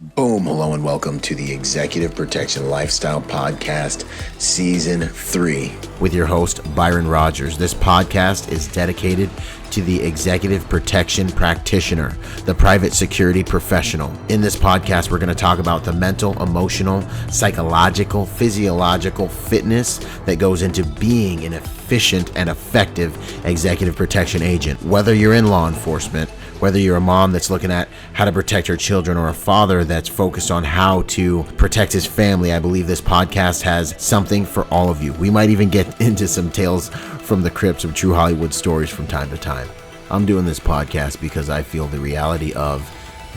Boom, hello and welcome to the Executive Protection Lifestyle Podcast, Season 3. With your host, Byron Rodgers. This podcast is dedicated to the executive protection practitioner, the private security professional. In this podcast, we're going to talk about the mental, emotional, psychological, physiological fitness that goes into being an efficient and effective executive protection agent. Whether you're in law enforcement, whether you're a mom that's looking at how to protect her children or a father that's focused on how to protect his family, I believe this podcast has something for all of you. We might even get into some tales from the crypts of true Hollywood stories from time to time. I'm doing this podcast because I feel the reality of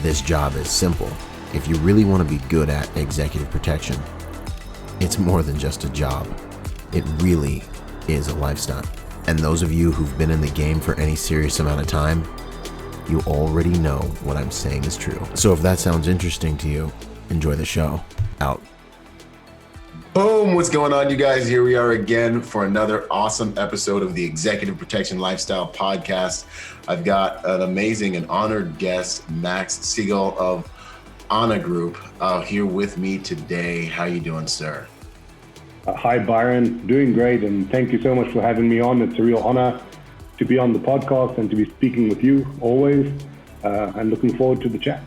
this job is simple. If you really want to be good at executive protection, it's more than just a job. It really is a lifestyle. And those of you who've been in the game for any serious amount of time, you already know what I'm saying is true. So if that sounds interesting to you, enjoy the show. Out. Boom, what's going on, you guys? Here we are again for another awesome episode of the Executive Protection Lifestyle Podcast. I've got an amazing and honored guest, Max Segal of AHNA Group, here with me today. How you doing, sir? Hi, Byron. Doing great, and thank you so much for having me on. It's a real honor to be on the podcast and to be speaking with you always. I'm looking forward to the chat.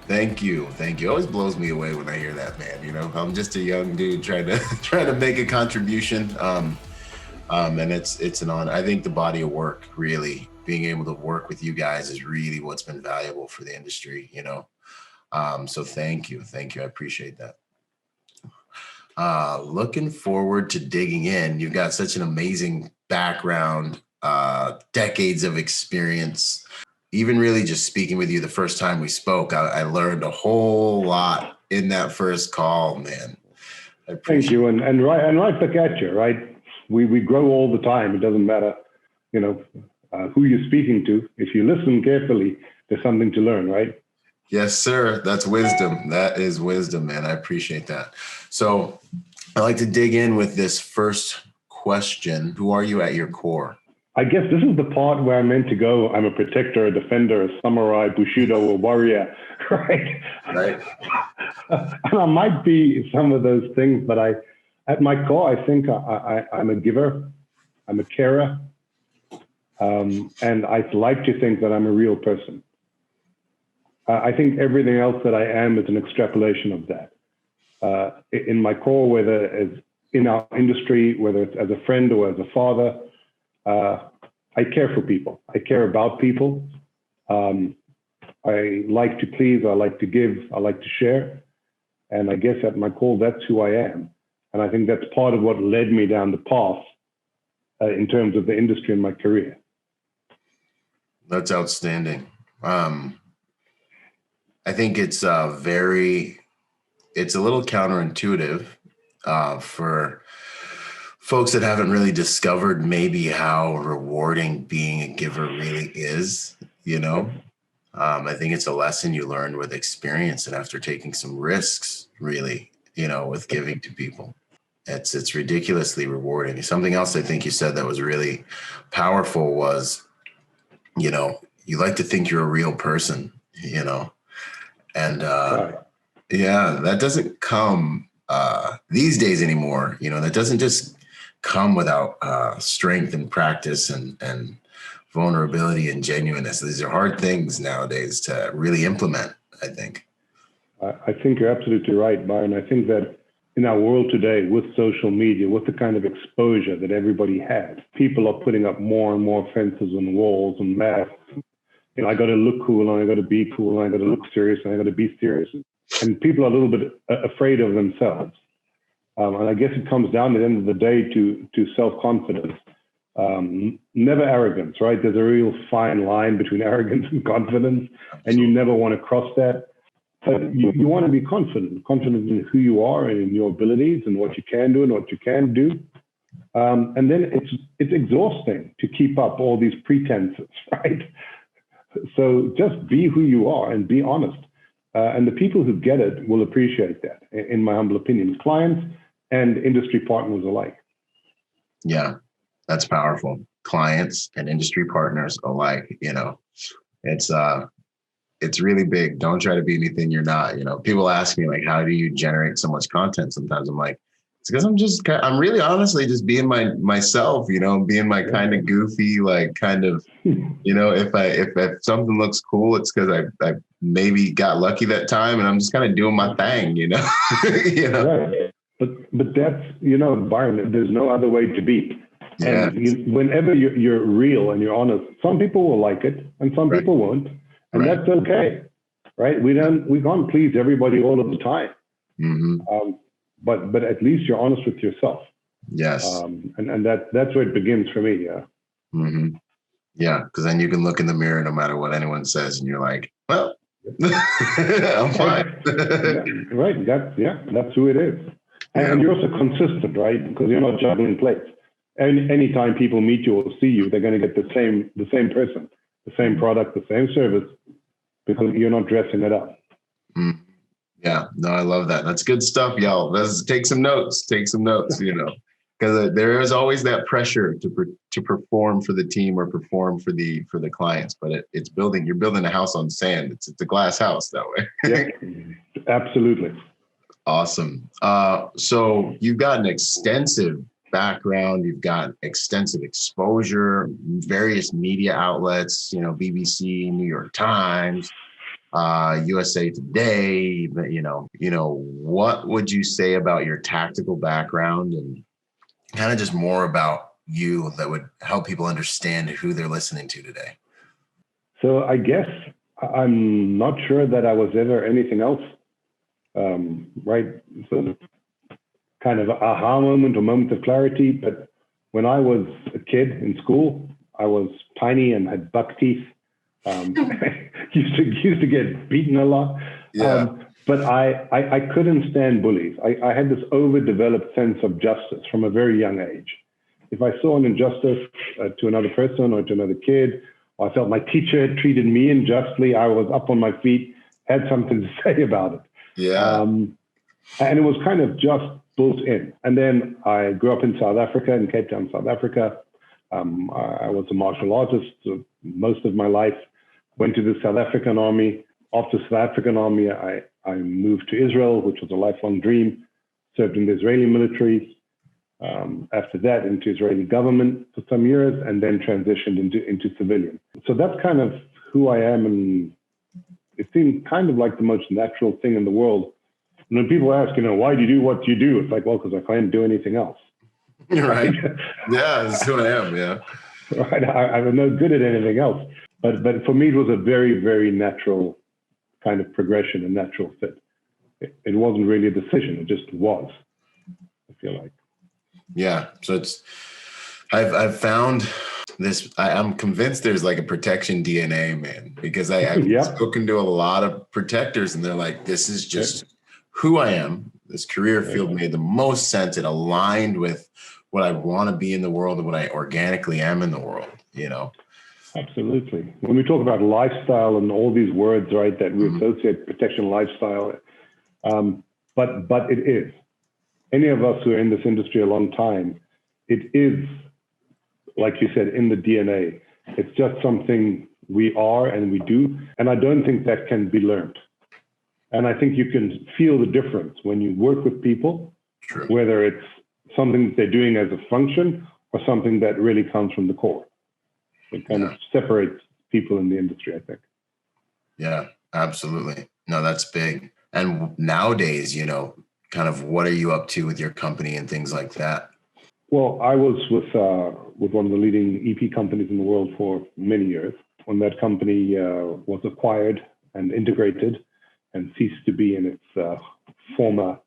Thank you. It always blows me away when I hear that, man. You know, I'm just a young dude trying to make a contribution. And it's an honor. I think the body of work, really being able to work with you guys is really what's been valuable for the industry, you know? So thank you. I appreciate that. Looking forward to digging in. You've got such an amazing background, decades of experience. Even really just speaking with you the first time we spoke, I learned a whole lot in that first call, man. Thank you, and right back at you, right? We grow all the time. It doesn't matter, who you're speaking to. If you listen carefully, there's something to learn, right? Yes, sir. That's wisdom. That is wisdom, man. I appreciate that. So I like to dig in with this first question. Who are you at your core? I guess this is the part where I'm meant to go. I'm a protector, a defender, a samurai, bushido, a warrior, right? Right. And I might be some of those things, but at my core, I think I'm a giver, I'm a carer, and I like to think that I'm a real person. I think everything else that I am is an extrapolation of that. In my core, whether it's in our industry, whether it's as a friend or as a father, I care for people. I care about people. I like to please. I like to give. I like to share. And I guess at my core, that's who I am. And I think that's part of what led me down the path in terms of the industry and my career. That's outstanding. I think it's a little counterintuitive for folks that haven't really discovered maybe how rewarding being a giver really is, you know. I think it's a lesson you learn with experience and after taking some risks, really, with giving to people. It's ridiculously rewarding. Something else I think you said that was really powerful was, you like to think you're a real person, and yeah, that doesn't come these days anymore. That doesn't just come without strength and practice and vulnerability and genuineness. These are hard things nowadays to really implement, I think. I think you're absolutely right, Byron. I think that in our world today, with social media, with the kind of exposure that everybody has, people are putting up more and more fences and walls and masks. I got to look cool, and I got to be cool, and I got to look serious, and I got to be serious. And people are a little bit afraid of themselves. And I guess it comes down at the end of the day to self-confidence. Never arrogance, right? There's a real fine line between arrogance and confidence, and you never want to cross that. But you want to be confident in who you are and in your abilities and what you can do and what you can do. And then it's exhausting to keep up all these pretenses, right? So just be who you are and be honest. And the people who get it will appreciate that, in my humble opinion, clients and industry partners alike. Yeah, that's powerful. Clients and industry partners alike, it's it's really big. Don't try to be anything you're not. People ask me like, how do you generate so much content? Sometimes I'm like, it's because I'm really honestly just being myself, being my kind of goofy, like kind of, if something looks cool, it's because I maybe got lucky that time and I'm just kind of doing my thing, Right. But that's, Byron, there's no other way to be. Yeah. And whenever you're real and you're honest, some people will like it and some people won't. And that's okay, right? We can't please everybody all of the time. Mm-hmm. But at least you're honest with yourself. Yes. And that's where it begins for me. Yeah. Mm-hmm. Yeah. Because then you can look in the mirror no matter what anyone says and you're like, well, I'm fine. Right. That's who it is. And you're also consistent, right? Because you're not juggling plates. And anytime people meet you or see you, they're going to get the same person, the same product, the same service, because you're not dressing it up. Mm. Yeah, no, I love that. That's good stuff, y'all. Let's take some notes, because there is always that pressure to perform for the team or perform for the clients. But you're building a house on sand. It's a glass house that way. Yeah, absolutely. Awesome. So you've got an extensive background. You've got extensive exposure, various media outlets, BBC, New York Times, USA Today, what would you say about your tactical background and kind of just more about you that would help people understand who they're listening to today? So I guess I'm not sure that I was ever anything else. Right. So kind of aha moment or moment of clarity. But when I was a kid in school, I was tiny and had buck teeth. Used to get beaten a lot. Yeah. But I couldn't stand bullies. I had this overdeveloped sense of justice from a very young age. If I saw an injustice to another person or to another kid, or I felt my teacher had treated me unjustly, I was up on my feet, had something to say about it. Yeah. And it was kind of just built in. And then I grew up in South Africa, in Cape Town, South Africa. I was a martial artist most of my life, went to the South African Army. After South African Army, I moved to Israel, which was a lifelong dream, served in the Israeli military. After that, into Israeli government for some years, and then transitioned into civilian. So that's kind of who I am, and it seemed kind of like the most natural thing in the world. And when people ask, why do you do what you do? It's like, well, because I can't do anything else. Right. Yeah, that's who I am. Yeah. Right. I'm not good at anything else. But for me, it was a very, very natural kind of progression and natural fit. It wasn't really a decision. It just was, I feel like. Yeah. So I've found this, I'm convinced there's like a protection DNA, man, because I've spoken to a lot of protectors and they're like, this is just who I am. This career field made the most sense. It aligned with what I want to be in the world and what I organically am in the world, Absolutely. When we talk about lifestyle and all these words, right, that we associate protection lifestyle, but it is. Any of us who are in this industry a long time, it is, like you said, in the DNA. It's just something we are and we do. And I don't think that can be learned. And I think you can feel the difference when you work with people, whether it's something that they're doing as a function or something that really comes from the core. It kind of separates people in the industry, I think. Yeah, absolutely. No, that's big. And nowadays, kind of what are you up to with your company and things like that? Well, I was with one of the leading EP companies in the world for many years. When that company was acquired and integrated and ceased to be in its former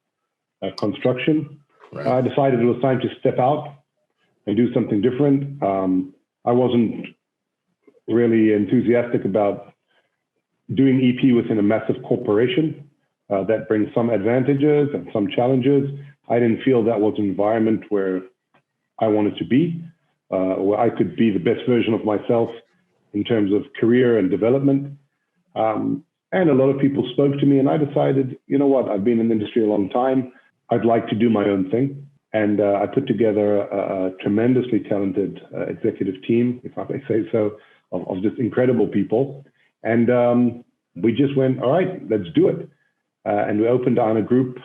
construction, I decided it was time to step out and do something different. I wasn't really enthusiastic about doing EP within a massive corporation. That brings some advantages and some challenges. I didn't feel that was an environment where I wanted to be, where I could be the best version of myself in terms of career and development. And a lot of people spoke to me and I decided, you know what, I've been in the industry a long time. I'd like to do my own thing. And I put together a tremendously talented executive team, if I may say so, of just incredible people. And we just went, all right, let's do it. And we opened AHNA Group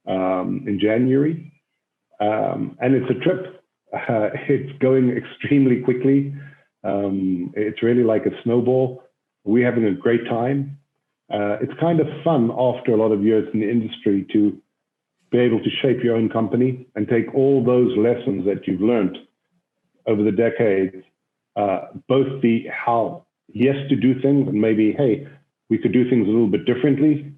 in January. And it's a trip. It's going extremely quickly. It's really like a snowball. We're having a great time. It's kind of fun after a lot of years in the industry to be able to shape your own company and take all those lessons that you've learned over the decades, both the how, yes, to do things, and maybe, hey, we could do things a little bit differently,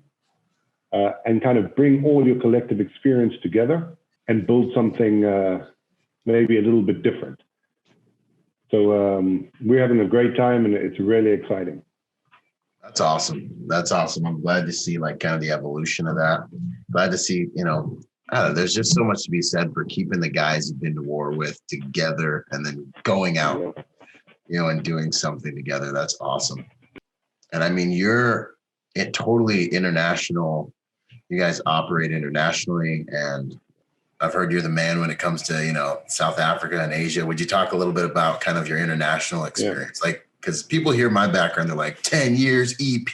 and kind of bring all your collective experience together and build something maybe a little bit different. So we're having a great time, and it's really exciting. That's awesome. That's awesome. I'm glad to see like kind of the evolution of that. Glad to see, I don't know, there's just so much to be said for keeping the guys you've been to war with together and then going out, and doing something together. That's awesome. And I mean, you're totally international. You guys operate internationally, and I've heard you're the man when it comes to, South Africa and Asia. Would you talk a little bit about kind of your international experience? Yeah. Like, because people hear my background, they're like 10 years EP,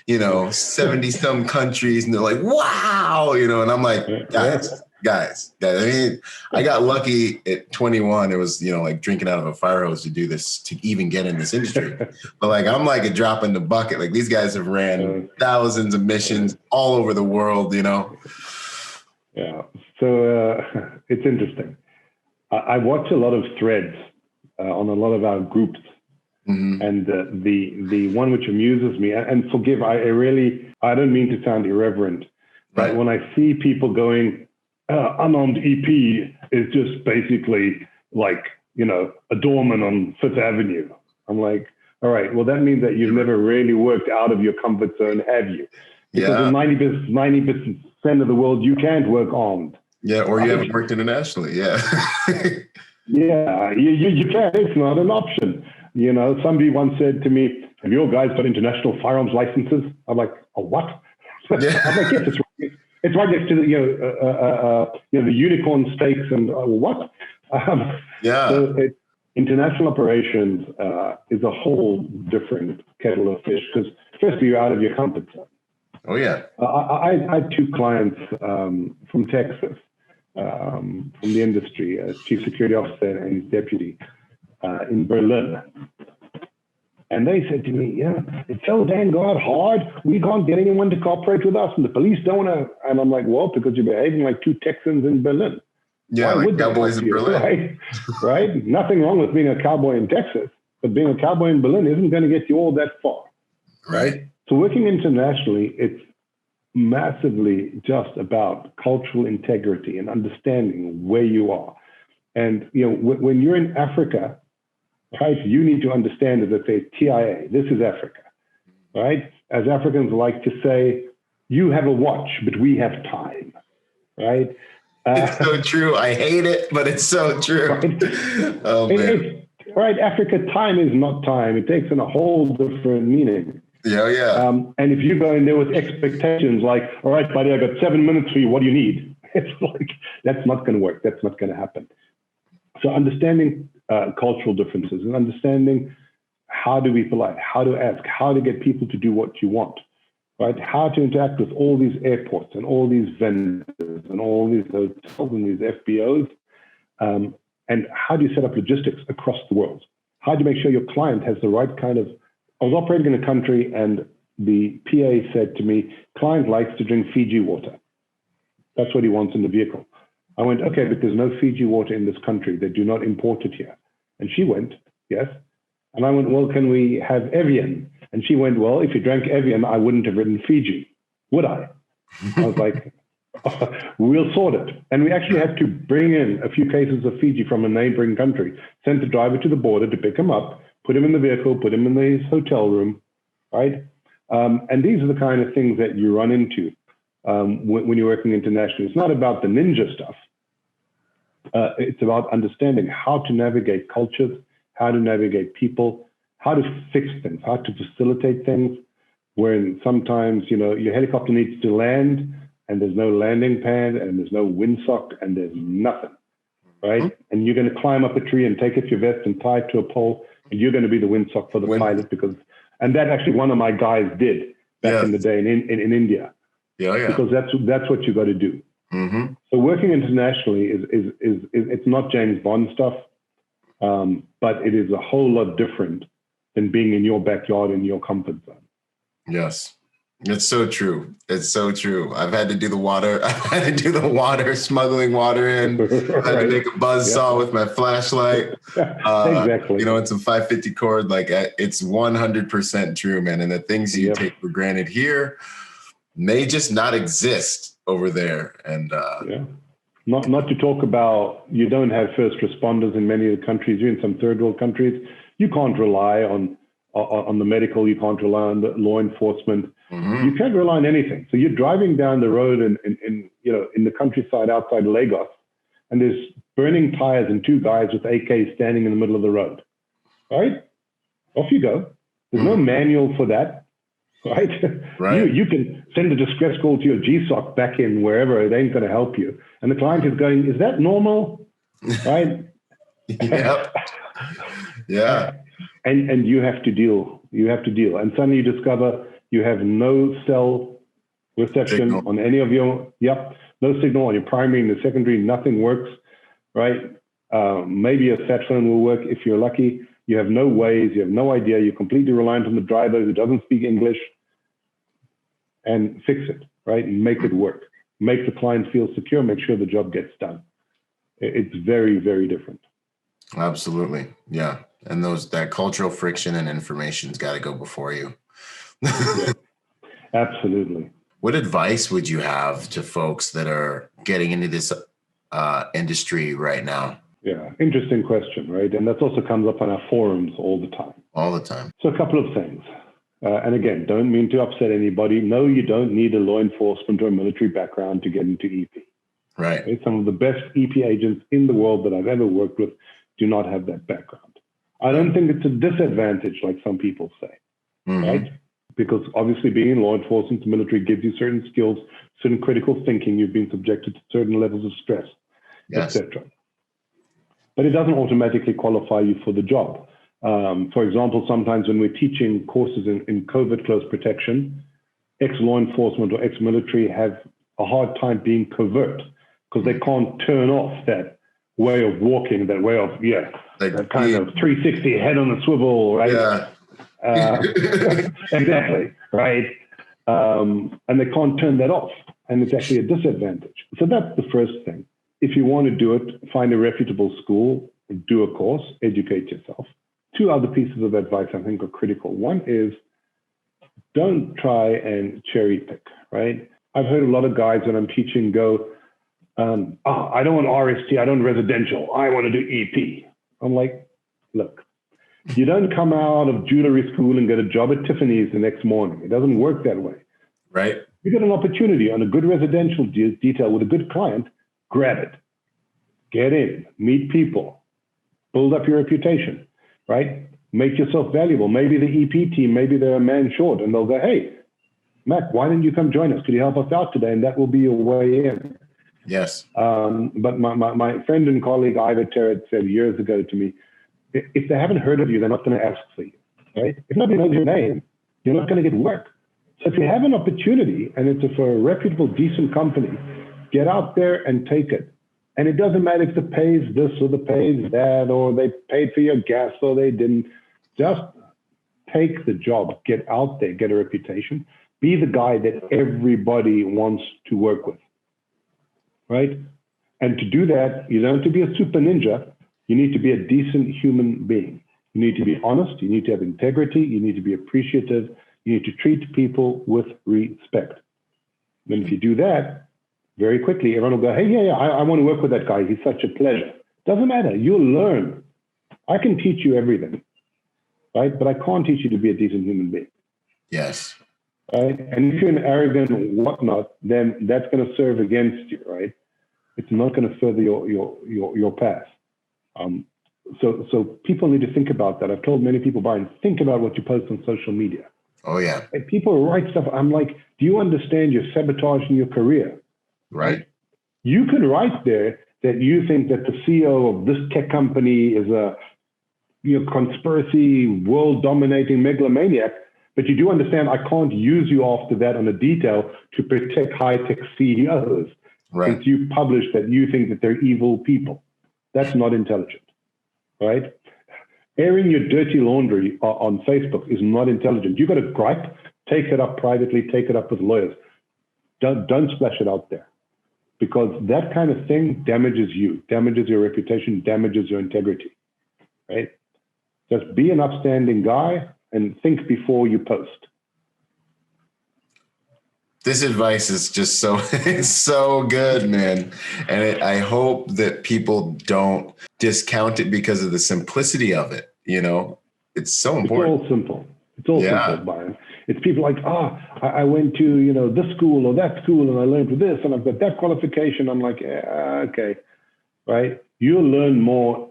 70 some countries. And they're like, wow, and I'm like, guys. I mean, I got lucky at 21. It was, like drinking out of a fire hose to do this, to even get in this industry. But like, I'm like a drop in the bucket. Like these guys have ran thousands of missions all over the world, Yeah. So it's interesting. I watch a lot of threads on a lot of our groups. Mm-hmm. And the one which amuses me, and forgive, I don't mean to sound irreverent, but when I see people going, unarmed EP is just basically like, a doorman on Fifth Avenue. I'm like, all right, well, that means that you've never really worked out of your comfort zone, have you? Because in 90% of the world, you can't work armed. Yeah, or you haven't worked internationally, yeah. Yeah, you can't. It's not an option. Somebody once said to me, have your guys got international firearms licenses? I'm like, oh, what? Yeah. I'm like, yes, it's right next to the unicorn stakes and what? So international operations is a whole different kettle of fish because firstly, you're out of your comfort zone. Oh, yeah. I had two clients from Texas, from the industry, a chief security officer and his deputy in Berlin. And they said to me, it's so dang hard. We can't get anyone to cooperate with us, and the police don't want to. And I'm like, well, because you're behaving like two Texans in Berlin. Yeah, like cowboys in Berlin. Right? Nothing wrong with being a cowboy in Texas, but being a cowboy in Berlin isn't going to get you all that far. Right. So working internationally, it's massively just about cultural integrity and understanding where you are. And, when you're in Africa, right, you need to understand that they TIA, this is Africa, right? As Africans like to say, you have a watch, but we have time, right? It's so true. I hate it, but it's so true. Right? Oh, man. Right, Africa, time is not time. It takes on a whole different meaning. Yeah. And if you go in there with expectations like, all right, buddy, I got 7 minutes for you. What do you need? It's like, that's not going to work. That's not going to happen. So understanding cultural differences and understanding how to be polite, how to ask, how to get people to do what you want, right? How to interact with all these airports and all these vendors and all these hotels and these FBOs, and how do you set up logistics across the world? How do you make sure your client has the right kind of... I was operating in a country and the PA said to me, client likes to drink Fiji water. That's what he wants in the vehicle. I went, okay, but there's no Fiji water in this country. They do not import it here. And she went, yes. And I went, well, can we have Evian? And she went, well, if you drank Evian, I wouldn't have written Fiji, would I? I was like, we'll sort it. And we actually had to bring in a few cases of Fiji from a neighboring country, sent the driver to the border to pick him up, put him in the vehicle, put him in his hotel room, right? And these are the kind of things that you run into when you're working internationally. It's not about the ninja stuff. It's about understanding how to navigate cultures, how to navigate people, how to fix things, how to facilitate things, when sometimes, your helicopter needs to land and there's no landing pad and there's no windsock and there's nothing, right? Mm-hmm. And you're going to climb up a tree and take off your vest and tie it to a pole, and you're going to be the windsock for the pilot because And that actually one of my guys did back in the day in India. Yeah. Because that's what you got to do. Mm-hmm. So working internationally is it's not James Bond stuff, but it is a whole lot different than being in your backyard in your comfort zone. Yes. It's so true. It's so true. I've had to do the water, smuggling water in. I've had to make a buzzsaw with my flashlight. Exactly. And some 550 cord. Like it's 100% true, man. And the things you take for granted here may just not exist over there. And not to talk about, you don't have first responders in many of the countries. You're in some third world countries. You can't rely on the medical. You can't rely on the law enforcement. Mm-hmm. You can't rely on anything. So you're driving down the road in the countryside outside Lagos, and there's burning tires and two guys with AKs standing in the middle of the road. Right? Off you go. There's no manual for that. Right? Right. You can send a distress call to your GSOC back in wherever. It ain't going to help you. And the client is going, is that normal? Right? Yep. Yeah. And you have to deal. And suddenly you discover you have no cell reception on any of your, no signal on your primary and the secondary, nothing works, right? Maybe a sat phone will work if you're lucky. You have no ways, you have no idea. You're completely reliant on the driver who doesn't speak English, and fix it, right? And make it work. Make the client feel secure, make sure the job gets done. It's very, very different. Absolutely. Yeah. And that cultural friction and information's got to go before you. Yeah, absolutely. What advice would you have to folks that are getting into this industry right now? Yeah, interesting question, right? And that also comes up on our forums all the time. All the time. So a couple of things. And again, don't mean to upset anybody. No, you don't need a law enforcement or a military background to get into EP. Right. Okay? Some of the best EP agents in the world that I've ever worked with do not have that background. I don't think it's a disadvantage like some people say, right? Because obviously being in law enforcement, the military gives you certain skills, certain critical thinking. You've been subjected to certain levels of stress, etc. But it doesn't automatically qualify you for the job. For example, sometimes when we're teaching courses in COVID close protection, ex-law enforcement or ex-military have a hard time being covert because they can't turn off that way of walking, that way of, that kind of 360 head on the swivel, right? Yeah. Exactly, right? And they can't turn that off. And it's actually a disadvantage. So that's the first thing. If you want to do it, find a reputable school, do a course, educate yourself. Two other pieces of advice I think are critical. One is don't try and cherry pick, right? I've heard a lot of guys when I'm teaching go, I don't want RST, I don't want residential, I want to do EP. I'm like, look, you don't come out of jewelry school and get a job at Tiffany's the next morning. It doesn't work that way. Right. You get an opportunity on a good residential detail with a good client, grab it. Get in, meet people, build up your reputation, right? Make yourself valuable. Maybe the EP team, maybe they're a man short and they'll go, hey, Mac, why didn't you come join us? Could you help us out today? And that will be your way in. Yes. But my friend and colleague, Ivor Terrett, said years ago to me, if they haven't heard of you, they're not going to ask for you, right? If nobody knows your name, you're not going to get work. So if you have an opportunity and it's for a reputable, decent company, get out there and take it. And it doesn't matter if the pay is this or the pay is that, or they paid for your gas or they didn't. Just take the job, get out there, get a reputation, be the guy that everybody wants to work with, right? And to do that, you don't have to be a super ninja. You need to be a decent human being. You need to be honest. You need to have integrity. You need to be appreciative. You need to treat people with respect. Then if you do that, very quickly, everyone will go, hey, I want to work with that guy. He's such a pleasure. Doesn't matter. You'll learn. I can teach you everything, right? But I can't teach you to be a decent human being. Yes. Right? And if you're an arrogant whatnot, then that's going to serve against you, right? It's not going to further your path. So people need to think about that. I've told many people, Byron, think about what you post on social media. Oh, yeah. And people write stuff. I'm like, do you understand you're sabotaging your career? Right. You can write there that you think that the CEO of this tech company is a conspiracy, world-dominating megalomaniac, But you do understand I can't use you after that on a detail to protect high-tech CEOs. Right. Since you publish that you think that they're evil people. That's not intelligent, right? Airing your dirty laundry on Facebook is not intelligent. You've got a gripe, take it up privately, take it up with lawyers. Don't splash it out there, because that kind of thing damages you, damages your reputation, damages your integrity, right? Just be an upstanding guy and think before you post. This advice is just so, it's so good, man. And I hope that people don't discount it because of the simplicity of it. You know, it's so important. It's all simple. It's all simple, Byron. It's people like, I went to, you know, this school or that school and I learned this and I've got that qualification. I'm like, yeah, okay, right? You'll learn more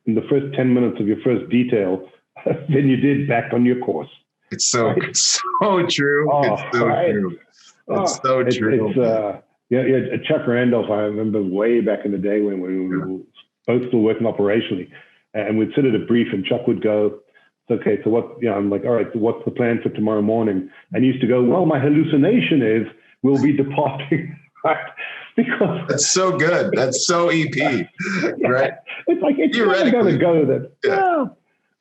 in the first 10 minutes of your first detail than you did back on your course. It's so, right? it's so true. It's so true. It's so true. Chuck Randolph, I remember way back in the day when we were both still working operationally, and we'd sit at a brief and Chuck would go, okay, so what, I'm like, all right, so what's the plan for tomorrow morning? And he used to go, well, my hallucination is we'll be departing, right? Because that's so good. That's so EP, right? It's like, it's never going to go that,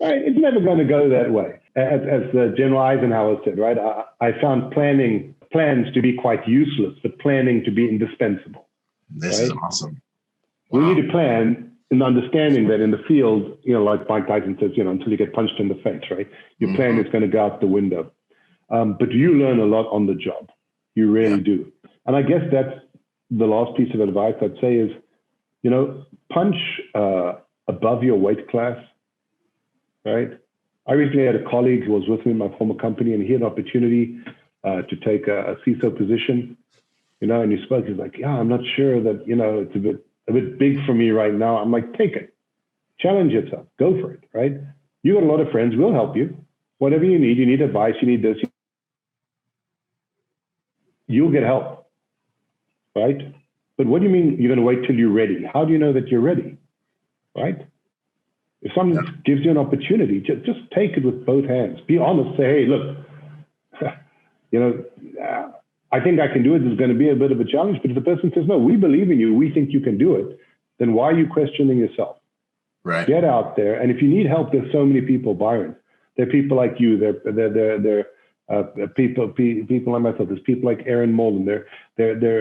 right? It's never going to go that way. As General Eisenhower said, right? I found plans to be quite useless, but planning to be indispensable. This is awesome. Wow. We need to plan in understanding that in the field, like Mike Tyson says, until you get punched in the face, right? Your plan is going to go out the window. But you learn a lot on the job. You really do. And I guess that's the last piece of advice I'd say is, punch above your weight class, right? I recently had a colleague who was with me in my former company, and he had an opportunity to take a CISO position, and he spoke, he's like, I'm not sure that, it's a bit big for me right now. I'm like, take it, challenge yourself, go for it, right? You got a lot of friends, we'll help you. Whatever you need advice, you need this, you'll get help, right? But what do you mean you're going to wait till you're ready? How do you know that you're ready, right? If someone gives you an opportunity, just take it with both hands. Be honest, say, hey, look, I think I can do it. There's going to be a bit of a challenge, but if the person says, no, we believe in you, we think you can do it, then why are you questioning yourself? Right. Get out there. And if you need help, there's so many people, Byron. There are people like you. There are people like myself. There's people like Aaron Mullen. There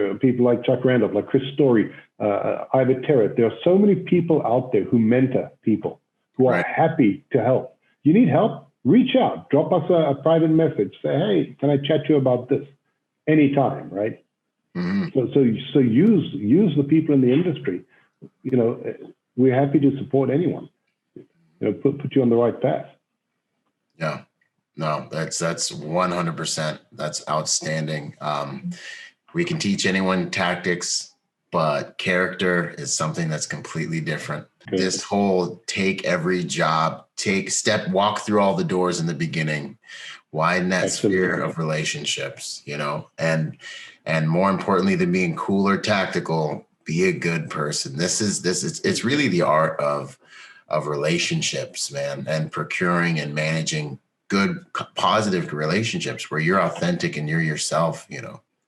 are people like Chuck Randolph, like Chris Story, Ivor Terrett. There are so many people out there who mentor people, who are happy to help. You need help? Reach out, drop us a private message. Say, hey, can I chat to you about this? Anytime, right? Mm-hmm. So use the people in the industry. We're happy to support anyone. Put you on the right path. Yeah, no, that's 100%. That's outstanding. We can teach anyone tactics, but character is something that's completely different. Okay. This whole take every job, walk through all the doors in the beginning, widen that sphere of relationships, and more importantly than being cool or tactical, be a good person. It's really the art of relationships, man, and procuring and managing good, positive relationships where you're authentic and you're yourself,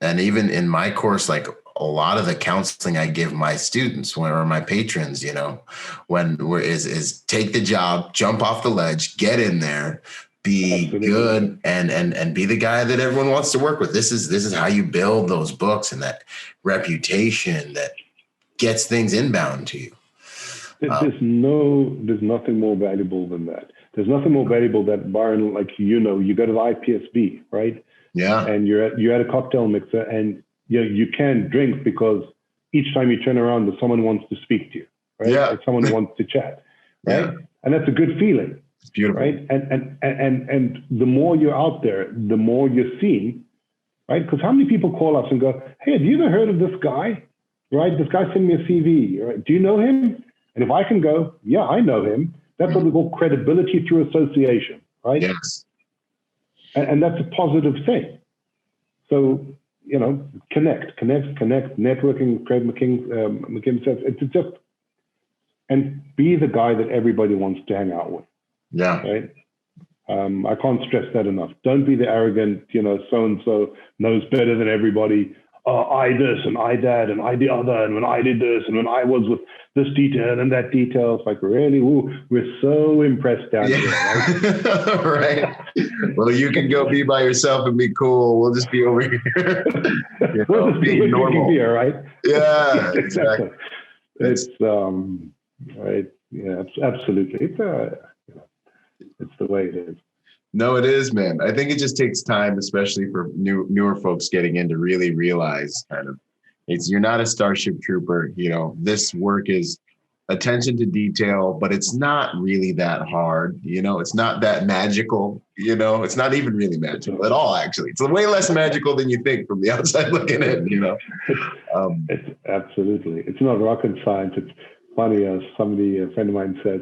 And even in my course, like a lot of the counseling I give my students or my patrons, is take the job, jump off the ledge, get in there, be good, and be the guy that everyone wants to work with. This is how you build those books and that reputation that gets things inbound to you. There's nothing more valuable than that. There's nothing more valuable that, Byron, like you go to the IPSB, right? Yeah. And you're at a cocktail mixer, and you can't drink because each time you turn around, there's someone who wants to speak to you, right? Yeah. Like someone who wants to chat, right? Yeah. And that's a good feeling. It's beautiful, right? And the more you're out there, the more you're seen, right? Because how many people call us and go, "Hey, have you ever heard of this guy? Right? This guy sent me a CV. Right? Do you know him?" And if I can go, "Yeah, I know him," that's what we call credibility through association, right? Yes. And that's a positive thing. So, connect, networking, Craig McKim says, it's just, and be the guy that everybody wants to hang out with. Yeah. Right. I can't stress that enough. Don't be the arrogant, so-and-so knows better than everybody. I this and I that and I the other, and when I did this and when I was with this detail and that detail, it's like, really? Ooh, we're so impressed down here, right? Right. Well, you can go be by yourself and be cool. We'll just be over here. We'll just be normal. Beer, right? Yeah, exactly. It's right. Yeah, absolutely. It's the way it is. No, it is, man. I think it just takes time, especially for newer folks getting in, to really realize you're not a Starship Trooper. This work is attention to detail, but it's not really that hard. It's not that magical. It's not even really magical at all, actually. It's way less magical than you think from the outside looking in, It's absolutely. It's not rocket science. It's funny. A friend of mine says,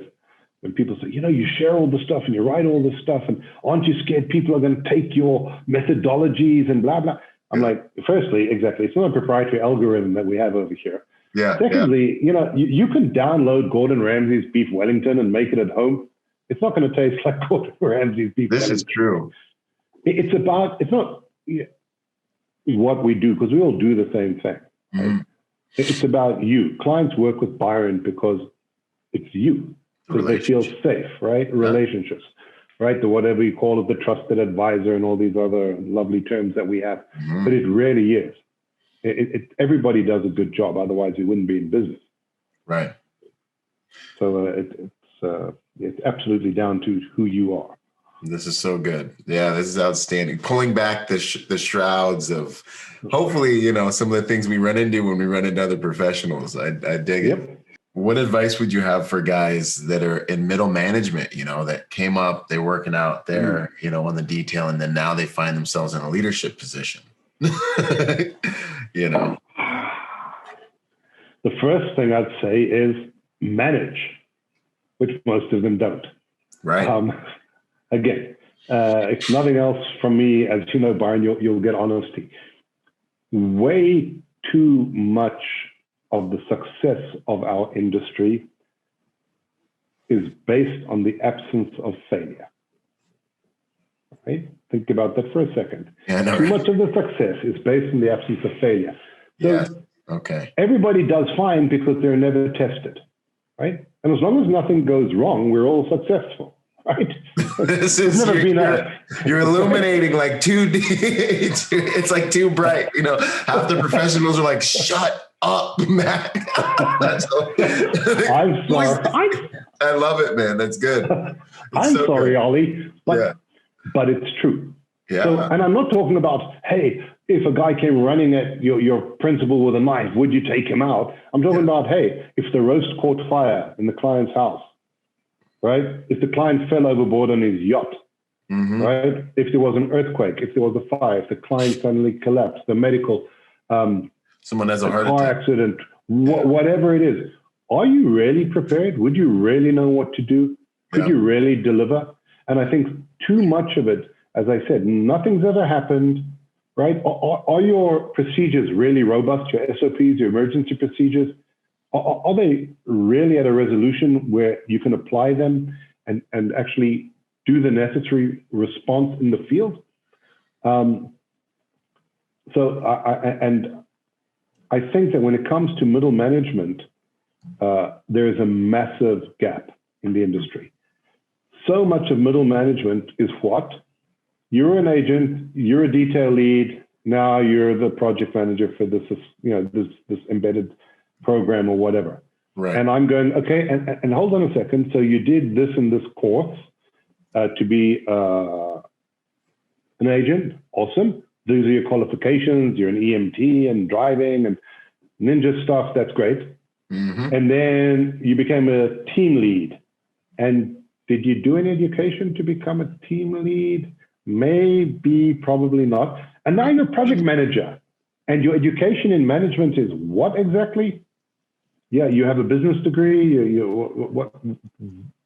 when people say, you share all the stuff and you write all this stuff, and aren't you scared people are going to take your methodologies and blah, blah? I'm like, firstly, exactly. It's not a proprietary algorithm that we have over here. Yeah. Secondly, you can download Gordon Ramsay's beef Wellington and make it at home. It's not going to taste like Gordon Ramsay's beef Wellington. This is true. It's not what we do, because we all do the same thing. Right? Mm-hmm. It's about you. Clients work with Byron because it's you. Because they feel safe, right? Yeah. Relationships, right? The whatever you call it, the trusted advisor and all these other lovely terms that we have. Mm-hmm. But it really is. Everybody does a good job. Otherwise, we wouldn't be in business. Right. So it's absolutely down to who you are. This is so good. Yeah, this is outstanding. Pulling back the shrouds of hopefully, some of the things we run into when we run into other professionals. I dig it. What advice would you have for guys that are in middle management, that came up, they're working out there, on the detail, and then now they find themselves in a leadership position? The first thing I'd say is manage, which most of them don't. Right. Again, if nothing else from me, as you know, Byron, you'll get honesty. Way too much of the success of our industry is based on the absence of failure. Right? Think about that for a second. Too much of the success is based on the absence of failure. So okay. Everybody does fine because they're never tested, right? And as long as nothing goes wrong, we're all successful, right? You're illuminating like too deep. It's like too bright. Half the professionals are like, shut up, Matt. I'm sorry. I love it, man. That's good. I'm so sorry, good. Ollie, but it's true. Yeah. So, and I'm not talking about, hey, if a guy came running at your principal with a knife, would you take him out? I'm talking about, hey, if the roast caught fire in the client's house, right? If the client fell overboard on his yacht, mm-hmm. right? If there was an earthquake, if there was a fire, if the client suddenly collapsed, the medical, someone has a heart car attack, accident, whatever it is. Are you really prepared? Would you really know what to do? Could you really deliver? And I think too much of it, as I said, nothing's ever happened, right? Are your procedures really robust? Your SOPs, your emergency procedures, are they really at a resolution where you can apply them and actually do the necessary response in the field? I think that when it comes to middle management, there is a massive gap in the industry. So much of middle management is what? You're an agent, you're a detail lead, now you're the project manager for this embedded program or whatever. Right. And I'm going, okay, and hold on a second. So you did this in this course to be an agent. Awesome. These are your qualifications. You're an EMT and driving and ninja stuff. That's great. Mm-hmm. And then you became a team lead. And did you do any education to become a team lead? Maybe, probably not. And now you're a project manager. And your education in management is what exactly? Yeah, you have a business degree.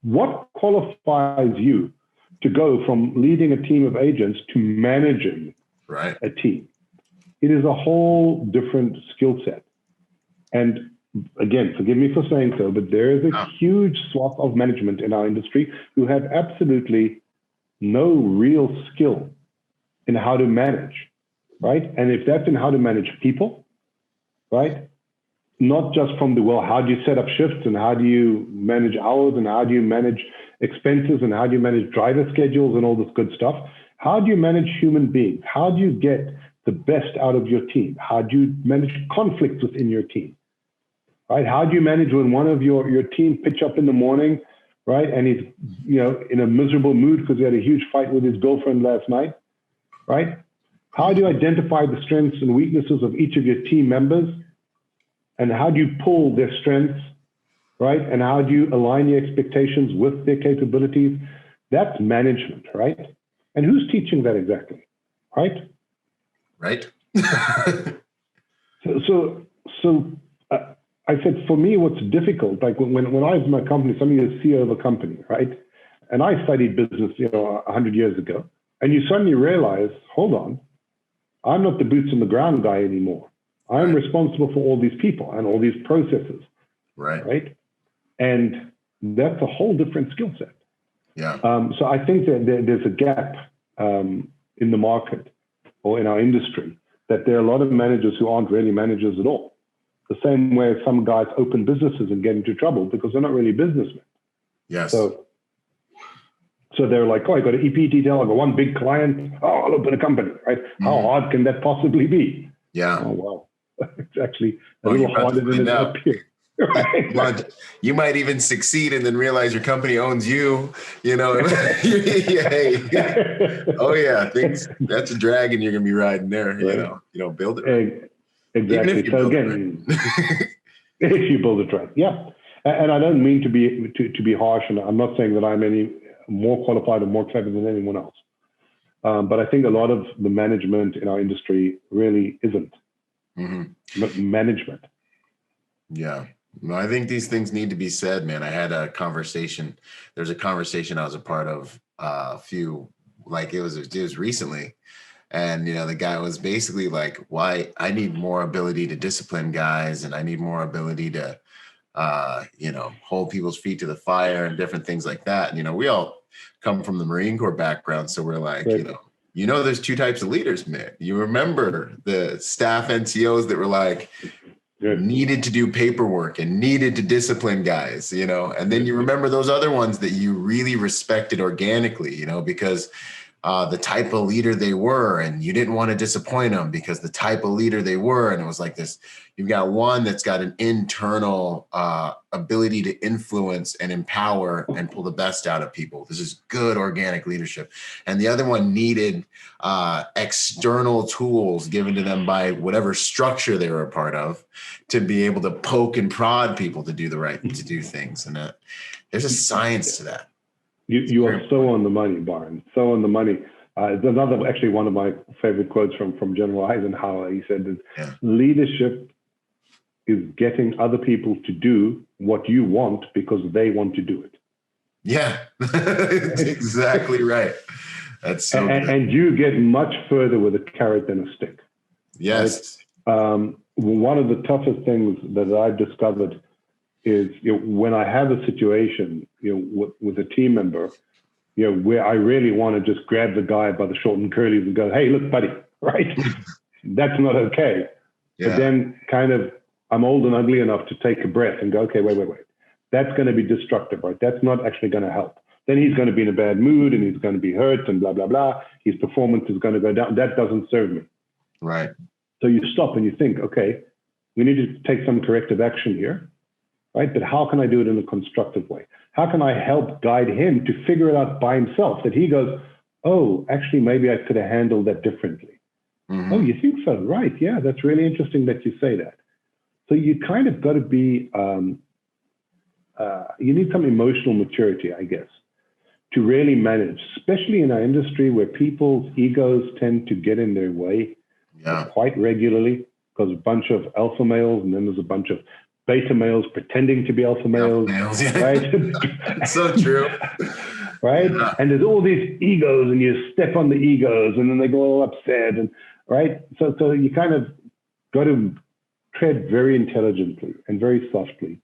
What qualifies you to go from leading a team of agents to managing a team? It is a whole different skill set. And again, forgive me for saying so, but there is a huge swath of management in our industry who have absolutely no real skill in how to manage, right? And if that's in how to manage people, right? Not just from the, well, how do you set up shifts and how do you manage hours and how do you manage expenses and how do you manage driver schedules and all this good stuff? How do you manage human beings? How do you get the best out of your team? How do you manage conflicts within your team, right? How do you manage when one of your team pitch up in the morning, right? And he's, in a miserable mood because he had a huge fight with his girlfriend last night, right? How do you identify the strengths and weaknesses of each of your team members? And how do you pull their strengths, right? And how do you align your expectations with their capabilities? That's management, right? And who's teaching that exactly, right? Right. So I said, for me, what's difficult, like when I was in my company, somebody is CEO of a company, right? And I studied business, 100 years ago. And you suddenly realize, hold on, I'm not the boots on the ground guy anymore. I'm responsible for all these people and all these processes. Right. And that's a whole different skill set. Yeah. So I think that there's a gap in the market or in our industry, that there are a lot of managers who aren't really managers at all. The same way as some guys open businesses and get into trouble because they're not really businessmen. Yes. So they're like, oh, I got an EP detail, I got one big client, oh, I'll open a company, right? How hard can that possibly be? Yeah. Oh, wow. It's actually a little harder than it appears. Right. But you might even succeed and then realize your company owns you, Yeah. Oh yeah, that's a dragon you're gonna be riding there, right. Build it right. Exactly. Even if you so build again, it right. if you build it right. Yeah. And I don't mean to be harsh, and I'm not saying that I'm any more qualified or more clever than anyone else. But I think a lot of the management in our industry really isn't management. Yeah. No, I think these things need to be said, man. I had a conversation. There's a conversation I was a part of it was recently. And, the guy was basically like, why I need more ability to discipline guys. And I need more ability to, hold people's feet to the fire and different things like that. And, we all come from the Marine Corps background. So we're like, right. There's two types of leaders, man. You remember the staff NCOs that were like, needed to do paperwork and needed to discipline guys, and then you remember those other ones that you really respected organically, because the type of leader they were, and you didn't want to disappoint them because the type of leader they were. And it was like this, you've got one that's got an internal ability to influence and empower and pull the best out of people. This is good organic leadership. And the other one needed external tools given to them by whatever structure they were a part of to be able to poke and prod people to do things. And there's a science to that. You are so on the money, Byron. So on the money. There's actually one of my favorite quotes from General Eisenhower. He said that leadership is getting other people to do what you want because they want to do it. Yeah, that's exactly right. That's so good. And you get much further with a carrot than a stick. Yes. Right? One of the toughest things that I've discovered is when I have a situation, with a team member, where I really want to just grab the guy by the short and curlies and go, hey, look, buddy, right? That's not okay. Yeah. But then kind of, I'm old and ugly enough to take a breath and go, okay, wait. That's going to be destructive, right? That's not actually going to help. Then he's going to be in a bad mood and he's going to be hurt and blah, blah, blah. His performance is going to go down. That doesn't serve me. Right. So you stop and you think, okay, we need to take some corrective action here. Right? But how can I do it in a constructive way? How can I help guide him to figure it out by himself, that he goes, oh, actually, maybe I could have handled that differently. Mm-hmm. Oh, you think so? Right. Yeah, that's really interesting that you say that. So you kind of got to be, you need some emotional maturity, I guess, to really manage, especially in our industry where people's egos tend to get in their way quite regularly, because a bunch of alpha males and then there's a bunch of beta males pretending to be alpha males, right? So true. Right? Yeah. And there's all these egos and you step on the egos and then they go all upset, and right? So you kind of got to tread very intelligently and very softly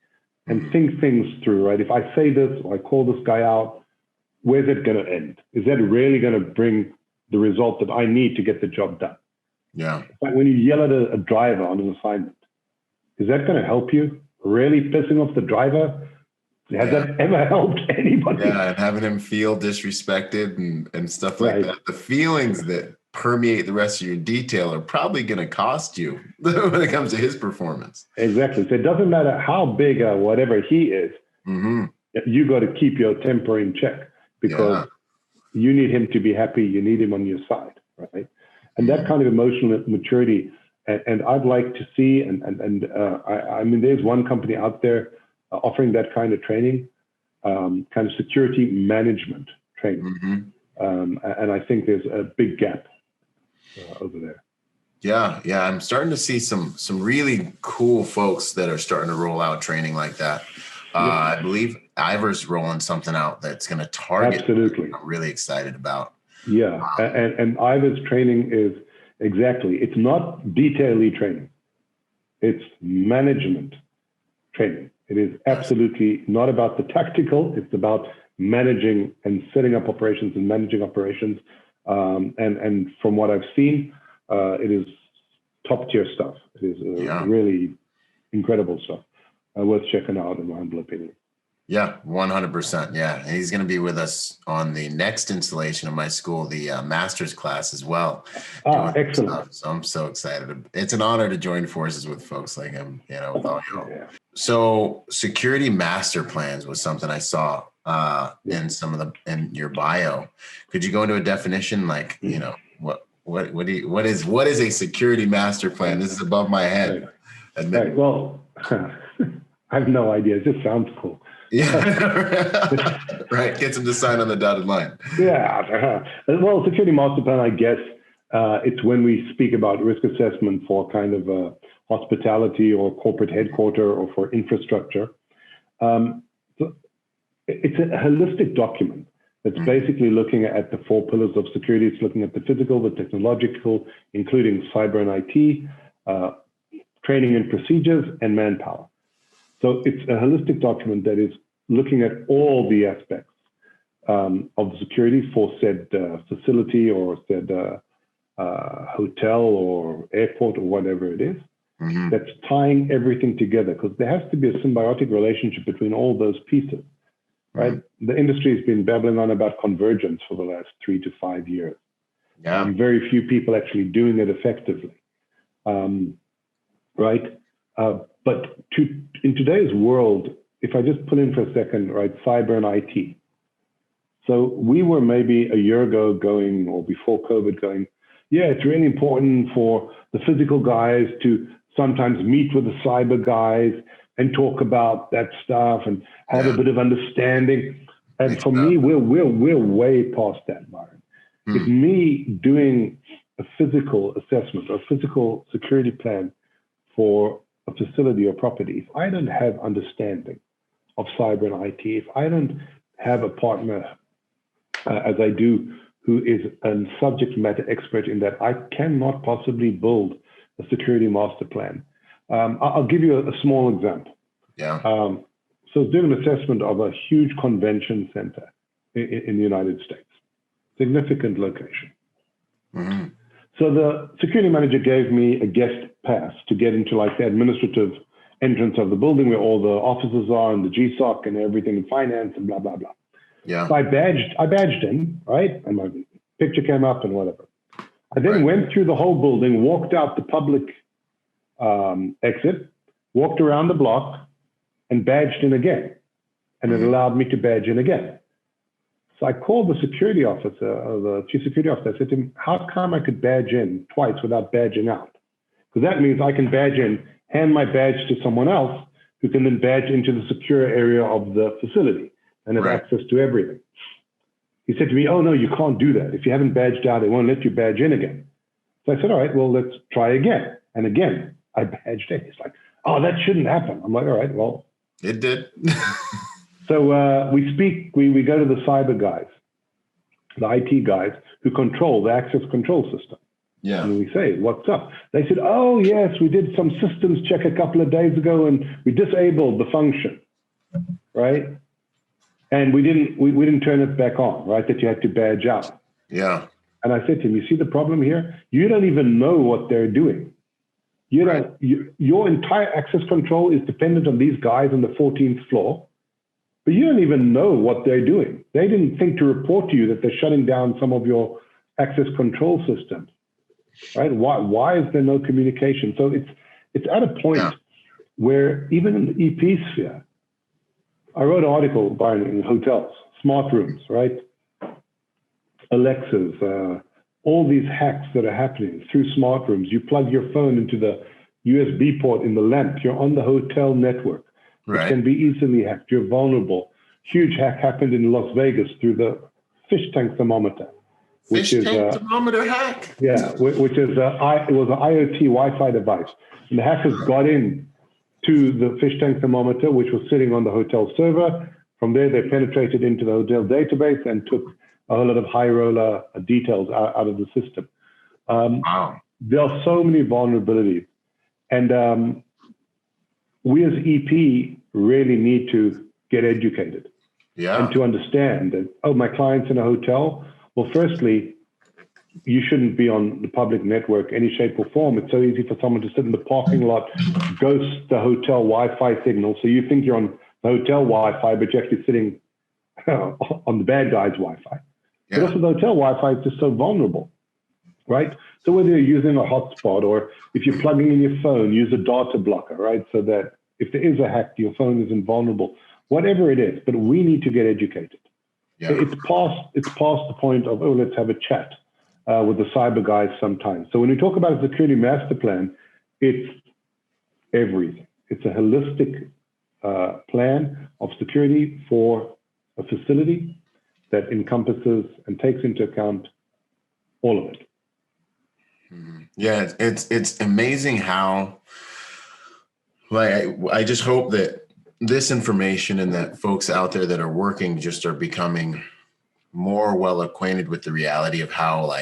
and think things through, right? If I say this or I call this guy out, where's it going to end? Is that really going to bring the result that I need to get the job done? Yeah. It's like when you yell at a driver on an assignment, is that going to help you? Really pissing off the driver? Has that ever helped anybody? Yeah, and having him feel disrespected and stuff like Right. that. The feelings that permeate the rest of your detail are probably going to cost you when it comes to his performance. Exactly. So it doesn't matter how big or whatever he is, you got to keep your temper in check because you need him to be happy. You need him on your side, right? And that kind of emotional maturity, and I'd like to see, I mean, there's one company out there offering that kind of training, kind of security management training. And I think there's a big gap over there. Yeah. I'm starting to see some really cool folks that are starting to roll out training like that. I believe Ivor's rolling something out that's going to target. Absolutely. I'm really excited about. Yeah. And Ivor's training is it's not detail lead training. It's management training. It is absolutely not about the tactical. It's about managing and setting up operations and managing operations. And from what I've seen, it is top tier stuff. It is really incredible stuff. Worth checking out, in my humble opinion. Yeah, 100%. Yeah. And he's going to be with us on the next installation of my school, the master's class as well. Excellent. So I'm so excited. It's an honor to join forces with folks like him, with all you. Yeah. So security master plans was something I saw in your bio. Could you go into a definition like, what is a security master plan? This is above my head. Right. Well, I have no idea. It just sounds cool. Yeah. Right. Gets them to sign on the dotted line. Yeah. Well, security master plan, I guess, it's when we speak about risk assessment for kind of hospitality or corporate headquarter or for infrastructure. So it's a holistic document that's basically looking at the four pillars of security. It's looking at the physical, the technological, including cyber and IT, training and procedures, and manpower. So it's a holistic document that is looking at all the aspects of the security for said facility or said hotel or airport or whatever it is. That's tying everything together, because there has to be a symbiotic relationship between all those pieces, right? The industry has been babbling on about convergence for the last 3 to 5 years. Very few people actually doing it effectively, right? But in today's world, if I just pull in for a second, right, cyber and IT. So we were maybe a year ago going, or before COVID going, it's really important for the physical guys to sometimes meet with the cyber guys and talk about that stuff and have a bit of understanding. And for me, we're way past that, Byron. It's me doing a physical assessment or physical security plan for a facility or property. If I don't have understanding of cyber and IT, if I don't have a partner, as I do, who is a subject matter expert in that, I cannot possibly build a security master plan. I'll give you a small example. So I was doing an assessment of a huge convention center in the United States, significant location. So the security manager gave me a guest pass to get into like the administrative entrance of the building where all the offices are and the GSOC and everything in finance and blah, blah, blah. So I badged in, right? And my picture came up and whatever. I then went through the whole building, walked out the public exit, walked around the block and badged in again. And it allowed me to badge in again. So I called the security officer, the chief security officer. I said to him, how come I could badge in twice without badging out? Because that means I can badge in, hand my badge to someone else who can then badge into the secure area of the facility and have access to everything. He said to me, oh, no, you can't do that. If you haven't badged out, they won't let you badge in again. So I said, all right, well, let's try again. And again, I badged in. He's like, oh, that shouldn't happen. I'm like, all right, well. It did. So we go to the cyber guys, the IT guys who control the access control system. And we say, what's up? They said, oh, yes, we did some systems check a couple of days ago and we disabled the function, right? And we didn't turn it back on, right? That you had to badge out. Yeah. And I said to him, you see the problem here? You don't even know what they're doing. Your entire access control is dependent on these guys on the 14th floor, but you don't even know what they're doing. They didn't think to report to you that they're shutting down some of your access control systems, right? Why is there no communication? So it's at a point where even in the EP sphere, I wrote an article, Byron, in hotels, smart rooms, right? Alexas, all these hacks that are happening through smart rooms. You plug your phone into the USB port in the lamp. You're on the hotel network. Right. It can be easily hacked. You're vulnerable. Huge hack happened in Las Vegas through the fish tank thermometer. Thermometer hack? Yeah, which is it was an IoT Wi-Fi device. And the hackers got in to the fish tank thermometer, which was sitting on the hotel server. From there, they penetrated into the hotel database and took a whole lot of high roller details out of the system. Wow. There are so many vulnerabilities. And we as EP really need to get educated and to understand that, my client's in a hotel. Well, firstly, you shouldn't be on the public network any shape or form. It's so easy for someone to sit in the parking lot, ghost the hotel Wi-Fi signal. So you think you're on the hotel Wi-Fi, but you're actually sitting on the bad guy's Wi-Fi. Yeah. But also the hotel Wi-Fi is just so vulnerable, right? So whether you're using a hotspot or if you're plugging in your phone, use a data blocker, right? So that if there is a hack, your phone is invulnerable, whatever it is. But we need to get educated. Yeah. It's past the point of, let's have a chat with the cyber guys sometimes. So when we talk about a security master plan, it's everything. It's a holistic plan of security for a facility that encompasses and takes into account all of it. Yeah, it's amazing how, I just hope that this information and that folks out there that are working just are becoming more well acquainted with the reality of how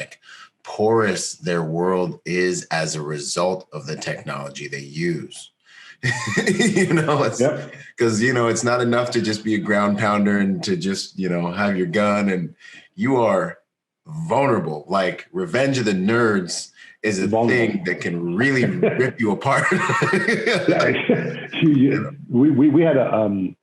porous their world is as a result of the technology they use. Because it's not enough to just be a ground pounder and to just have your gun, and you are vulnerable. Like Revenge of the Nerds is a thing that can really rip you apart. We had a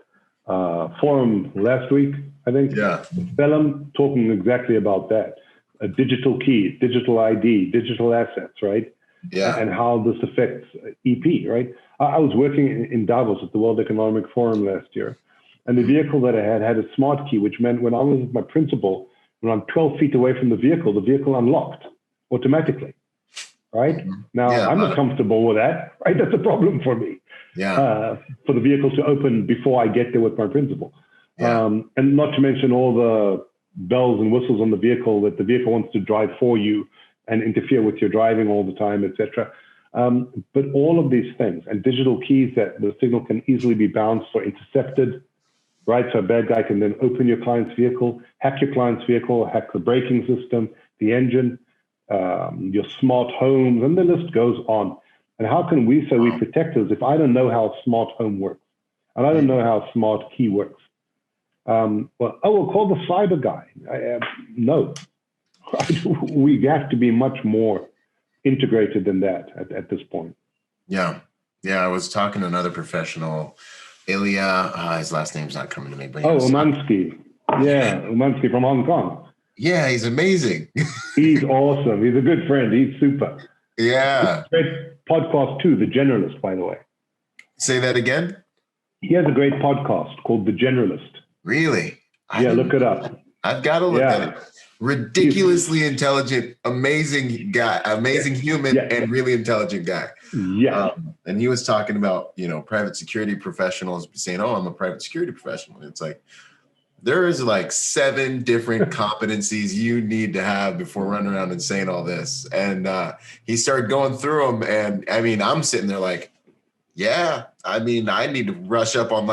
forum last week, I think. Yeah. Bellum talking exactly about that. A digital key, digital ID, digital assets, right? Yeah. And how this affects EP, right? I was working in Davos at the World Economic Forum last year, and the vehicle that I had a smart key, which meant when I was with my principal, when I'm 12 feet away from the vehicle unlocked automatically, right? Now, I'm not comfortable with that, right? That's a problem for me. Yeah. For the vehicle to open before I get there with my principal. Yeah. And not to mention all the bells and whistles on the vehicle that the vehicle wants to drive for you and interfere with your driving all the time, etc. But all of these things and digital keys that the signal can easily be bounced or intercepted, right? So a bad guy can then open your client's vehicle, hack your client's vehicle, hack the braking system, the engine, your smart homes, and the list goes on. And how can we say we protect us if I don't know how a smart home works and I don't know how a smart key works? We'll call the cyber guy. No. We have to be much more integrated than that at this point. Yeah. I was talking to another professional, Ilya. His last name's not coming to me. But Umansky. Yeah, Umansky from Hong Kong. Yeah, he's amazing. He's awesome. He's a good friend. He's super. Yeah. Great podcast too, The Generalist, by the way. Say that again? He has a great podcast called The Generalist. Really? Look it up. I've got to look at it. Ridiculously intelligent, amazing guy, amazing human, and really intelligent guy. Yeah. And he was talking about, private security professionals saying, I'm a private security professional. It's like, there is 7 different competencies you need to have before running around and saying all this. And he started going through them. And I'm sitting there I need to rush up on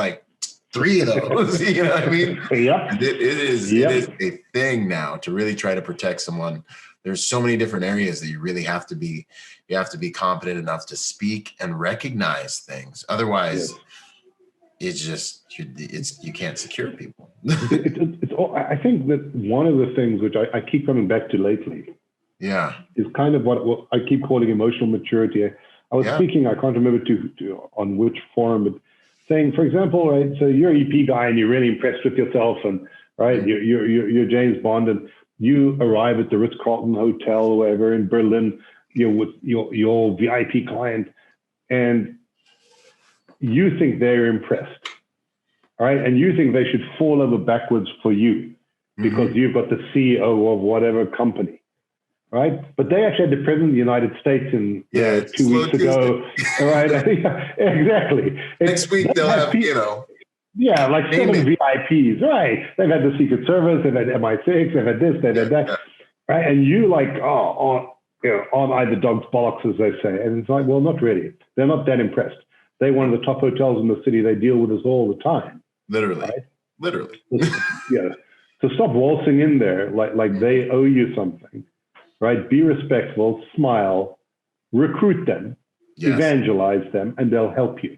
3 of those, you know what I mean? Yep. It is a thing now to really try to protect someone. There's so many different areas that you really have to be competent enough to speak and recognize things. Otherwise, you can't secure people. I think that one of the things which I keep coming back to lately, is kind of what I keep calling emotional maturity. I was speaking, I can't remember on which forum, but saying, for example, right, so you're an EP guy and you're really impressed with yourself, and right, you're James Bond, and you arrive at the Ritz-Carlton Hotel or wherever in Berlin, with your VIP client, and you think they're impressed, right? And you think they should fall over backwards for you because you've got the CEO of whatever company, right? But they actually had the president of the United States 2 weeks ago, right? Exactly. Next week they'll have like 7 VIPs, right? They've had the Secret Service, they've had MI6, they've had this, they've had that, right? And you on either dog's bollocks, as they say. And it's like, well, not really. They're not that impressed. They're one of the top hotels in the city. They deal with us all the time. Literally. Right? Literally. So stop waltzing in there like they owe you something, right? Be respectful, smile, recruit them, evangelize them, and they'll help you.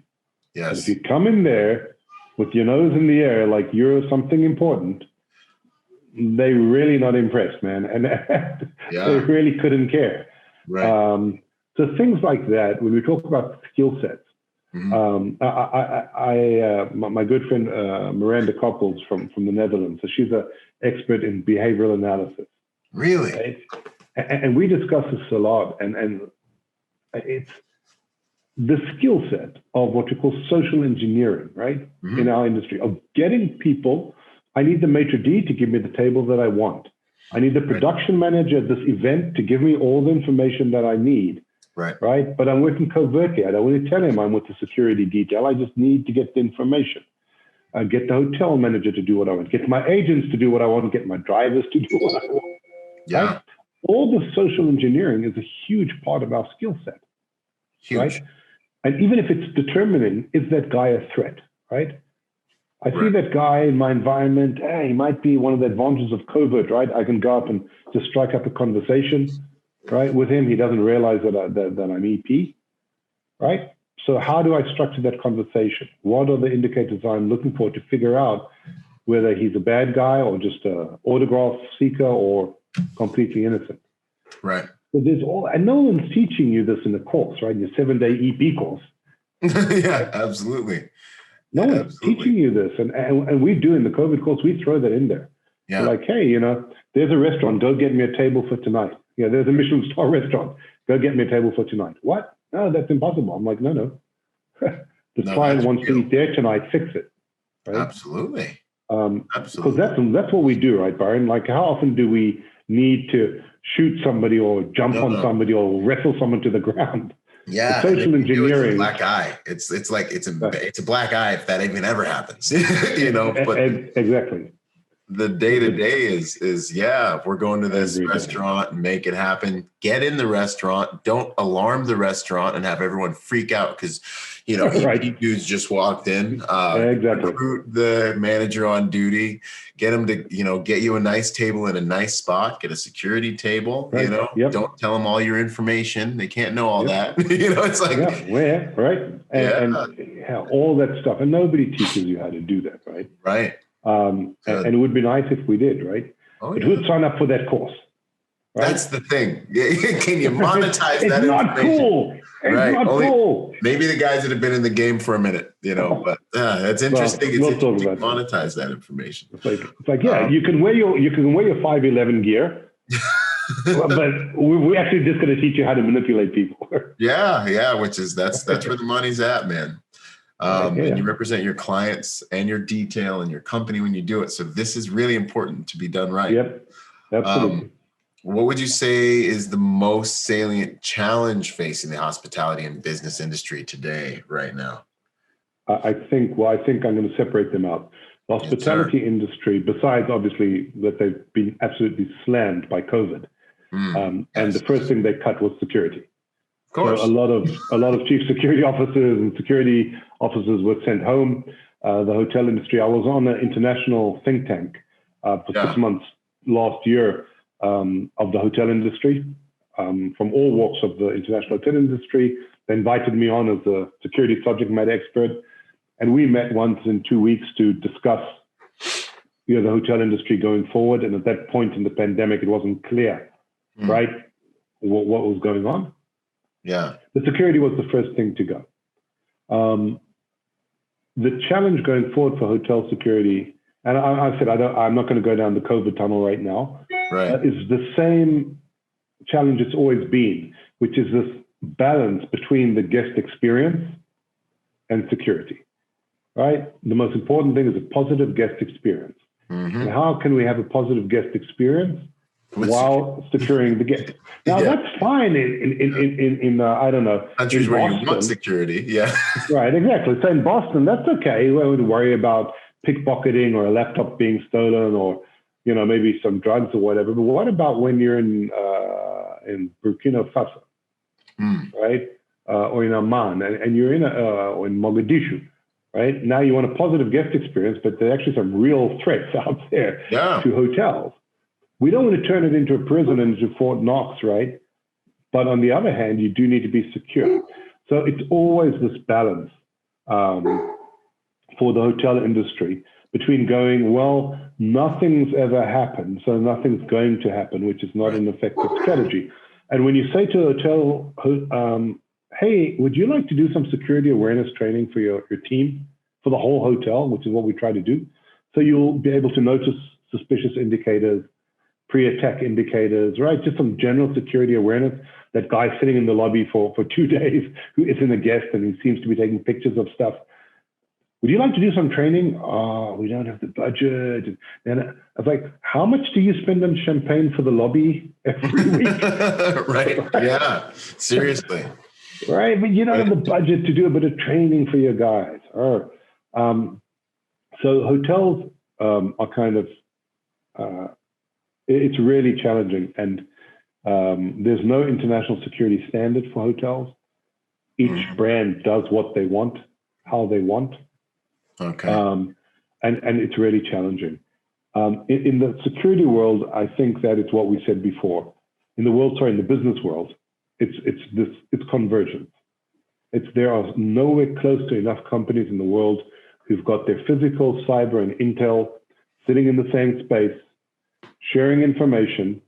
Yes. But if you come in there with your nose in the air like you're something important, they're really not impressed, man. And they really couldn't care. Right. So things like that, when we talk about skill sets, my good friend Miranda Koppels from the Netherlands, so she's an expert in behavioral analysis. Really? Right? And we discuss this a lot, and it's the skill set of what we call social engineering, right? In our industry, of getting people. I need the maitre d' to give me the table that I want. I need the production manager at this event to give me all the information that I need. Right. But I'm working covertly. I don't want to tell him I'm with the security detail. I just need to get the information. Get the hotel manager to do what I want. Get my agents to do what I want. Get my drivers to do what I want. Yeah. Right? All the social engineering is a huge part of our skill set. Huge. Right? And even if it's determining, is that guy a threat? Right? I see that guy in my environment. He might be one of the advantages of covert, right? I can go up and just strike up a conversation, right, with him. He doesn't realize that I'm EP, right? So how do I structure that conversation? What are the indicators I'm looking for to figure out whether he's a bad guy or just an autograph seeker or completely innocent? Right. So there's and no one's teaching you this in the course, right? Your 7-day EP course. Yeah, absolutely. No one's teaching you this. And we do in the COVID course, we throw that in there. Yeah. We're like, hey, there's a restaurant. Go get me a table for tonight. There's a Michelin star restaurant. Go get me a table for tonight. What? No, that's impossible. I'm like, no. The client wants to eat there tonight. Fix it. Right? Absolutely. Because that's what we do, right, Byron? Like, how often do we need to shoot somebody or jump on somebody or wrestle someone to the ground? Yeah, the social engineering. It's a black eye. It's a black eye if that even ever happens. But exactly. The day-to-day is if we're going to this restaurant and make it happen, get in the restaurant, don't alarm the restaurant and have everyone freak out because, dudes just walked in. Exactly. Recruit the manager on duty, get him to, get you a nice table in a nice spot, get a security table, don't tell them all your information. They can't know all that. It's like. Yeah, right. And all that stuff. And nobody teaches you how to do that, right? Right. And it would be nice if we did, right? But who'd sign up for that course? Right? That's the thing. Can you monetize that? It's not cool. It's not cool. Maybe the guys that have been in the game for a minute, but that's interesting. It's interesting to monetize that information. It's like you can wear your 511 gear, but we're actually just going to teach you how to manipulate people. That's where the money's at, man. And you represent your clients and your detail and your company when you do it. So this is really important to be done right. Yep, absolutely. What would you say is the most salient challenge facing the hospitality and business industry today, right now? I think I'm going to separate them out. The hospitality industry, besides obviously that they've been absolutely slammed by COVID, and the first thing they cut was security. Of course. So a lot of chief security officers and security officers were sent home. The hotel industry. I was on an international think tank for 6 months last year of the hotel industry, from all walks of the international hotel industry. They invited me on as a security subject matter expert, And we met once in 2 weeks to discuss, the hotel industry going forward. And at that point in the pandemic, it wasn't clear, right, what was going on. Yeah. The security was the first thing to go. The challenge going forward for hotel security, and I said I'm not going to go down the COVID tunnel right now, Right. is the same challenge it's always been, which is this balance between the guest experience and security, right? The most important thing is a positive guest experience. And how can we have a positive guest experience while securing the guest? Now that's fine in I don't know, countries in where Boston. you want security. Yeah. Right, exactly. So in Boston, that's okay. We would worry about pickpocketing or a laptop being stolen or, maybe some drugs or whatever. But what about when you're in Burkina Faso, right? Or in Amman, and you're or in Mogadishu, right? Now you want a positive guest experience, but there are actually some real threats out there to hotels. We don't want to turn it into a prison and into Fort Knox, right? But on the other hand, you do need to be secure. So it's always this balance for the hotel industry between going, well, nothing's ever happened, so nothing's going to happen, which is not an effective strategy. And when you say to a hotel, hey, would you like to do some security awareness training for your team, for the whole hotel, which is what we try to do. So you'll be able to notice suspicious indicators, pre-attack indicators, right? Just some general security awareness. That guy sitting in the lobby for 2 days who isn't a guest and he seems to be taking pictures of stuff. Would you like to do some training? Oh, we don't have the budget. And I was like, how much do you spend on champagne for the lobby every week? Right. Yeah. Seriously. Right. But you don't have the budget to do a bit of training for your guys. So hotels are kind of, it's really challenging. And there's no international security standard for hotels. Each brand does what they want, how they want. Okay. And it's really challenging. In the security world, I think that it's what we said before. In the business world, it's convergence. There are nowhere close to enough companies in the world who've got their physical, cyber, and intel sitting in the same space, sharing information,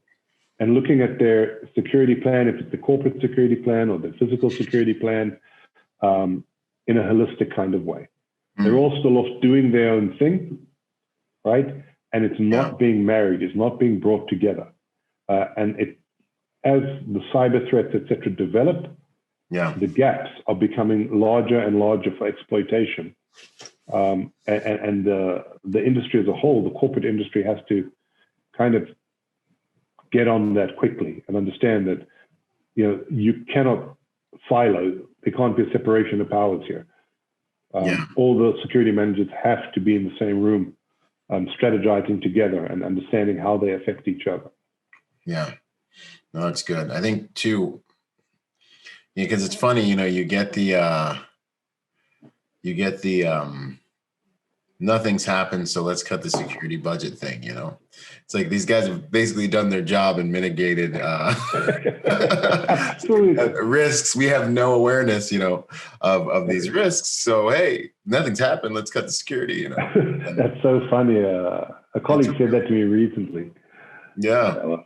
and looking at their security plan, if it's the corporate security plan or the physical security plan, in a holistic kind of way. They're all still off doing their own thing, right? And it's not being married, it's not being brought together. And as the cyber threats, et cetera, develop, the gaps are becoming larger and larger for exploitation. And the industry as a whole, the corporate industry, has to kind of get on that quickly and understand that, you cannot silo. There can't be a separation of powers here. All the security managers have to be in the same room, strategizing together and understanding how they affect each other. Yeah. No, that's good. I think too, because it's funny, you get the nothing's happened, so let's cut the security budget thing. It's like these guys have basically done their job and mitigated risks. We have no awareness, of these risks. So hey, nothing's happened. Let's cut the security. That's so funny. A colleague said that to me recently. Yeah.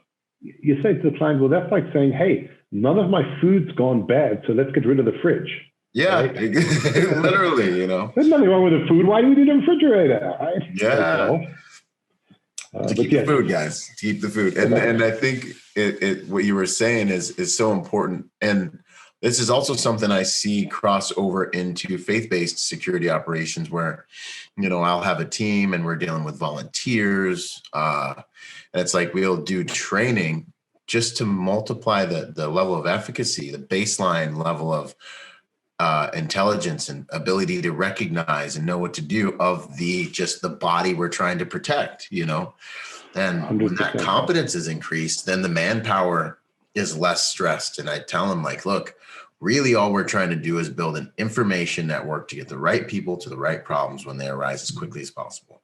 You say to the client, well, that's like saying, hey, none of my food's gone bad, so let's get rid of the fridge. Yeah, right? Literally, There's nothing wrong with the food. Why do we need a refrigerator? Right? Yeah. To keep the food, guys. To keep the food. And I think what you were saying is so important. And this is also something I see cross over into faith-based security operations where, I'll have a team and we're dealing with volunteers. And it's like we'll do training just to multiply the level of efficacy, the baseline level of intelligence and ability to recognize and know what to do of the body we're trying to protect, and 100%. When that competence is increased, then the manpower is less stressed. And I tell them, like, look, really all we're trying to do is build an information network to get the right people to the right problems when they arise as quickly as possible,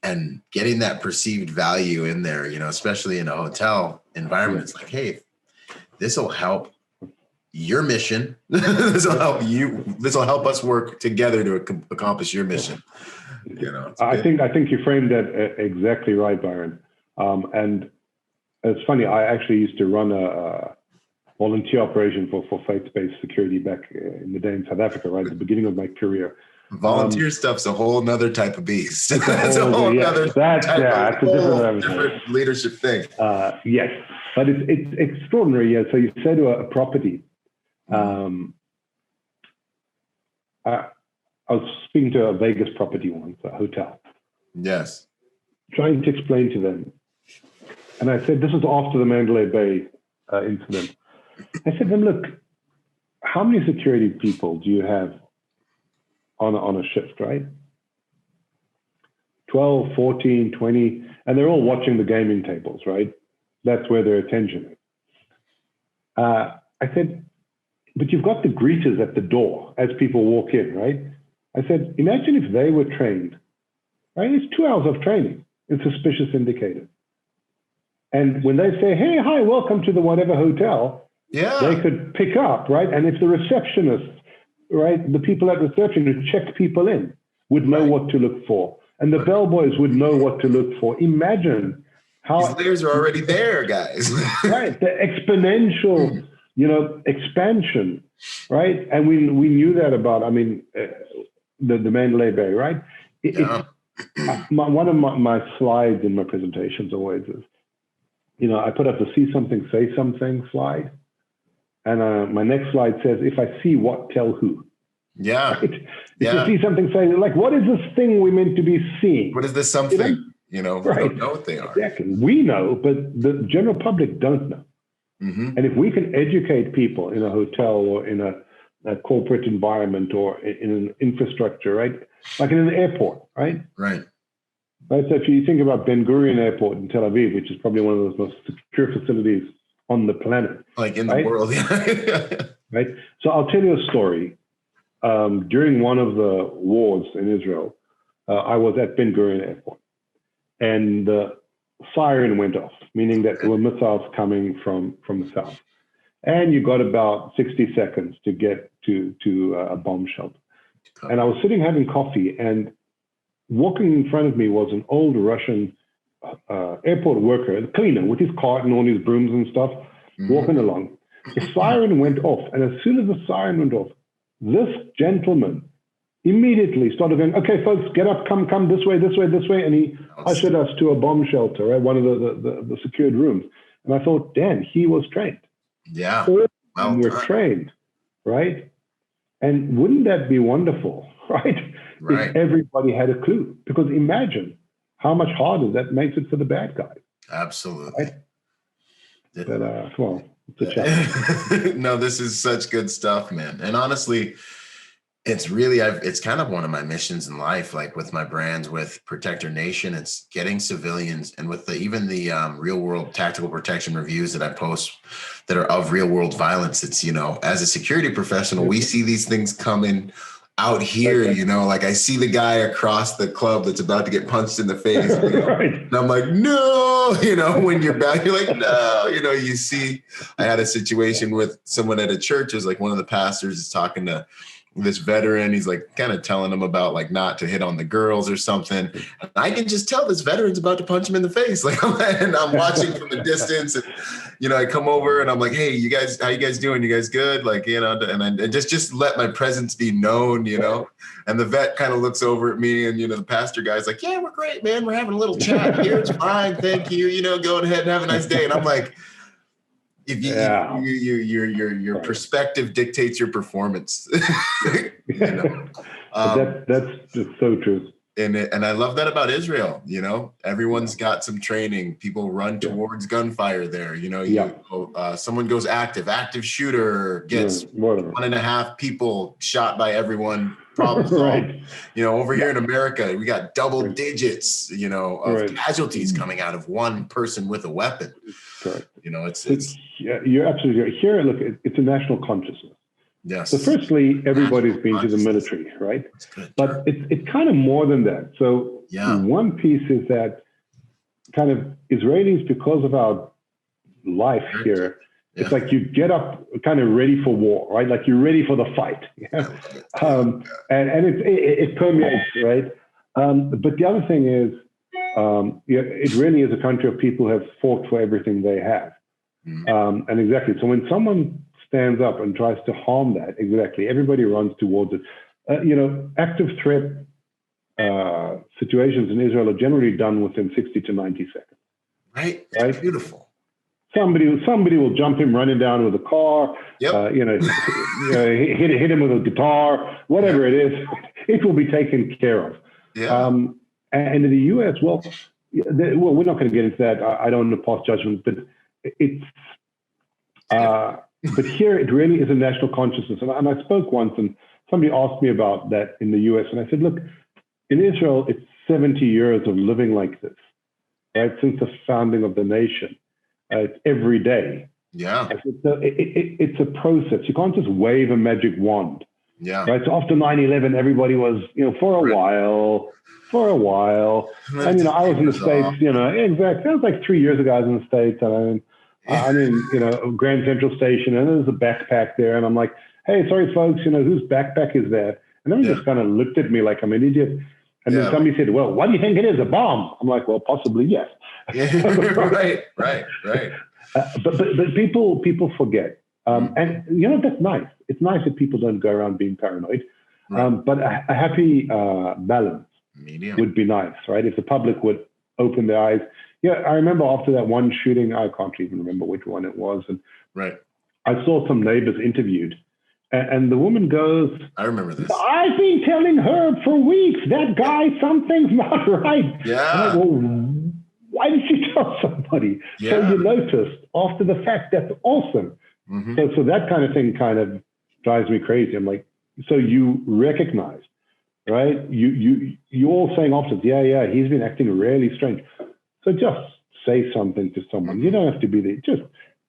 and getting that perceived value in there, especially in a hotel environment. It's like, hey, this will help your mission. This will help you. This will help us work together to accomplish your mission. I think you framed that exactly right, Byron. And it's funny. I actually used to run a volunteer operation for faith-based security back in the day in South Africa, right at the beginning of my career. Volunteer stuff's a whole nother type of beast. That's a whole other different leadership thing. Yes, but it's extraordinary. Yeah. So you say to a property, I was speaking to a Vegas property once, a hotel. Yes. Trying to explain to them, and I said, this is after the Mandalay Bay incident. I said to them, look, how many security people do you have on a shift, right? 12, 14, 20, and they're all watching the gaming tables, right? That's where their attention is. I said, but you've got the greeters at the door as people walk in, right? I said, imagine if they were trained, right? It's 2 hours of training in suspicious indicators. And when they say, hey, hi, welcome to the whatever hotel, they could pick up, right? And if the receptionist, right, the people at reception who check people in would know what to look for. And the bellboys would know what to look for. Imagine how— these layers are already there, guys. Right, the exponential, expansion, right? And we knew that about, the Mandalay Bay, right? One of my slides in my presentations always is, I put up the see something, say something slide. And my next slide says, if I see what, tell who. Yeah. Right? If you see something, say, like, what is this thing we're meant to be seeing? What is this something? We don't know what they are. Exactly. We know, but the general public don't know. Mm-hmm. And if we can educate people in a hotel or in a corporate environment or in an infrastructure, right? Like in an airport, right? Right. Right. So if you think about Ben Gurion Airport in Tel Aviv, which is probably one of those most secure facilities on the planet. Like in the world. Right. So I'll tell you a story. During one of the wars in Israel, I was at Ben Gurion Airport and the siren went off, meaning that there were missiles coming from the south. And you got about 60 seconds to get to a bomb shelter. And I was sitting having coffee, and walking in front of me was an old Russian airport worker, the cleaner, with his cart and all his brooms and stuff, walking along. The siren went off, and as soon as the siren went off, this gentleman immediately started going, okay, folks, get up, come this way, and he ushered us to a bomb shelter, right? One of the secured rooms. And I thought, damn, he was trained. Yeah. Well, we're trained, right? And wouldn't that be wonderful, right? If everybody had a clue. Because imagine how much harder that makes it for the bad guys. Absolutely. Right? It's a challenge. No, this is such good stuff, man. And honestly, it's really, it's kind of one of my missions in life, like with my brands, with Protect Your Nation, it's getting civilians, and with even the real world tactical protection reviews that I post that are of real world violence. It's, as a security professional, we see these things coming out here, like I see the guy across the club that's about to get punched in the face, and I'm like, no, when you're back, you're like, no, you see, I had a situation with someone at a church. It was like one of the pastors is talking to this veteran. He's like kind of telling him about like not to hit on the girls or something. And I can just tell this veteran's about to punch him in the face. Like, and I'm watching from a distance, and I come over and I'm like, hey, you guys, how you guys doing? You guys good? Like, and just let my presence be known, and the vet kind of looks over at me, and, the pastor guy's like, yeah, we're great, man. We're having a little chat here. It's fine. Thank you. Go ahead and have a nice day. And I'm like, if your perspective dictates your performance. That's just so true. And I love that about Israel. Everyone's got some training. People run towards gunfire there. Someone goes active shooter gets 1.5 people shot by everyone. Problem solved. Right. Over here in America, we got double digits, of casualties coming out of one person with a weapon. Correct. It's you're absolutely right. Here, look, it's a national consciousness. Yes. So firstly, everybody's been to the military, right? But it's kind of more than that. So one piece is that kind of Israelis, because of our life here, It's like you get up kind of ready for war, right? Like you're ready for the fight. And it permeates, right? But the other thing is, it really is a country of people who have fought for everything they have. And exactly, so when someone stands up and tries to harm that, exactly, everybody runs towards it. Active threat situations in Israel are generally done within 60 to 90 seconds. Right? It's beautiful. Somebody will jump him running down with a car, hit him with a guitar, whatever it is, it will be taken care of. Yeah. And in the U.S., well, we're not going to get into that. I don't want to pass judgments, but it's, but here it really is a national consciousness. And I spoke once and somebody asked me about that in the U.S. And I said, look, in Israel, it's 70 years of living like this, right? Since the founding of the nation. It's every day. Yeah. It's a process. You can't just wave a magic wand. Yeah. Right. So after 9/11, everybody was, for a while. And, I was in the States, exactly. That was like 3 years ago I was in the States. And Grand Central Station, and there's a backpack there. And I'm like, hey, sorry, folks, whose backpack is that? And then he just kind of looked at me like I'm an idiot. And then somebody said, well, what do you think it is? A bomb? I'm like, well, possibly, yes. Right. But people forget. And that's nice. It's nice that people don't go around being paranoid. Right. But a happy balance would be nice, right? If the public would open their eyes. Yeah, I remember after that one shooting, I can't even remember which one it was. And I saw some neighbors interviewed. And the woman goes, I remember this. I've been telling her for weeks, that guy, something's not right. Yeah. I'm like, well, why did you tell somebody? Yeah. So you noticed after the fact. That's awesome. Mm-hmm. So that kind of thing kind of drives me crazy. I'm like, so you recognize, right? You're all saying afterwards, yeah, he's been acting really strange. So just say something to someone. You don't have to be there. Just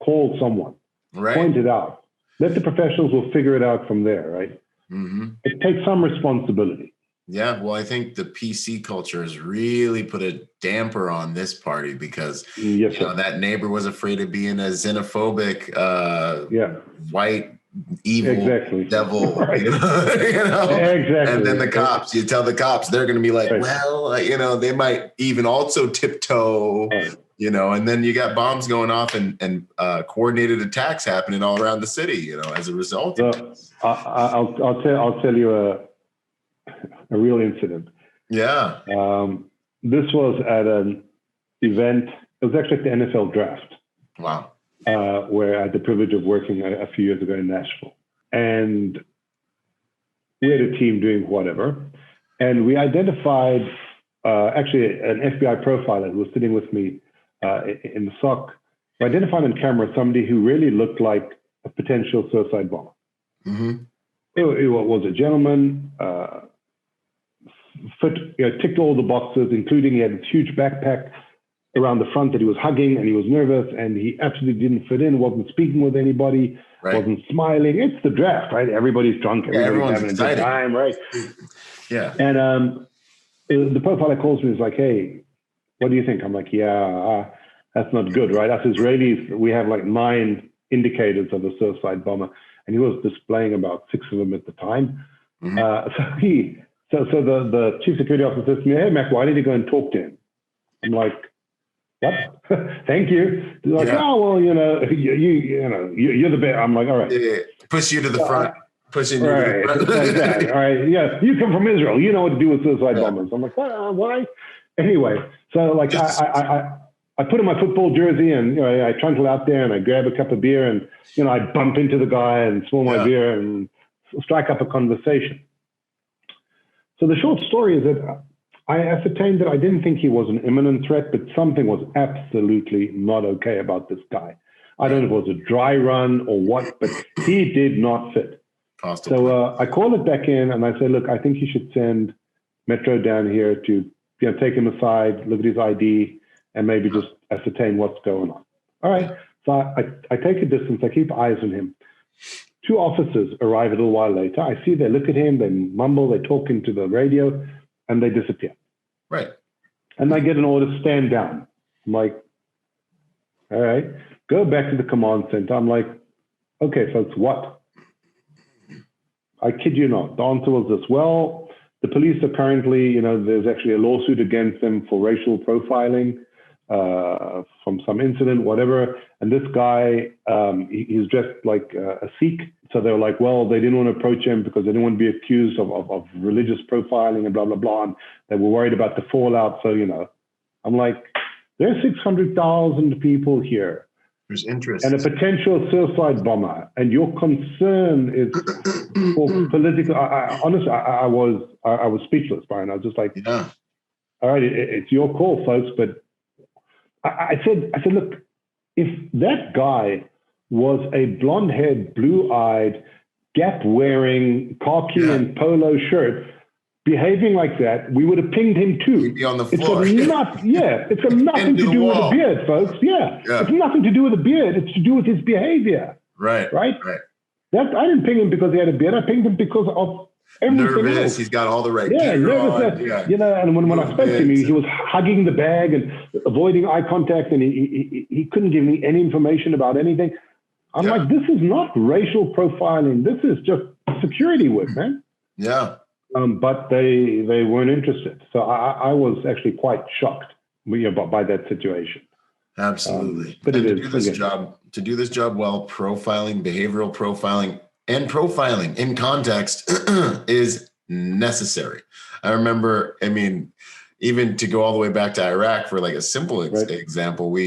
call someone. Right. Point it out. Let the professionals will figure it out from there, right? Mm-hmm. It takes some responsibility. Yeah, well, I think the PC culture has really put a damper on this party because that neighbor was afraid of being a xenophobic, white, evil devil. Right. Exactly. And then the cops, you tell the cops, they're going to be like, they might even also tiptoe. Right. And then you got bombs going off and coordinated attacks happening all around the city, as a result. I'll tell you a real incident. Yeah. This was at an event. It was actually at the NFL draft. Wow. Where I had the privilege of working a few years ago in Nashville. And we had a team doing whatever. And we identified actually an FBI profiler who was sitting with me in the SOC. We identified on camera somebody who really looked like a potential suicide bomber. Mm-hmm. It was a gentleman, ticked all the boxes, including he had this huge backpack around the front that he was hugging, and he was nervous, and he absolutely didn't fit in, wasn't speaking with anybody, wasn't smiling. It's the draft, right? Everybody's drunk, everybody's having excited. A good time, right? Yeah. And the profiler calls me and is like, hey, what do you think? I'm like, that's not good, right? Us Israelis, we have like 9 indicators of a suicide bomber, and he was displaying about 6 of them at the time. Mm-hmm. So the chief security officer says to me, hey, Mac, why did you go and talk to him? I'm like, what? Thank you. They're like, well, you're the best. I'm like, all right. Yeah. Push you to the front. Pushing you to the front. Like that. All right. Yeah. You come from Israel. You know what to do with suicide bombers. I'm like, why? Anyway, so like I put on my football jersey and I trundle out there and I grab a cup of beer and I bump into the guy and swirl my beer and strike up a conversation. So the short story is that I ascertained that I didn't think he was an imminent threat, but something was absolutely not okay about this guy. I don't know if it was a dry run or what, but he did not fit. So I called it back in and I said, look, I think you should send Metro down here to take him aside, look at his ID, and maybe just ascertain what's going on. All right. So I take a distance. I keep eyes on him. 2 officers arrive a little while later. I see they look at him, they mumble, they talk into the radio, and they disappear. Right. And I get an order, stand down. I'm like, All right. Go back to the command center. I'm like, okay, folks, what? I kid you not. The answer was this. Well, the police are currently, there's actually a lawsuit against them for racial profiling from some incident, whatever. And this guy, he's dressed like a Sikh. So they were like, well, they didn't want to approach him because they didn't want to be accused of religious profiling and blah, blah, blah. And they were worried about the fallout. So, I'm like, there's 600,000 people here. There's interest. And a potential suicide bomber. And your concern is for political. Honestly, I was speechless, Byron. I was just like, yeah. All right, it's your call, folks. But I said, look, if that guy was a blonde-haired, blue-eyed, Gap-wearing, khaki and polo shirt, behaving like that, we would have pinged him too. He'd be on the floor. It's got nothing to do with the beard, folks. Yeah. It's nothing to do with the beard. It's to do with his behavior. Right. I didn't ping him because he had a beard. I pinged him because of everything nervous. else. He's got all the right nervous. And when I spoke to him, he was hugging the bag and avoiding eye contact, and he couldn't give me any information about anything. I'm like, this is not racial profiling. This is just security work, man. Yeah. But they weren't interested. So I was actually quite shocked by that situation. Absolutely. But to do this job well, profiling, behavioral profiling, and profiling in context is necessary. I remember, even to go all the way back to Iraq for like a simple example,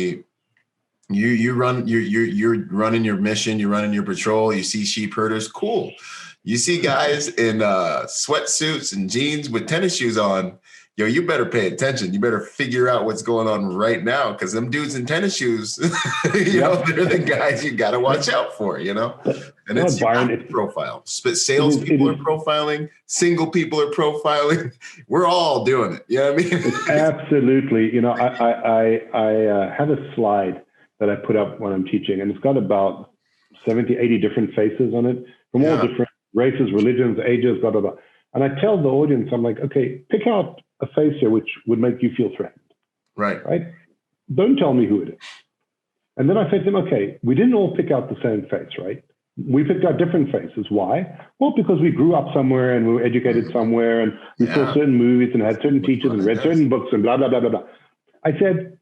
you're running your mission, you're running your patrol, you see sheep herders, cool. You see guys in sweatsuits and jeans with tennis shoes on, you better pay attention. You better figure out what's going on right now, because them dudes in tennis shoes, they're the guys you got to watch out for, And it's Byron, profile. Sales people are profiling, single people are profiling. We're all doing it. You know what I mean? Absolutely. I have a slide that I put up when I'm teaching, and it's got about 70, 80 different faces on it from all different races, religions, ages, blah, blah, blah. And I tell the audience, I'm like, okay, pick out a face here which would make you feel threatened. Right. Don't tell me who it is. And then I said to them, okay, we didn't all pick out the same face, right? We picked out different faces. Why? Well, because we grew up somewhere and we were educated somewhere and we saw certain movies and had certain teachers and read certain books and blah, blah, blah, blah, blah. I said,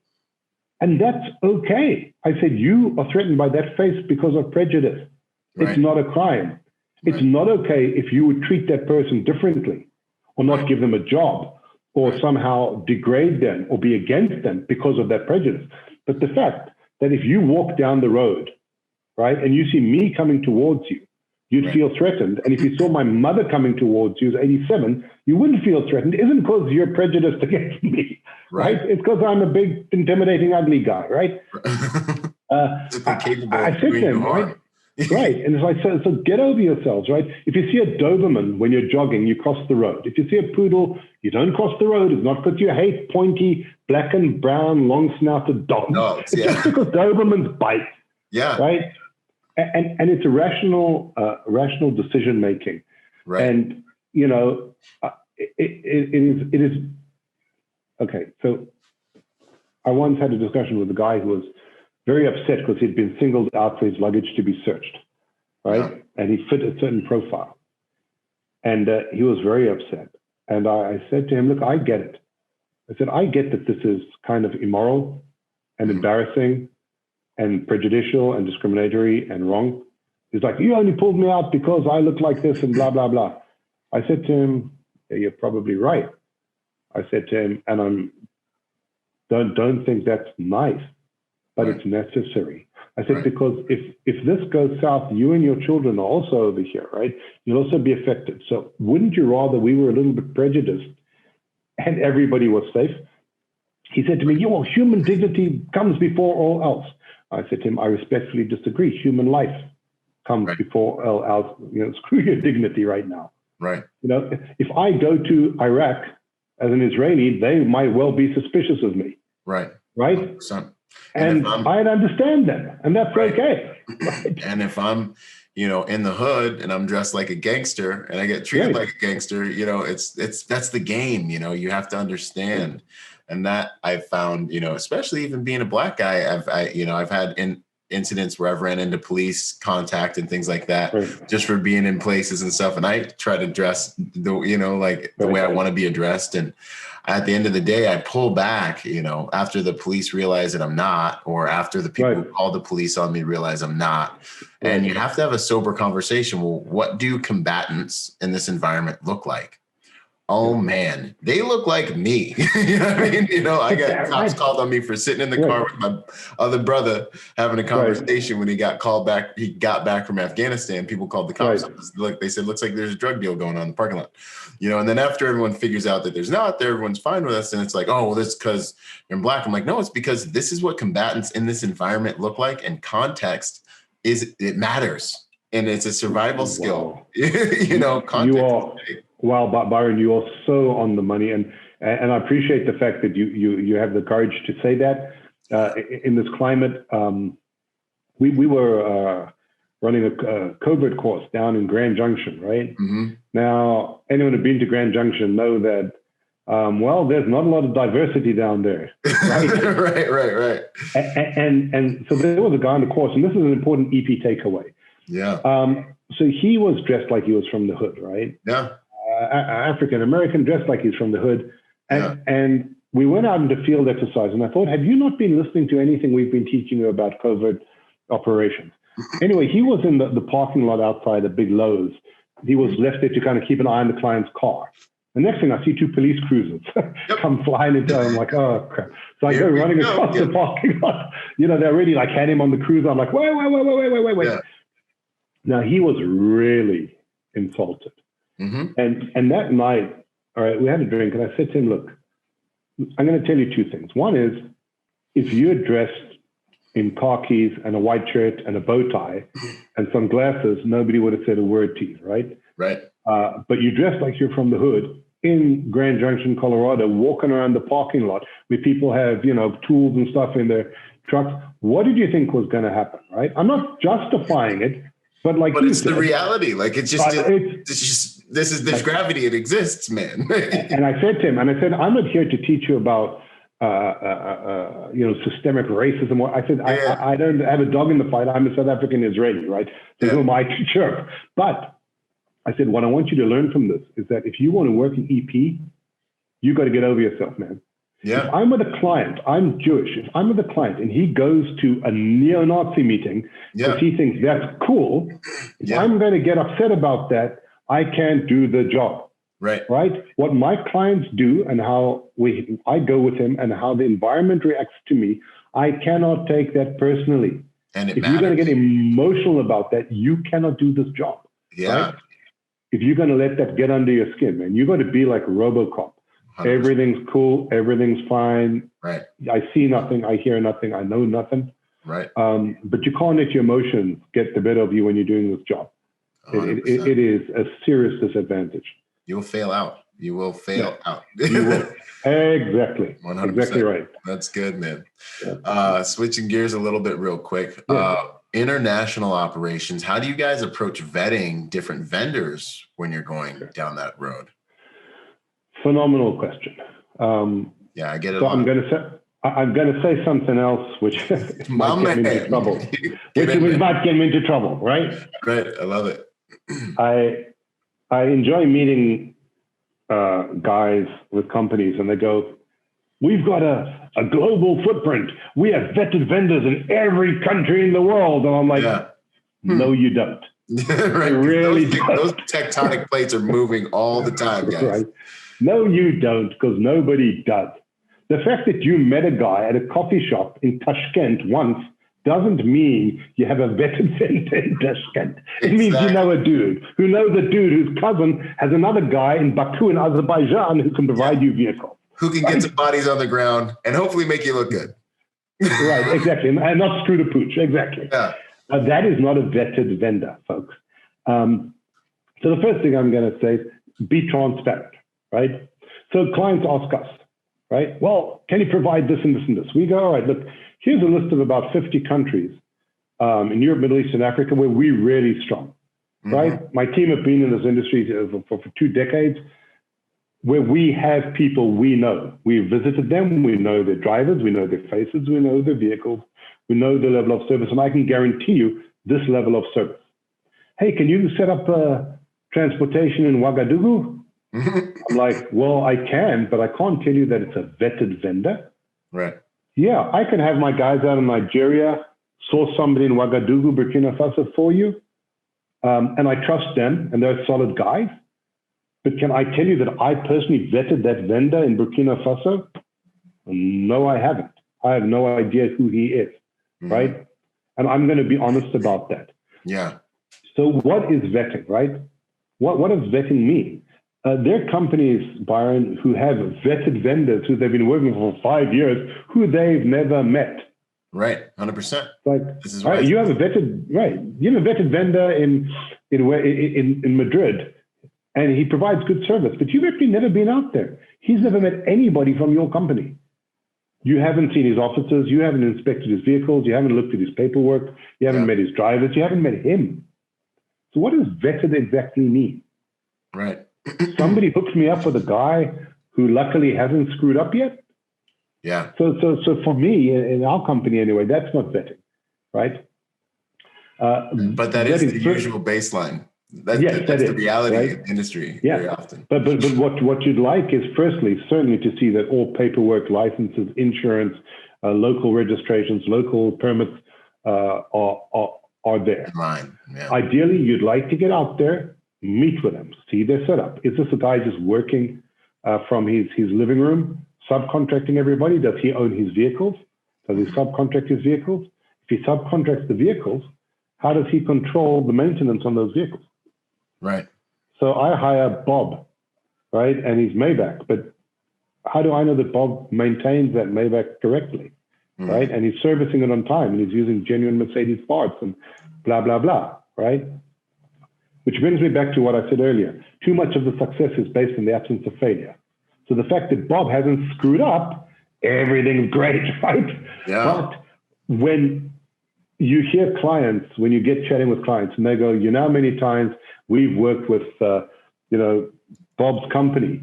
and that's okay. I said, you are threatened by that face because of prejudice. It's not a crime. It's not okay if you would treat that person differently or not give them a job or somehow degrade them or be against them because of that prejudice. But the fact that if you walk down the road, and you see me coming towards you, you'd feel threatened. And if you saw my mother coming towards you, who's 87, you wouldn't feel threatened. It isn't because you're prejudiced against me, right? It's because I'm a big, intimidating, ugly guy, right? I said to him, right? And it's like, so get over yourselves, right? If you see a Doberman when you're jogging, you cross the road. If you see a poodle, you don't cross the road. It's not because you hate pointy, black and brown, long-snouted dogs. It's just because Dobermans bite. Yeah. Right? And it's a rational decision-making. Right. And, it is, okay, so I once had a discussion with a guy who was very upset because he'd been singled out for his luggage to be searched, right? And he fit a certain profile. And he was very upset. And I said to him, look, I get it. I said, I get that this is kind of immoral and embarrassing and prejudicial and discriminatory and wrong. He's like, you only pulled me out because I look like this and blah, blah, blah. I said to him, yeah, you're probably right. I said to him, and don't think that's nice. But it's necessary. I said, because if this goes south, you and your children are also over here, right? You'll also be affected. So wouldn't you rather we were a little bit prejudiced and everybody was safe? He said to me, human dignity comes before all else. I said to him, I respectfully disagree. Human life comes before all else. Screw your dignity right now. Right. If I go to Iraq as an Israeli, they might well be suspicious of me. Right. 100%. And I'd understand that, and that's okay. And if I'm, in the hood and I'm dressed like a gangster and I get treated like a gangster, that's the game. You have to understand And that I've found, especially even being a Black guy, I've had incidents where I've ran into police contact and things like that, right. just for being in places and stuff. And I try to dress the way I want to be addressed. And at the end of the day, I pull back, after the police realize that I'm not, or after the people who called the police on me realize I'm not. And you have to have a sober conversation. Well, what do combatants in this environment look like? Oh man, they look like me. You know what I mean? I got cops called on me for sitting in the car with my other brother having a conversation when he got called back. He got back from Afghanistan. People called the cops. Look, they said, looks like there's a drug deal going on in the parking lot. And then after everyone figures out that there's not, everyone's fine with us. And it's like, oh, well, that's because you're Black. I'm like, no, it's because this is what combatants in this environment look like. And context it matters. And it's a survival skill. Context. Wow, Byron, you are so on the money, and I appreciate the fact that you have the courage to say that. In this climate, we were running a covert course down in Grand Junction, right? Mm-hmm. Now, anyone who's been to Grand Junction know that, there's not a lot of diversity down there, right? right. And so there was a guy on the course, and this is an important EP takeaway. Yeah. So he was dressed like he was from the hood, right? Yeah. African American, dressed like he's from the hood, and we went out into field exercise. And I thought, have you not been listening to anything we've been teaching you about covert operations? Anyway, he was in the parking lot outside the big Lowe's. He was left there to kind of keep an eye on the client's car. The next thing I see, 2 police cruisers come flying into him. I'm like, oh crap! So I go running across the parking lot. They already had him on the cruiser. I'm like, wait. Yeah. Now he was really insulted. Mm-hmm. And that night, all right, we had a drink, and I said to him, look, I'm going to tell you 2 things. One is, if you're dressed in khakis and a white shirt and a bow tie and some glasses, nobody would have said a word to you, right? Right. But you dress like you're from the hood in Grand Junction, Colorado, walking around the parking lot where people have, tools and stuff in their trucks. What did you think was going to happen, right? I'm not justifying it, but it's the reality. There's gravity. It exists, man. And I said to him, I'm not here to teach you about, systemic racism. I said, I don't have a dog in the fight. I'm a South African Israeli, right? So who am I to chirp? But I said, what I want you to learn from this is that if you want to work in EP, you got to get over yourself, man. Yeah. If I'm with a client, I'm Jewish. If I'm with a client and he goes to a neo-Nazi meeting because he thinks that's cool, if I'm going to get upset about that, I can't do the job. Right. What my clients do and how I go with him and how the environment reacts to me, I cannot take that personally. And if you're going to get emotional about that, you cannot do this job. Yeah. Right? If you're going to let that get under your skin, man, you got to be like RoboCop. 100%. Everything's cool. Everything's fine. Right. I see nothing. I hear nothing. I know nothing. Right. But you can't let your emotions get the better of you when you're doing this job. It is a serious disadvantage. You'll fail out. You will fail out. You will. Exactly. 100%. Exactly right. That's good, man. Yeah. Switching gears a little bit real quick. Yeah. International operations. How do you guys approach vetting different vendors when you're going down that road? Phenomenal question. I get it. So I'm going to say something else, which might get me into trouble. Which might get me into trouble, right? Right. I love it. I enjoy meeting guys with companies, and they go, "We've got a global footprint. We have vetted vendors in every country in the world." And I'm like, no, you don't. Right. Really those tectonic plates are moving all the time, guys. Right. No, you don't, because nobody does. The fact that you met a guy at a coffee shop in Tashkent once doesn't mean you have a vetted vendor in Tashkent. It means you know a dude who knows a dude whose cousin has another guy in Baku in Azerbaijan who can provide you vehicles. Who can get some bodies on the ground and hopefully make you look good. Right, exactly. And not screw the pooch, exactly. Yeah. That is not a vetted vendor, folks. So the first thing I'm going to say is be transparent, right? So clients ask us, right? Well, can you provide this and this and this? We go, all right, look, here's a list of about 50 countries in Europe, Middle East, and Africa where we're really strong, right? My team have been in this industry for 2 decades. where we have people we know. We visited them, we know their drivers, we know their faces, we know their vehicles, we know the level of service, and I can guarantee you this level of service. Hey, can you set up transportation in Ouagadougou? I'm like, well, I can, but I can't tell you that it's a vetted vendor. Right. Yeah, I can have my guys out in Nigeria source somebody in Ouagadougou, Burkina Faso for you, and I trust them, and they're solid guys. But can I tell you that I personally vetted that vendor in Burkina Faso? No, I haven't. I have no idea who he is, right? And I'm going to be honest about that. Yeah. So what is vetting, right? What does vetting mean? There are companies, Byron, who have vetted vendors who they've been working for 5 years, who they've never met. Right, 100%. Like, this is right, you have a vetted vendor in Madrid, and he provides good service, but you've actually never been out there. He's never met anybody from your company. You haven't seen his offices, you haven't inspected his vehicles, you haven't looked at his paperwork, you haven't met his drivers, you haven't met him. So what does vetted exactly mean? Right. Somebody hooks me up with a guy who luckily hasn't screwed up yet. Yeah. So for me, in our company anyway, that's not vetting, right? But that is the usual baseline. That's the reality of the industry very often. But what you'd like is firstly, certainly to see that all paperwork, licenses, insurance, local registrations, local permits are there. Line. Yeah. Ideally, you'd like to get out there, meet with them, see their setup. Is this a guy just working from his living room, subcontracting everybody? Does he own his vehicles? Does he subcontract his vehicles? If he subcontracts the vehicles, how does he control the maintenance on those vehicles? Right. So I hire Bob, right, and he's Maybach, but how do I know that Bob maintains that Maybach correctly, right? And he's servicing it on time, and he's using genuine Mercedes parts and blah, blah, blah, right? Which brings me back to what I said earlier. Too much of the success is based on the absence of failure. So the fact that Bob hasn't screwed up, everything's great, right? Yeah. But when you hear clients, when you get chatting with clients, and they go, you know how many times we've worked with, Bob's company,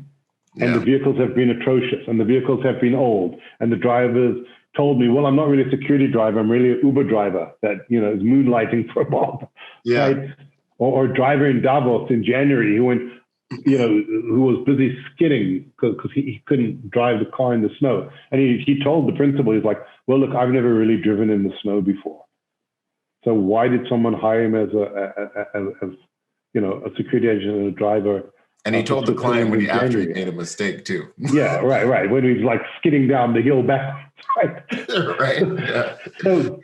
and the vehicles have been atrocious, and the vehicles have been old, and the drivers told me, well, I'm not really a security driver, I'm really an Uber driver that, is moonlighting for Bob. Yeah. Right? Or a driver in Davos in January who went, who was busy skidding because he couldn't drive the car in the snow. And he told the principal, he's like, well, look, I've never really driven in the snow before. So why did someone hire him as a security agent and a driver? And he told the client after he made a mistake too. Yeah, right. When he's like skidding down the hill backwards, right? Right. Yeah. So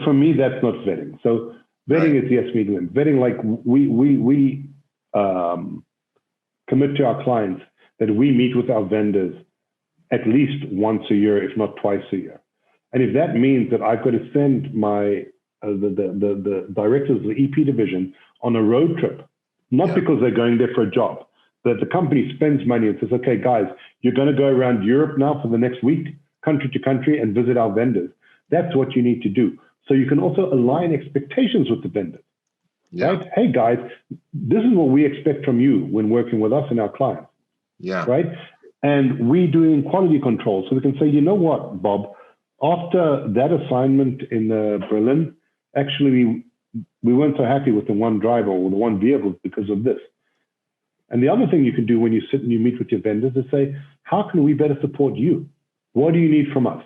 for me, that's not vetting. So vetting is yes, medium. Vetting, like we commit to our clients that we meet with our vendors at least once a year, if not twice a year. And if that means that I've got to send my the directors of the EP division on a road trip, not because they're going there for a job, that the company spends money and says, okay, guys, you're going to go around Europe now for the next week, country to country, and visit our vendors. That's what you need to do. So you can also align expectations with the vendors. Yeah. Right? Hey, guys, this is what we expect from you when working with us and our clients. Yeah. Right? And we doing quality control. So we can say, you know what, Bob, after that assignment in Berlin, actually, we weren't so happy with the one driver or the one vehicle because of this. And the other thing you can do when you sit and you meet with your vendors is say, how can we better support you? What do you need from us?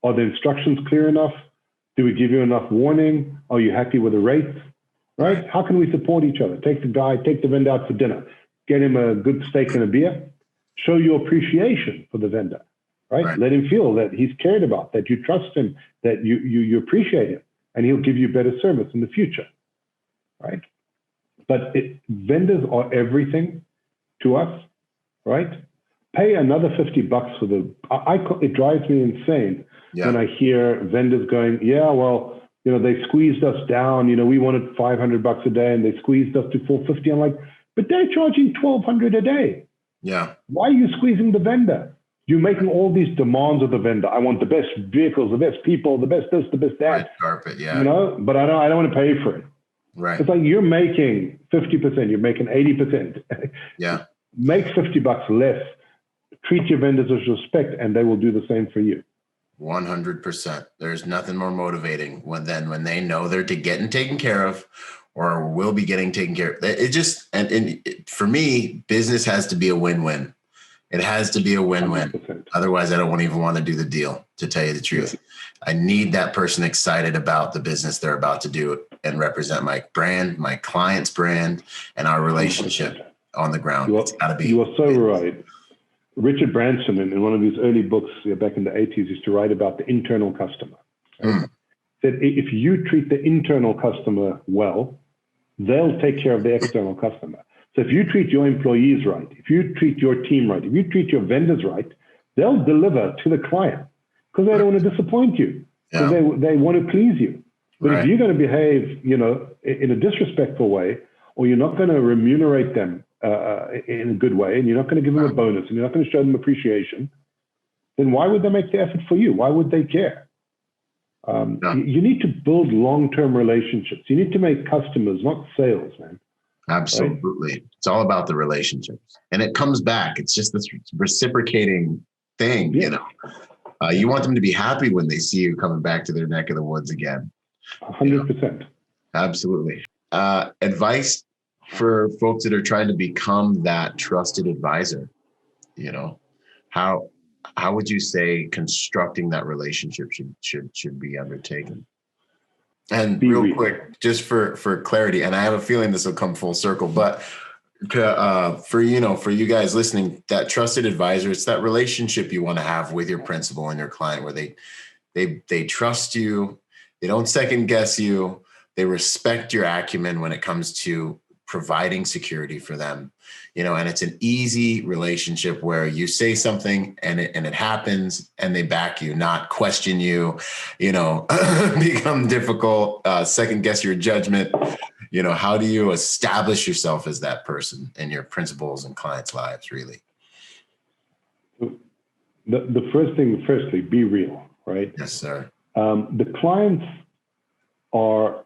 Are the instructions clear enough? Do we give you enough warning? Are you happy with the rates? Right? How can we support each other? Take the vendor out for dinner, get him a good steak and a beer, show your appreciation for the vendor, right? Let him feel that he's cared about, that you trust him, that you appreciate him, and he'll give you better service in the future, right? But vendors are everything to us, right? Pay another $50 for it drives me insane when I hear vendors going, they squeezed us down. We wanted $500 a day and they squeezed us to $450. I'm like, but they're charging $1,200 a day. Yeah. Why are you squeezing the vendor? You're making all these demands of the vendor. I want the best vehicles, the best people, the best this, the best that. Red carpet, yeah. But I don't want to pay for it. Right. It's like you're making 50%, you're making 80%. Yeah. Make $50 less, treat your vendors with respect, and they will do the same for you. 100%. There's nothing more motivating when they know they're getting taken care of or will be getting taken care of. It just, and for me, business has to be a win-win. It has to be a win-win. 100%. Otherwise, I don't even want to do the deal, to tell you the truth. I need that person excited about the business they're about to do and represent my brand, my client's brand, and our relationship on the ground. It's got to be. You are so right. Richard Branson, in one of his early books back in the 80s, used to write about the internal customer. Right? That if you treat the internal customer well, they'll take care of the external customer. So if you treat your employees right, if you treat your team right, if you treat your vendors right, they'll deliver to the client because they don't want to disappoint you. Because they want to please you. But if you're going to behave, in a disrespectful way, or you're not going to remunerate them in a good way, and you're not going to give them a bonus, and you're not going to show them appreciation, then why would they make the effort for you? Why would they care? You need to build long-term relationships. You need to make customers, not sales, man. Absolutely. Right? It's all about the relationships. And it comes back. It's just this reciprocating thing, You want them to be happy when they see you coming back to their neck of the woods again. 100%. Absolutely. Advice for folks that are trying to become that trusted advisor, how would you say constructing that relationship should be undertaken? And real quick, just for clarity, and I have a feeling this will come full circle, but for you guys listening, that trusted advisor, it's that relationship you want to have with your principal and your client where they trust you, they don't second guess you, they respect your acumen when it comes to providing security for them, and it's an easy relationship where you say something and it happens and they back you, not question you, become difficult, second guess your judgment. How do you establish yourself as that person in your principals and clients' lives, really? The first thing, firstly, be real, right? Yes, sir. The clients are,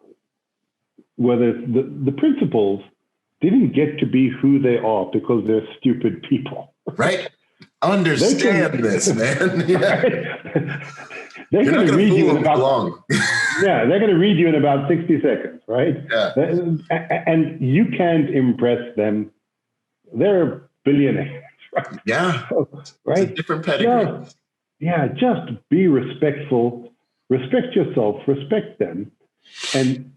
whether the principals didn't get to be who they are because they're stupid people. Right. Understand this, man. Yeah. They're going to read you in about long. Yeah, they're going to read you in about 60 seconds, right? Yeah. And you can't impress them. They're billionaires, right? Yeah. Right? It's a different pedigree. Just be respectful. Respect yourself. Respect them. And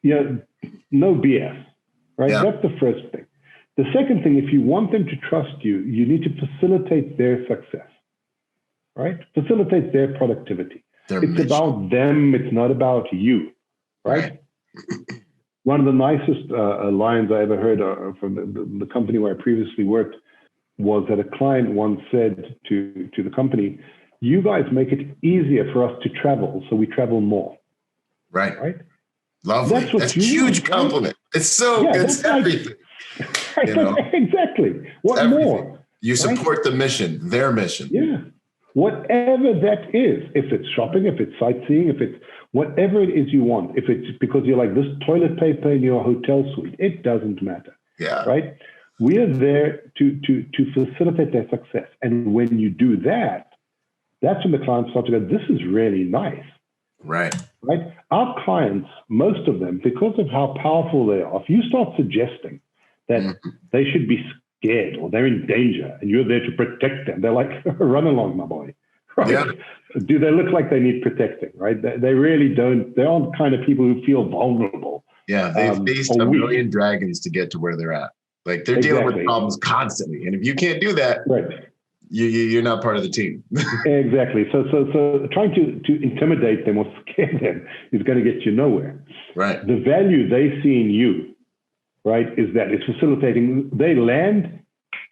no BS. Right? Yeah. That's the first thing. The second thing, if you want them to trust you, you need to facilitate their success, right? Facilitate their productivity. It's about them. It's not about you, right? One of the nicest lines I ever heard from the company where I previously worked was that a client once said to the company, "You guys make it easier for us to travel, so we travel more." Right? Lovely. That's a huge compliment. It's so good. It's everything. Exactly. What more? You support the mission, their mission. Yeah. Whatever that is, if it's shopping, if it's sightseeing, if it's whatever it is you want, if it's because you like this toilet paper in your hotel suite, it doesn't matter. Yeah. Right? We are there to facilitate their success. And when you do that, that's when the clients start to go, this is really nice. Right. Our clients, most of them, because of how powerful they are, if you start suggesting that they should be scared or they're in danger and you're there to protect them, they're like, run along, my boy. Right? Yeah. Do they look like they need protecting? Right? They really don't. They aren't kind of people who feel vulnerable. Yeah, they've faced a million dragons to get to where they're at. Like they're dealing with problems constantly. And if you can't do that, you're not part of the team. Exactly. So trying to intimidate them or scare them is going to get you nowhere. Right. The value they see in you, right, is that it's facilitating. They land,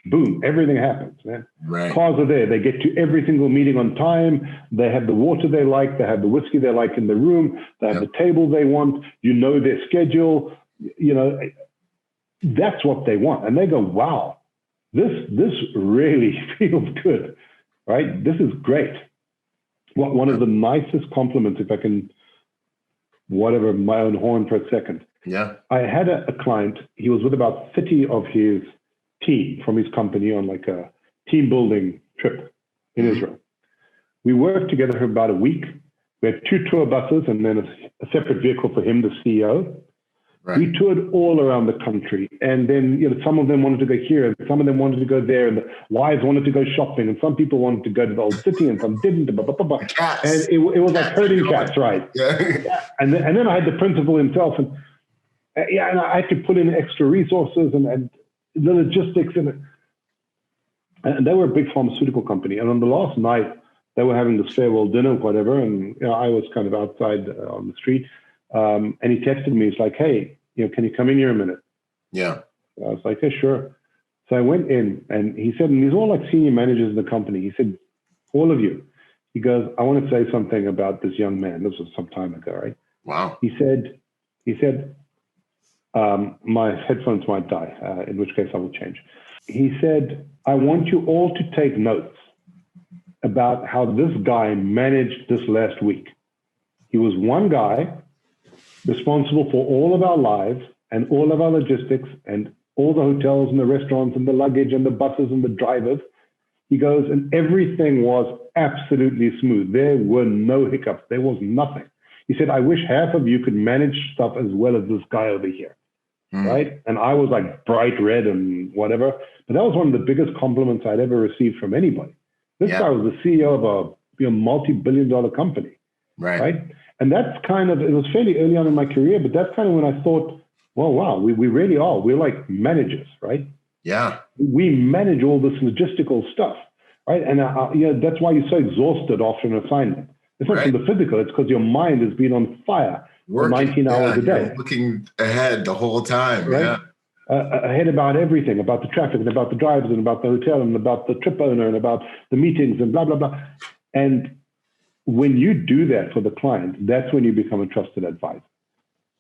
boom, everything happens, man. Right. Cars are there. They get to every single meeting on time. They have the water they like. They have the whiskey they like in the room. They have the table they want. Their schedule. That's what they want. And they go, wow. This really feels good, right? This is great. One of the nicest compliments, if I can, my own horn for a second. Yeah. I had a client, he was with about 30 of his team from his company on like a team building trip in Israel. We worked together for about a week. We had 2 tour buses and then a separate vehicle for him, the CEO. Right. We toured all around the country. And then, some of them wanted to go here and some of them wanted to go there. And the wives wanted to go shopping. And some people wanted to go to the old city and some didn't. Blah, blah, blah, blah. And it was like herding cats, right? Yeah. And then I had the principal himself. And and I had to put in extra resources and the logistics. And they were a big pharmaceutical company. And on the last night, they were having this farewell dinner, whatever. And I was kind of outside on the street. And he texted me. He's like, hey, can you come in here a minute? Yeah. I was like, yeah, sure. So I went in and he said, and these are all like senior managers in the company. He said, all of you. He goes, I want to say something about this young man. This was some time ago, right? Wow. He said, my headphones might die, in which case I will change. He said, I want you all to take notes about how this guy managed this last week. He was one guy responsible for all of our lives and all of our logistics and all the hotels and the restaurants and the luggage and the buses and the drivers. He goes, and everything was absolutely smooth. There were no hiccups. There was nothing. He said, I wish half of you could manage stuff as well as this guy over here. Right? And I was like bright red and whatever. But that was one of the biggest compliments I'd ever received from anybody. This guy was the CEO of a multi-billion-dollar company. Right? And that's kind of, it was fairly early on in my career, but that's kind of when I thought, well, wow, we really are. We're like managers, right? Yeah. We manage all this logistical stuff, right? And that's why you're so exhausted after an assignment. It's not from the physical, it's because your mind has been on fire for 19 hours a day. Looking ahead the whole time, right? Ahead about everything, about the traffic and about the drivers and about the hotel and about the trip owner and about the meetings and blah, blah, blah. And when you do that for the client, that's when you become a trusted advisor.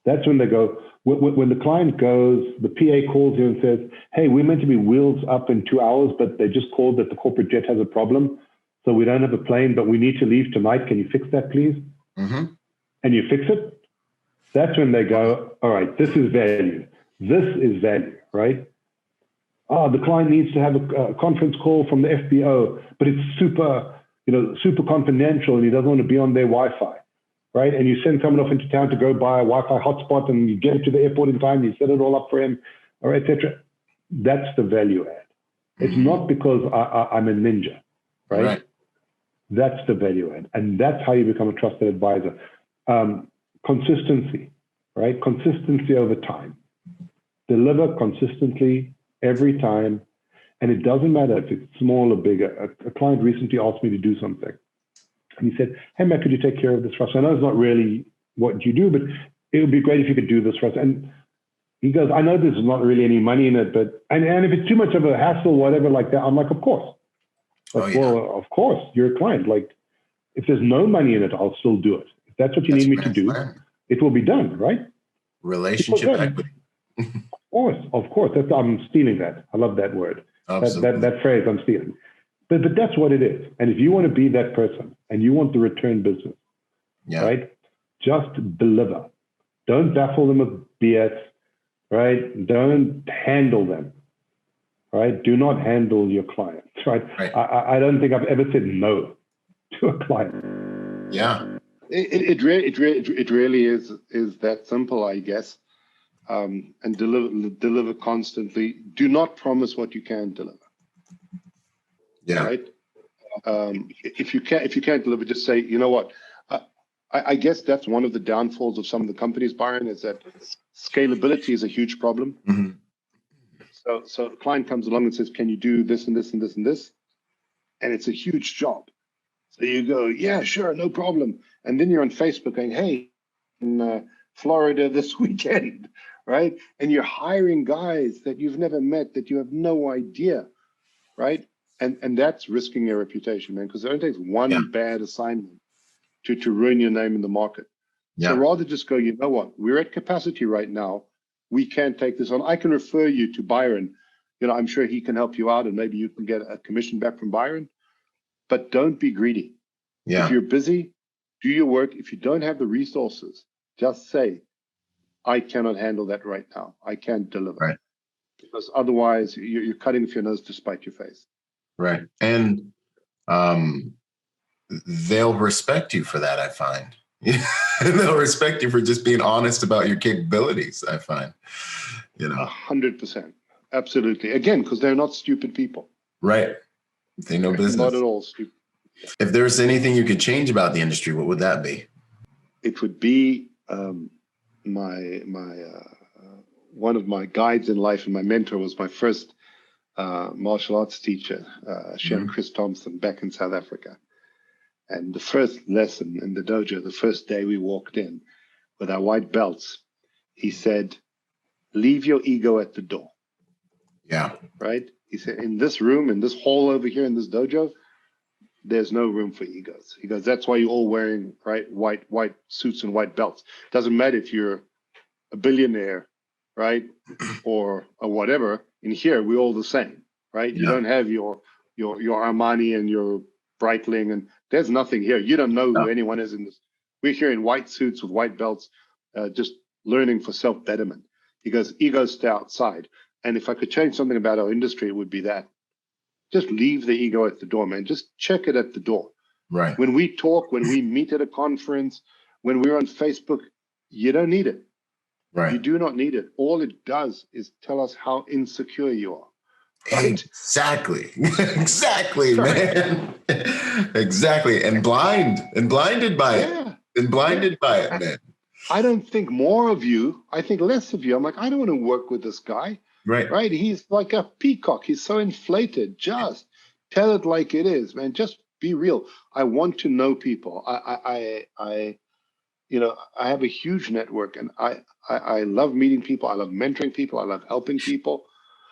That's when they go, when the client goes, the PA calls you and says, hey, we're meant to be wheels up in 2 hours, but they just called that the corporate jet has a problem. So we don't have a plane, but we need to leave tonight. Can you fix that, please? And you fix it. That's when they go, all right, this is value. This is value, right? The client needs to have a conference call from the FBO, but it's super confidential and he doesn't want to be on their Wi-Fi, right? And you send someone off into town to go buy a Wi-Fi hotspot and you get it to the airport in time, you set it all up for him, or et cetera. That's the value add. It's not because I'm a ninja, right? That's the value add. And that's how you become a trusted advisor. Consistency, right? Consistency over time. Deliver consistently every time. And it doesn't matter if it's small or big. A client recently asked me to do something. And he said, hey, Matt, could you take care of this for us? I know it's not really what you do, but it would be great if you could do this for us. And he goes, I know there's not really any money in it, but, and if it's too much of a hassle, whatever like that, I'm like, of course. Like, well, of course, you're a client. Like, if there's no money in it, I'll still do it. If that's what you need me to do, it will be done, right? Relationship equity. Of course. I'm stealing that. I love that word. That phrase I'm stealing. But that's what it is. And if you want to be that person and you want the return business, right? Just deliver. Don't baffle them with BS, right? Don't handle them, right? Do not handle your clients, right? I don't think I've ever said no to a client. Yeah. It really is that simple, I guess. And deliver constantly. Do not promise what you can't deliver. Yeah. Right. If you can't deliver, just say, you know what? I guess that's one of the downfalls of some of the companies, Byron, is that scalability is a huge problem. So the client comes along and says, can you do this and this and this and this? And it's a huge job. So you go, yeah, sure, no problem. And then you're on Facebook going, hey, in Florida this weekend, right? And you're hiring guys that you've never met, that you have no idea, right? And that's risking your reputation, man, because it only takes one bad assignment to ruin your name in the market. So rather just go, you know what? We're at capacity right now. We can't take this on. I can refer you to Byron. You know, I'm sure he can help you out and maybe you can get a commission back from Byron. But don't be greedy. If you're busy, do your work. If you don't have the resources, just say, I cannot handle that right now. I can't deliver. because otherwise you're cutting off your nose to spite your face. Right. And they'll respect you for that, I find. And they'll respect you for just being honest about your capabilities, I find. 100%. Absolutely. Again, because they're not stupid people. Right. They know business. Not at all stupid. If there's anything you could change about the industry, what would that be? It would be my one of my guides in life and my mentor was my first martial arts teacher, Chef Chris Thompson, back in South Africa. And the first lesson in the dojo, the first day we walked in with our white belts, he said, leave your ego at the door. Yeah. Right? He said, in this room, in this hall over here in this dojo, there's no room for egos. He goes, that's why you're all wearing white suits and white belts. Doesn't matter if you're a billionaire, right? or whatever. In here, we're all the same, right? Yeah. You don't have your Armani and your Breitling, and there's nothing here. You don't know who anyone is in this. We're here in white suits with white belts, just learning for self-betterment. He goes, egos stay outside. And if I could change something about our industry, it would be that. Just leave the ego at the door, man. Just check it at the door. Right. When we talk, when we meet at a conference, when we're on Facebook, you don't need it. Right. You do not need it. All it does is tell us how insecure you are. Right? Exactly. Exactly, man. Exactly. And blinded by it. Yeah. And blinded by it, man. I don't think more of you. I think less of you. I'm like, I don't want to work with this guy. Right. Right. He's like a peacock. He's so inflated. Just tell it like it is, man. Just be real. I want to know people. I have a huge network, and I love meeting people. I love mentoring people. I love helping people.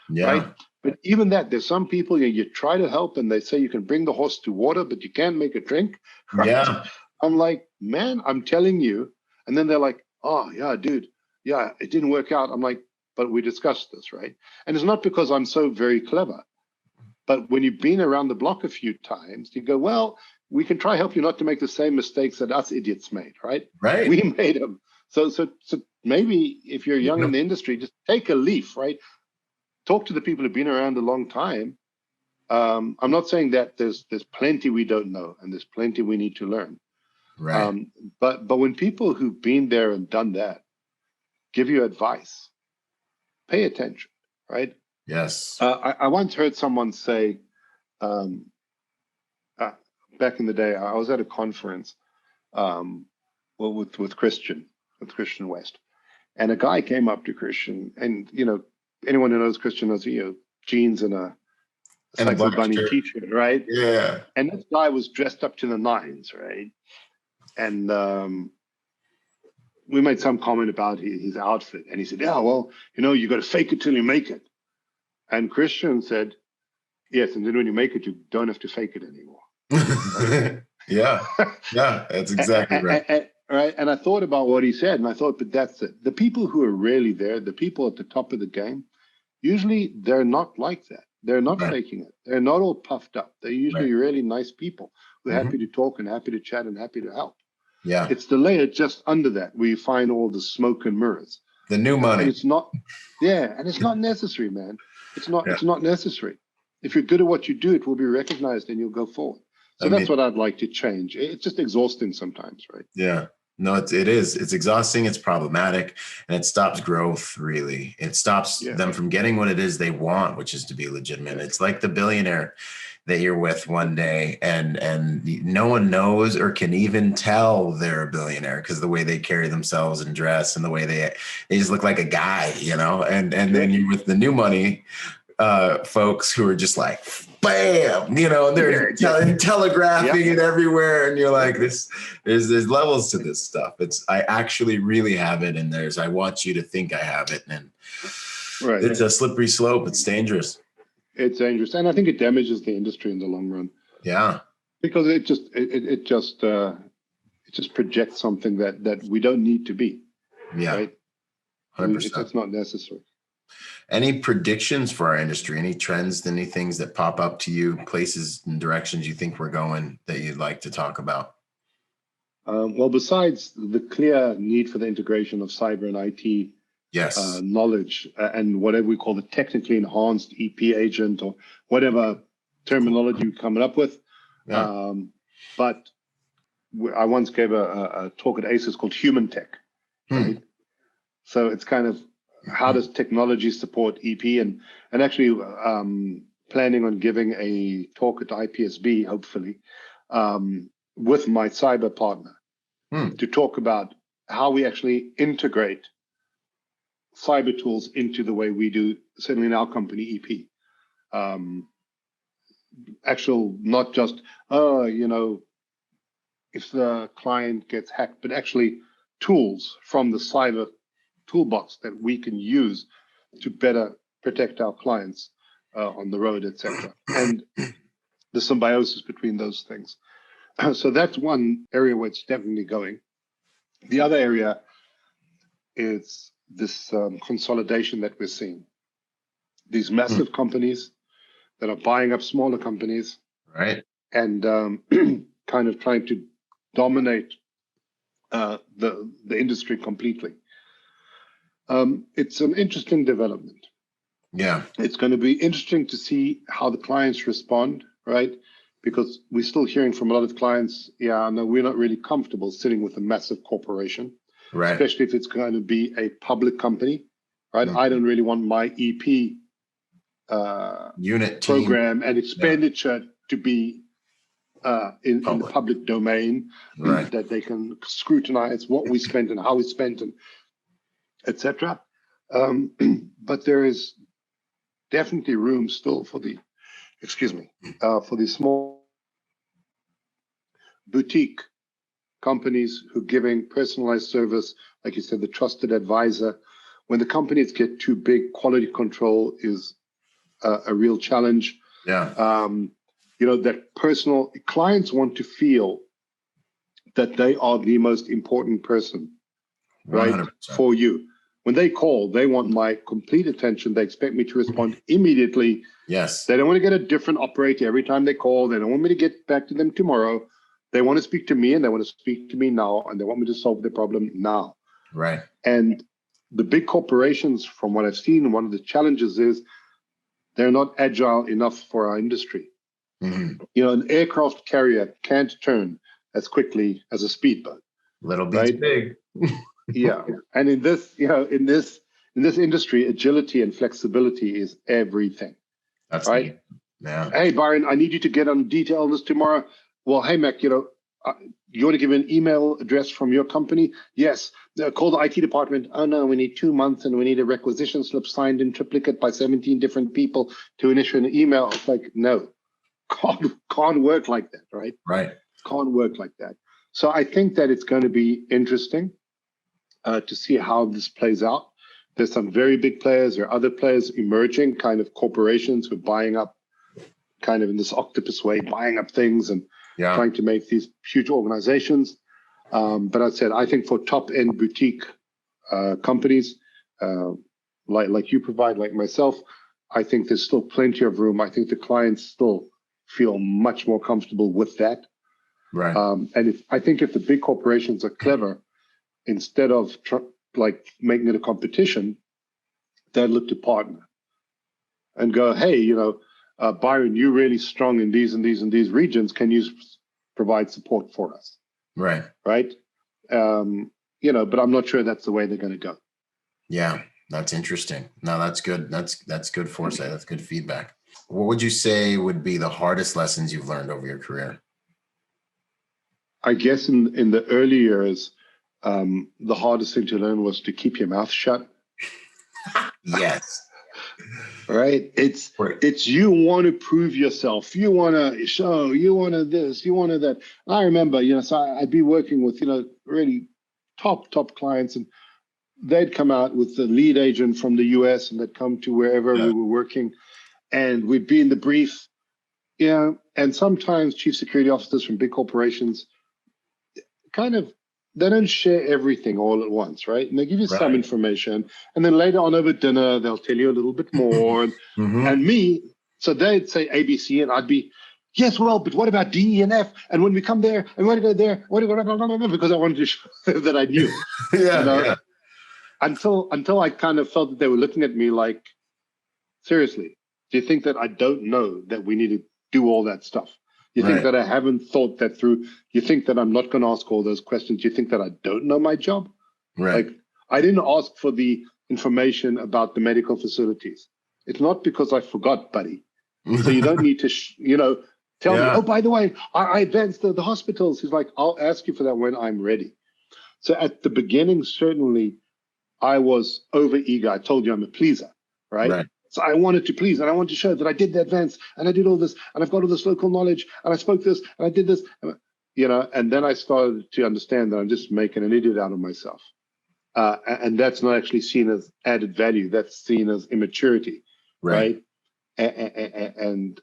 Yeah. Right. But even that, there's some people you try to help, and they say you can bring the horse to water, but you can't make it drink. Right? Yeah. I'm like, man, I'm telling you. And then they're like, oh yeah, dude, yeah, it didn't work out. I'm like, but we discussed this, right? And it's not because I'm so very clever, but when you've been around the block a few times, you go, well, we can try help you not to make the same mistakes that us idiots made, right? Right. We made them. So maybe if you're young in the industry, just take a leaf, right? Talk to the people who've been around a long time. I'm not saying that there's plenty we don't know, and there's plenty we need to learn. Right. But when people who've been there and done that give you advice, pay attention, right? Yes. I once heard someone say, back in the day, I was at a conference with Christian West, and a guy came up to Christian, and anyone who knows Christian knows jeans and a Psycho Bunny t-shirt, right? Yeah. And this guy was dressed up to the nines, right? And we made some comment about his outfit, and he said, "Yeah, well, you got to fake it till you make it." And Christian said, "Yes, and then when you make it, you don't have to fake it anymore." Yeah, that's exactly right. Right. And I thought about what he said, and I thought, but that's it. The people who are really there, the people at the top of the game, usually they're not like that. They're not faking it. They're not all puffed up. They're usually really nice people who are happy to talk and happy to chat and happy to help. Yeah. It's the layer just under that where you find all the smoke and mirrors. The new money. And it's not, and it's not necessary, man. It's not necessary. If you're good at what you do, it will be recognized and you'll go forward. So that's what I'd like to change. It's just exhausting sometimes, right? Yeah. No, it is. It's exhausting. It's problematic, and it stops growth. Really, it stops them from getting what it is they want, which is to be legitimate. It's like the billionaire that you're with one day, and no one knows or can even tell they're a billionaire because the way they carry themselves and dress and the way they just look like a guy, And then you're with the new money folks who are just like, bam, they're telegraphing it everywhere, and you're like, there's levels to this stuff. I actually really have it, and I want you to think I have it, and it's a slippery slope. It's dangerous. It's dangerous, and I think it damages the industry in the long run. Yeah, because it just projects something that we don't need to be. Yeah, right? 100%. It's not necessary. Any predictions for our industry? Any trends? Any things that pop up to you? Places and directions you think we're going that you'd like to talk about? Well, besides the clear need for the integration of cyber and IT Yes. knowledge and whatever we call the technically enhanced EP agent or whatever terminology we're coming up with. Yeah. But I once gave a talk at ACES called Human Tech. Right? So it's kind of how does technology support EP, and actually planning on giving a talk at IPSB, hopefully, with my cyber partner to talk about how we actually integrate cyber tools into the way we do, certainly in our company, EP. Actual, not just, if the client gets hacked, but actually tools from the cyber toolbox that we can use to better protect our clients on the road, etc. And the symbiosis between those things. So that's one area where it's definitely going. The other area is this consolidation that we're seeing. These massive companies that are buying up smaller companies, right, and kind of trying to dominate the industry completely. It's an interesting development. Yeah, it's going to be interesting to see how the clients respond, right? Because we're still hearing from a lot of clients, no, we're not really comfortable sitting with a massive corporation, right, especially if it's going to be a public company, right? I don't really want my EP unit program and expenditure to be in the public domain, right, that they can scrutinize what we spent and how we spent, and etc. But there is definitely room still for the, for the small boutique companies who are giving personalized service, like you said, the trusted advisor. When the companies get too big, quality control is a real challenge. Yeah. That personal clients want to feel that they are the most important person, right, 100%. for you. When they call, they want my complete attention. They expect me to respond immediately. Yes. They don't want to get a different operator every time they call. They don't want me to get back to them tomorrow. They want to speak to me, and they want to speak to me now, and they want me to solve their problem now. Right. And the big corporations, from what I've seen, one of the challenges is they're not agile enough for our industry. An aircraft carrier can't turn as quickly as a speedboat. Little beats right? big. Yeah. And in this industry, agility and flexibility is everything. That's right. neat. Yeah. Hey, Byron, I need you to get on detail on this tomorrow. Well, hey, Mac, you want to give an email address from your company? Yes. Call the IT department. Oh, no, we need 2 months and we need a requisition slip signed in triplicate by 17 different people to initiate an email. It's like, no, can't work like that, right? Right. Can't work like that. So I think that it's going to be interesting to see how this plays out. There's some very big players. There are other players emerging, kind of corporations who are buying up, kind of in this octopus way, buying up things and trying to make these huge organizations. But I said, I think for top-end boutique companies, like you provide, like myself, I think there's still plenty of room. I think the clients still feel much more comfortable with that. Right. And I think if the big corporations are clever, instead of making it a competition, they'd look to partner and go, hey, Byron, you're really strong in these and these and these regions. Can you provide support for us? Right. Right. But I'm not sure that's the way they're going to go. Yeah, that's interesting. No, that's good. That's good foresight. That's good feedback. What would you say would be the hardest lessons you've learned over your career? I guess in the early years, the hardest thing to learn was to keep your mouth shut. Yes. Right. It's you want to prove yourself. You want to show. You want to this. You want to that. I remember, so I'd be working with really top clients, and they'd come out with the lead agent from the US, and they'd come to wherever we were working, and we'd be in the brief. And sometimes chief security officers from big corporations they don't share everything all at once, right? And they give you some information, and then later on over dinner, they'll tell you a little bit more. And me, so they'd say ABC, and I'd be, yes, well, but what about D, E, and F? And when we come there, and we want to go there, because I wanted to show that I knew. until I kind of felt that they were looking at me like, seriously, do you think that I don't know that we need to do all that stuff? You think that I haven't thought that through? You think that I'm not going to ask all those questions? You think that I don't know my job? Right. Like, I didn't ask for the information about the medical facilities. It's not because I forgot, buddy. So you don't need to, tell me, oh, by the way, I advanced the hospitals. He's like, I'll ask you for that when I'm ready. So at the beginning, certainly, I was over eager. I told you I'm a pleaser, right? So I wanted to please, and I wanted to show that I did the advance, and I did all this, and I've got all this local knowledge, and I spoke this, and I did this, and then I started to understand that I'm just making an idiot out of myself. And that's not actually seen as added value. That's seen as immaturity, right? And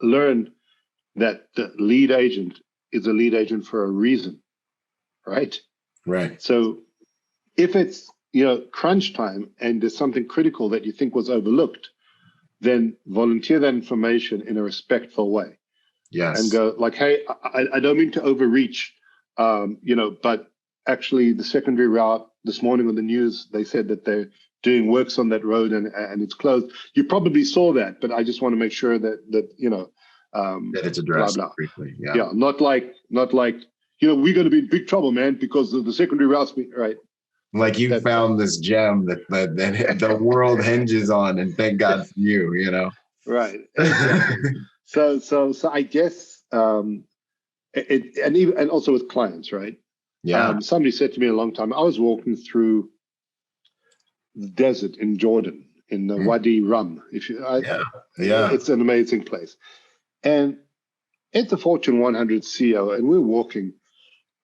learn that the lead agent is a lead agent for a reason, right? Right. So if it's, crunch time and there's something critical that you think was overlooked, then volunteer that information in a respectful way. Yes. And go like, hey, I don't mean to overreach, but actually the secondary route this morning on the news, they said that they're doing works on that road and it's closed. You probably saw that, but I just want to make sure that that it's addressed blah, blah. briefly. Yeah. Not like, we're going to be in big trouble, man, because of the secondary routes. Right. Like you found this gem that the world hinges on, and thank God for you, Right. Exactly. so I guess and also with clients, right? Yeah. Somebody said to me a long time, I was walking through the desert in Jordan, in the Wadi Rum. It's an amazing place. And it's a Fortune 100 CEO, and we're walking.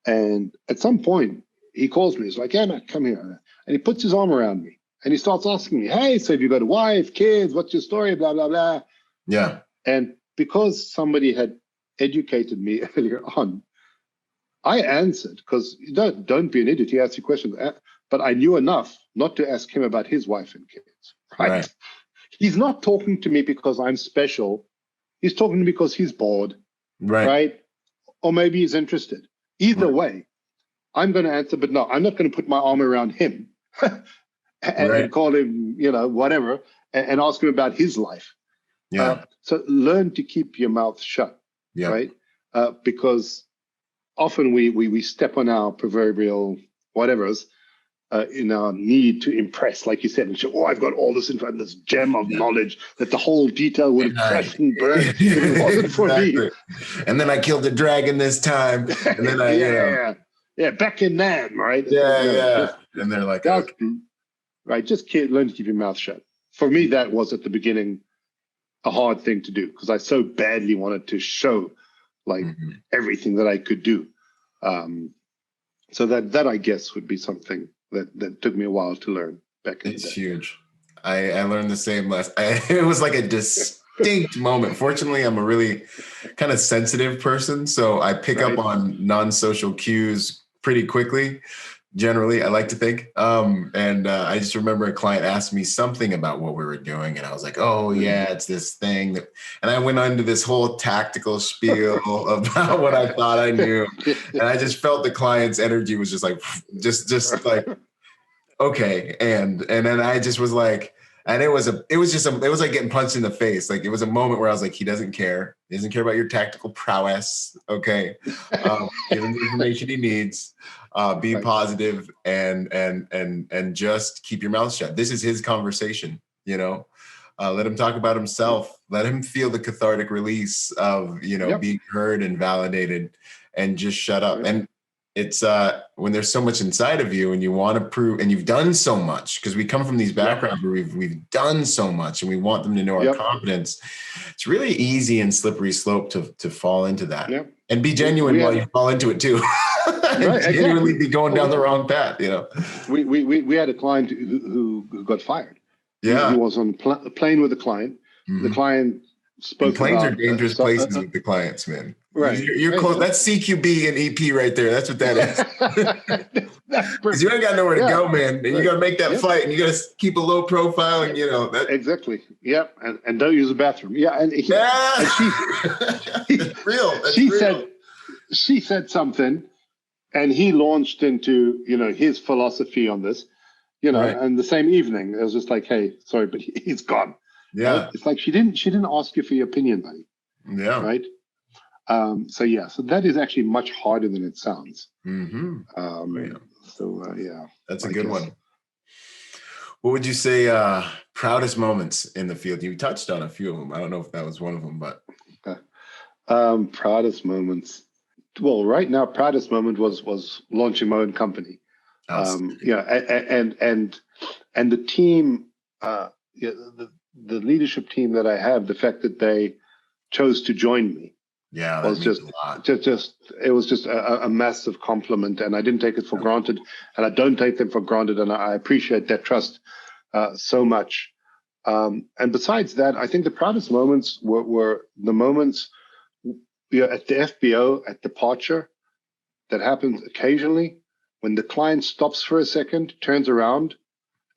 And at some point, he calls me. He's like, "Yeah, Matt, come here." And he puts his arm around me, and he starts asking me, "Hey, so have you got a wife, kids? What's your story? Blah, blah, blah." Yeah. And because somebody had educated me earlier on, I answered, because don't be an idiot. He asked you questions, but I knew enough not to ask him about his wife and kids. Right? He's not talking to me because I'm special. He's talking to me because he's bored. Right? Or maybe he's interested. Either way, I'm going to answer, but no, I'm not going to put my arm around him and call him, whatever, and ask him about his life. Yeah. So learn to keep your mouth shut. Yeah. Right? Because often we step on our proverbial whatever's in our need to impress, like you said, and show, I've got all this info, this gem of knowledge that the whole detail would have crashed and burned if it wasn't for me. And then I killed the dragon this time. And then back in Nam, right? And they're like, okay. Right, just learn to keep your mouth shut. For me, that was at the beginning a hard thing to do, because I so badly wanted to show everything that I could do. So that I guess would be something that took me a while to learn back in the day. It's huge. I learned the same lesson. It was like a distinct moment. Fortunately, I'm a really kind of sensitive person, so I pick up on non-social cues pretty quickly. Generally, I like to think. And I just remember a client asked me something about what we were doing, and I was like, "Oh yeah, it's this thing." And I went into this whole tactical spiel about what I thought I knew, and I just felt the client's energy was just like, just like, okay, and then I just was like, and it was like getting punched in the face. Like, it was a moment where I was like, he doesn't care. He doesn't care about your tactical prowess. Okay, give him the information he needs. Be positive and just keep your mouth shut. This is his conversation, let him talk about himself. Let him feel the cathartic release of, being heard and validated, and just shut up. And it's when there's so much inside of you and you want to prove, and you've done so much, because we come from these backgrounds where we've done so much and we want them to know our confidence. It's really easy and slippery slope to fall into that. And be genuine while you fall into it too. Genuinely be going down the wrong path, We had a client who got fired. He was on a plane with a client. Mm-hmm. The client spoke. And planes are dangerous places with the clients, man. Right. You're close. That's CQB and EP right there. That's what that is. Because you ain't got nowhere to go, man. And you got to make that flight, and you got to keep a low profile, and that. Exactly. Yep. And don't use the bathroom. Yeah. And she real. That's she real. She said something And he launched into, his philosophy on this, Right. and the same evening, it was just like, hey, sorry, but he's gone. Yeah. Right? It's like she didn't ask you for your opinion, buddy. Yeah. Right. So that is actually much harder than it sounds. Mm-hmm. That's a good one. What would you say proudest moments in the field? You touched on a few of them. I don't know if that was one of them, but proudest moments. Well, right now, proudest moment was launching my own company. And the team, the leadership team that I have, the fact that they chose to join me. Yeah, was just it was just a massive compliment, and I didn't take it for granted, and I don't take them for granted, and I appreciate that trust so much. And besides that, I think the proudest moments were the moments at the FBO at departure that happens occasionally when the client stops for a second, turns around,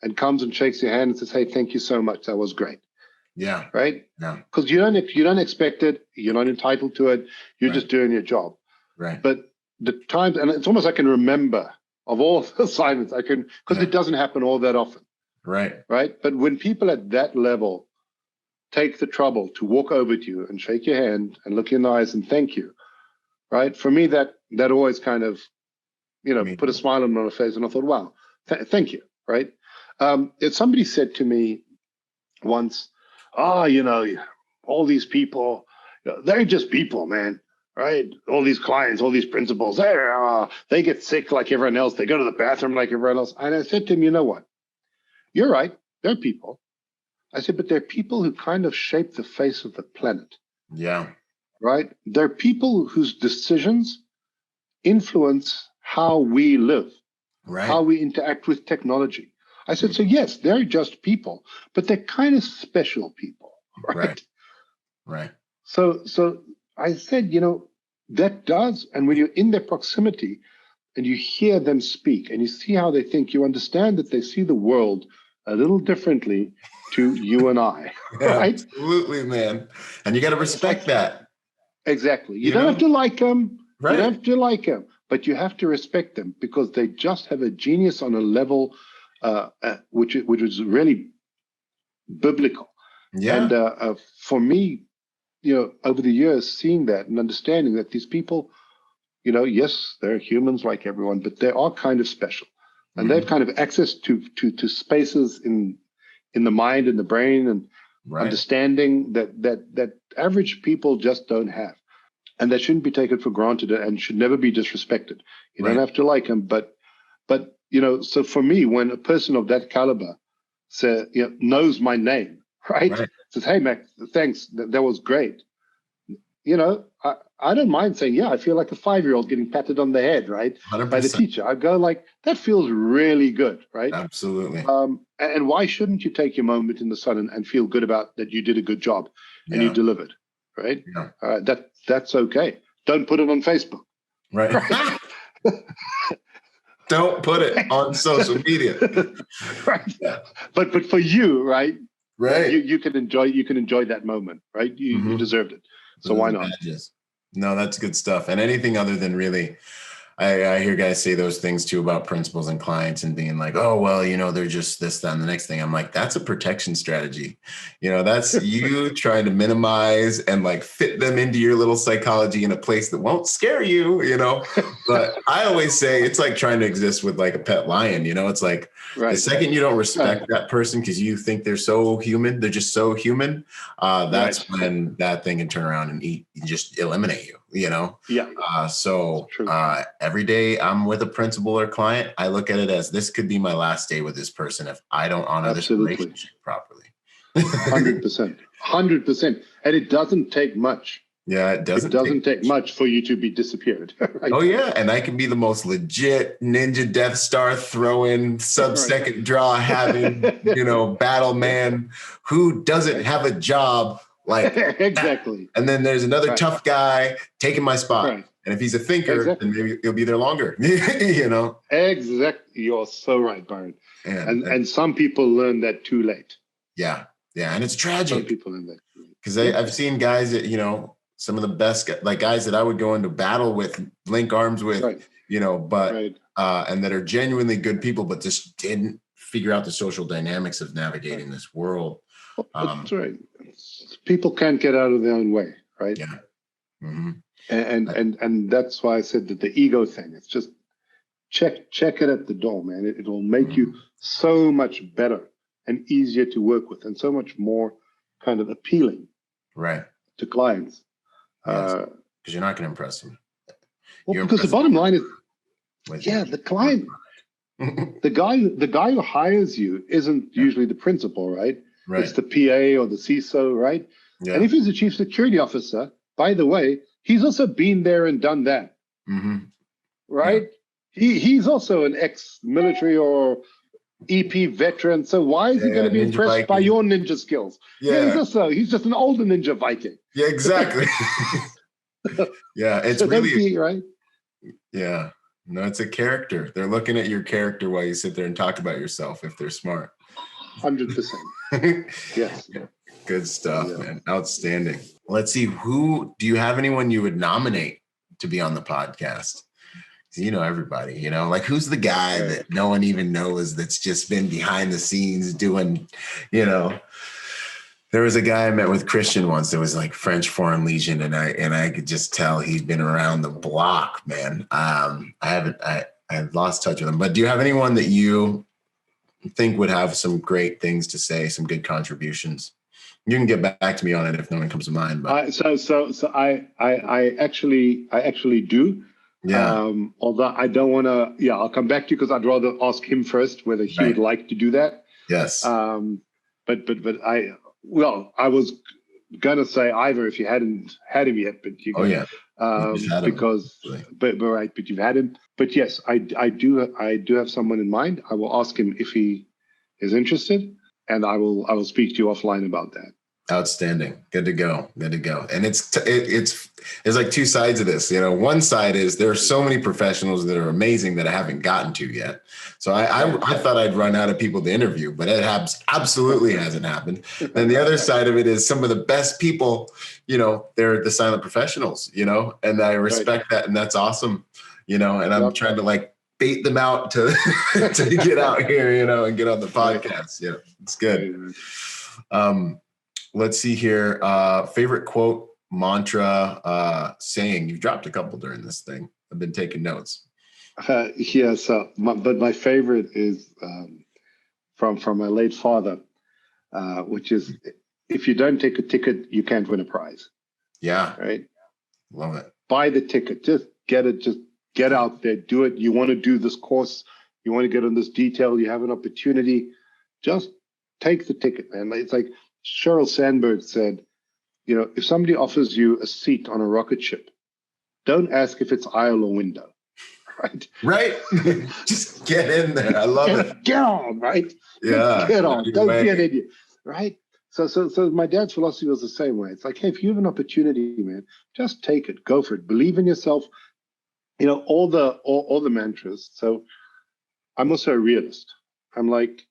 and comes and shakes your hand and says, "Hey, thank you so much. That was great." Yeah. Right. Yeah. Because you don't expect it. You're not entitled to it. You're just doing your job. Right. But the times, and it's almost I can remember of all the assignments because it doesn't happen all that often. Right. Right. But when people at that level take the trouble to walk over to you and shake your hand and look you in the eyes and thank you, right? For me, that always kind of, put a smile on my face, and I thought, wow, thank you. Right. If somebody said to me once, all these people, they're just people, man, right? All these clients, all these principals, they get sick like everyone else. They go to the bathroom like everyone else. And I said to him, you know what? You're right. They're people. I said, but they're people who kind of shape the face of the planet. Yeah. Right? They're people whose decisions influence how we live, how we interact with technology. I said, so yes, they're just people, but they're kind of special people, right? Right. So I said, that does, and when you're in their proximity and you hear them speak and you see how they think, you understand that they see the world a little differently to you and I, right? Absolutely, man. And you got to respect that. Exactly. You don't have to like them. Right. You don't have to like them, but you have to respect them because they just have a genius on a level which was really biblical. Yeah. And for me, over the years, seeing that and understanding that these people, yes, they're humans like everyone, but they are kind of special. And they've kind of access to spaces in the mind and the brain and understanding that average people just don't have. And that shouldn't be taken for granted and should never be disrespected. You don't have to like them, but so for me, when a person of that caliber knows my name, right? Says, "Hey, Mac, thanks, that was great." I don't mind saying, "Yeah, I feel like a 5-year-old getting patted on the head, right, 100%. by the teacher." I go like, "That feels really good, right?" Absolutely. And why shouldn't you take your moment in the sun and feel good about that you did a good job and you delivered, right? Yeah. That's okay. Don't put it on Facebook. Right. Don't put it on social media. Right. Yeah. But for you, right? Right. You can enjoy that moment, right? You deserved it. So why not? Badges. No, that's good stuff. And anything other than really, I hear guys say those things too about principals and clients and being like, oh, well, they're just this, that, and the next thing. I'm like, that's a protection strategy. That's you trying to minimize and like fit them into your little psychology in a place that won't scare you, But I always say it's like trying to exist with like a pet lion, It's like the second you don't respect that person because you think they're so human, they're just so human. That's when that thing can turn around and just eliminate you, Yeah. So every day I'm with a principal or client, I look at it as this could be my last day with this person if I don't honor this relationship properly. 100%. 100%. And it doesn't take much. Yeah, it doesn't take much for you to be disappeared. Right? Oh, yeah. And I can be the most legit ninja Death Star throwing, sub-second draw having, battle man who doesn't have a job like exactly. And then there's another tough guy taking my spot. Right. And if he's a thinker, then maybe he'll be there longer, Exactly. You're so right, Byron. And some people learn that too late. Yeah. Yeah. And it's tragic. Some people learn that too late. Because I've seen guys that, some of the best, like guys that I would go into battle with, link arms with, but Right. And that are genuinely good people, but just didn't figure out the social dynamics of navigating this world. That's right. People can't get out of their own way, right? Yeah. Mm-hmm. And that's why I said that the ego thing, it's just check it at the door, man. It will make you so much better and easier to work with, and so much more kind of appealing, right, to clients. Because you're not going to impress them. Well, because the bottom line is, the client, the guy who hires you isn't usually the principal, right? Right. It's the PA or the CISO, right? Yeah. And if he's a chief security officer, by the way, he's also been there and done that, right? Yeah. He's also an ex-military or EP veteran. So why is he going to be impressed Viking by your ninja skills? Yeah, he's just an older ninja Viking. Yeah, exactly. Yeah, it's so really right. Yeah, no, it's a character. They're looking at your character while you sit there and talk about yourself. If they're smart, 100%. Yes. Yeah. Good stuff, man. Outstanding. Let's see. Do you have anyone you would nominate to be on the podcast? You know everybody, like who's the guy that no one even knows that's just been behind the scenes doing, There was a guy I met with Christian once that was like French Foreign Legion, and I could just tell he's been around the block, man. I've lost touch with him. But do you have anyone that you think would have some great things to say, some good contributions? You can get back to me on it if no one comes to mind. But so I actually do. Yeah. Although I don't want to. Yeah, I'll come back to you because I'd rather ask him first whether he would like to do that. Yes. But I was gonna say Ivor if you hadn't had him yet, but you. Oh yeah. Because but you've had him. But yes, I do have someone in mind. I will ask him if he is interested, and I will speak to you offline about that. Outstanding. Good to go. And it's like two sides of this. One side is there are so many professionals that are amazing that I haven't gotten to yet. So I thought I'd run out of people to interview, but it absolutely hasn't happened. And the other side of it is some of the best people, they're the silent professionals, and I respect that. And that's awesome, and I'm trying to bait them out to get out here, and get on the podcast. Yeah, it's good. Let's see here. Favorite quote, mantra, saying. You've dropped a couple during this thing. I've been taking notes. But my favorite is from my late father, which is, if you don't take a ticket, you can't win a prize. Yeah. Right? Love it. Buy the ticket. Just get it. Just get out there. Do it. You want to do this course. You want to get on this detail. You have an opportunity. Just take the ticket, man. It's like Sheryl Sandberg said, if somebody offers you a seat on a rocket ship, don't ask if it's aisle or window, right? Right. Just get in there. I love it. Get on, right? Yeah. Get on. Don't be an idiot, right? So my dad's philosophy was the same way. It's like, hey, if you have an opportunity, man, just take it. Go for it. Believe in yourself. All the mantras. So I'm also a realist. I'm like,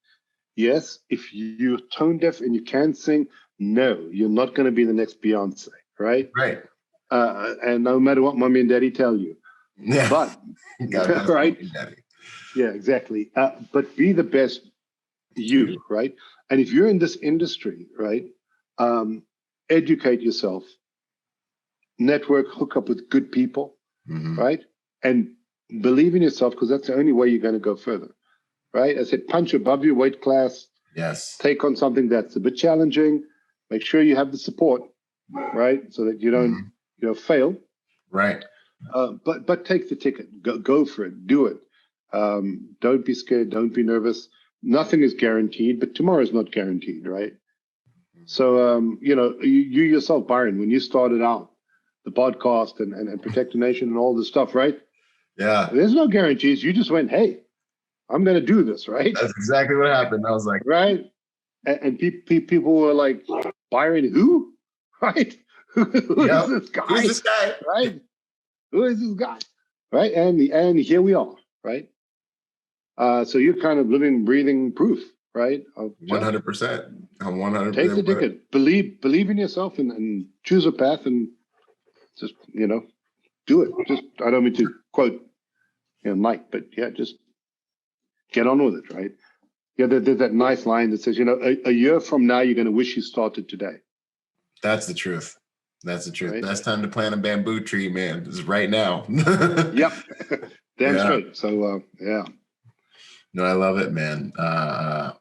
yes, if you're tone deaf and you can't sing, no, you're not going to be the next Beyonce, right? Right. And no matter what mommy and daddy tell you. Yeah. But, right? Yeah, exactly. But be the best you, right? And if you're in this industry, right, educate yourself, network, hook up with good people, right? And believe in yourself, because that's the only way you're going to go further. Right? I said, punch above your weight class. Yes. Take on something that's a bit challenging. Make sure you have the support, right? So that you don't, fail. Right. But take the ticket. Go for it. Do it. Don't be scared. Don't be nervous. Nothing is guaranteed, but tomorrow is not guaranteed, right? So, you yourself, Byron, when you started out the podcast and Protect the Nation and all this stuff, right? Yeah. There's no guarantees. You just went, hey, I'm going to do this, right? That's exactly what happened. I was like, right. And people were like, Byron, who? Right? Who is this guy? Who's this guy? Right? Who is this guy? Right? And here we are, right? So you're kind of living, breathing proof, right? 100%. I'm 100%. Take the ticket. Believe in yourself and choose a path and just, do it. Just, I don't mean to quote Nike, but yeah, just get on with it, right? Yeah, there's that nice line that says, a year from now, you're going to wish you started today. That's the truth. That's the truth. Right? Best time to plant a bamboo tree, man, is right now. Yep. Damn straight. So, yeah. No, I love it, man. I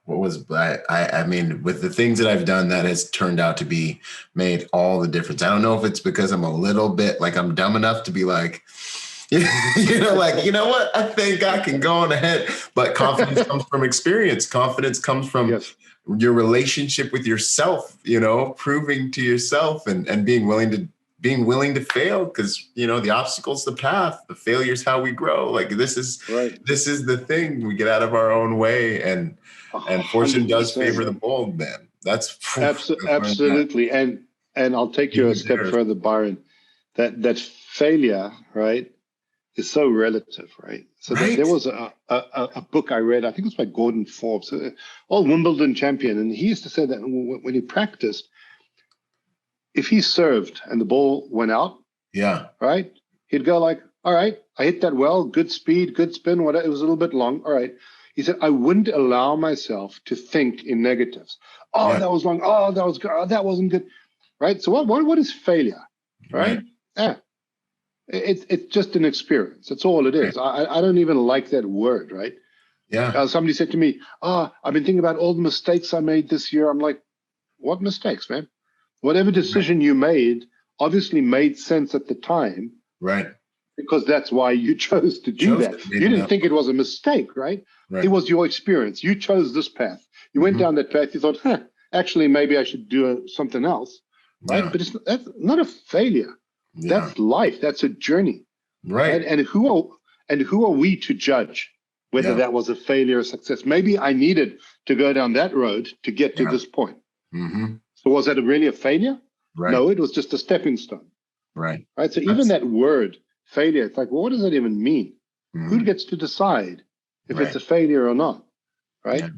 mean, with the things that I've done, that has turned out to be made all the difference. I don't know if it's because I'm a little bit like I'm dumb enough to be like, like, you know what? I think I can go on ahead. But confidence comes from experience. Confidence comes from your relationship with yourself, proving to yourself and being willing to fail, because the obstacle's the path, the failure's how we grow. Like this is the thing. We get out of our own way, and fortune does favor the bold, man. That's absolutely. And I'll take you a step further, Byron. That failure, right, is so relative, right? So there was a book I read, I think it was by Gordon Forbes, old Wimbledon champion, and he used to say that when he practiced, if he served and the ball went out, right, he'd go like, all right, I hit that well, good speed, good spin, whatever. It was a little bit long. All right. He said, I wouldn't allow myself to think in negatives. Oh, that was wrong. Oh, that was good. Oh, that wasn't good. Right. So what is failure? Right. Yeah. It's just an experience. That's all it is. I don't even like that word. Right. Yeah. Somebody said to me, I've been thinking about all the mistakes I made this year. I'm like, what mistakes, man? Whatever decision you made obviously made sense at the time. Right. Because that's why you chose to do that. You didn't think it was a mistake, right? It was your experience. You chose this path. You went down that path. You thought, actually, maybe I should do something else, right? But that's not a failure. That's life. That's a journey, right? And who are we to judge whether that was a failure or success? Maybe I needed to go down that road to get to this point. Mm-hmm. So was that really a failure? Right. No, it was just a stepping stone. Right. Right. So even that word failure, it's like, well, what does that even mean? Mm-hmm. Who gets to decide if it's a failure or not? Right. Yeah.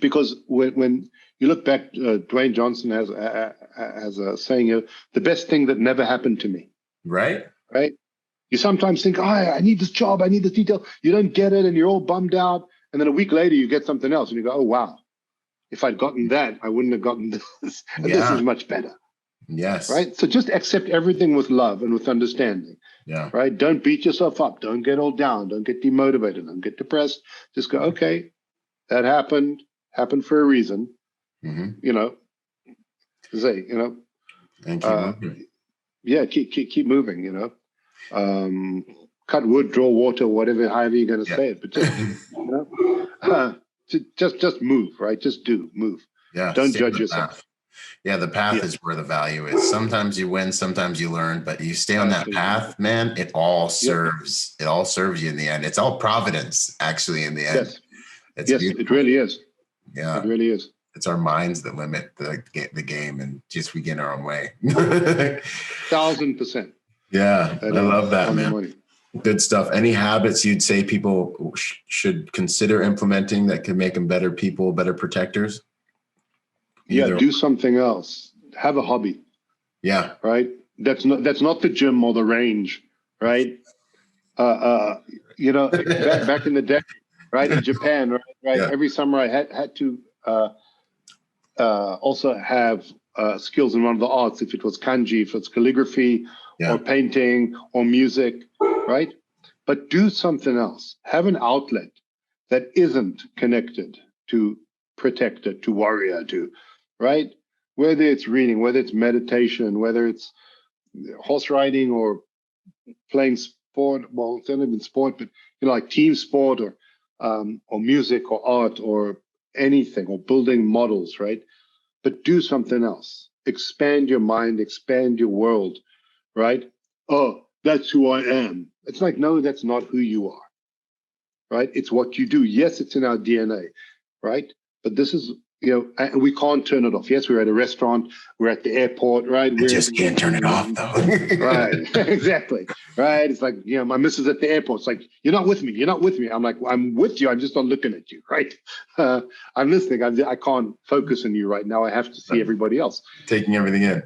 Because when you look back, Dwayne Johnson has a saying, the best thing that never happened to me. Right. Right. You sometimes think, I need this job. I need this detail. You don't get it and you're all bummed out. And then a week later, you get something else and you go, oh, wow. If I'd gotten that, I wouldn't have gotten this. And this is much better. Yes. Right. So just accept everything with love and with understanding. Yeah. Right. Don't beat yourself up. Don't get all down. Don't get demotivated. Don't get depressed. Just go, okay, that happened for a reason. Mm-hmm. And keep moving. Yeah. Keep moving, cut wood, draw water, however you're going to say it. But just, just move, right? Just move. Yeah. Don't judge yourself. Yeah, the path is where the value is. Sometimes you win, sometimes you learn, but you stay on that path, man. It all serves. It all serves you in the end. It's all providence, actually, in the end. Yes, it really is. Yeah, it really is. It's our minds that limit the game, and just we get in our own way. 1,000%. Yeah, I love that, man. Good stuff. Any habits you'd say people should consider implementing that can make them better people, better protectors? Do something else. Have a hobby. Yeah. Right. That's not the gym or the range. Right. Back in the day, right, in Japan, right. Yeah. Every summer I had to also have skills in one of the arts. If it was kanji, if it's calligraphy, or painting, or music, right. But do something else. Have an outlet that isn't connected to protector, to warrior, to right? Whether it's reading, whether it's meditation, whether it's horse riding or playing sport, well, it's not even sport, but like team sport or music or art or anything, or building models, right? But do something else. Expand your mind, expand your world, right? Oh, that's who I am. It's like, no, that's not who you are, right? It's what you do. Yes, it's in our DNA, right? But this is, we can't turn it off. Yes, we're at a restaurant, we're at the airport, right? We just can't turn it off, though. Right, exactly. Right. It's like, my missus at the airport. It's like, you're not with me. You're not with me. I'm like, I'm with you. I'm just not looking at you, right? I'm listening. I can't focus on you right now. I have to see everybody else. Taking everything in.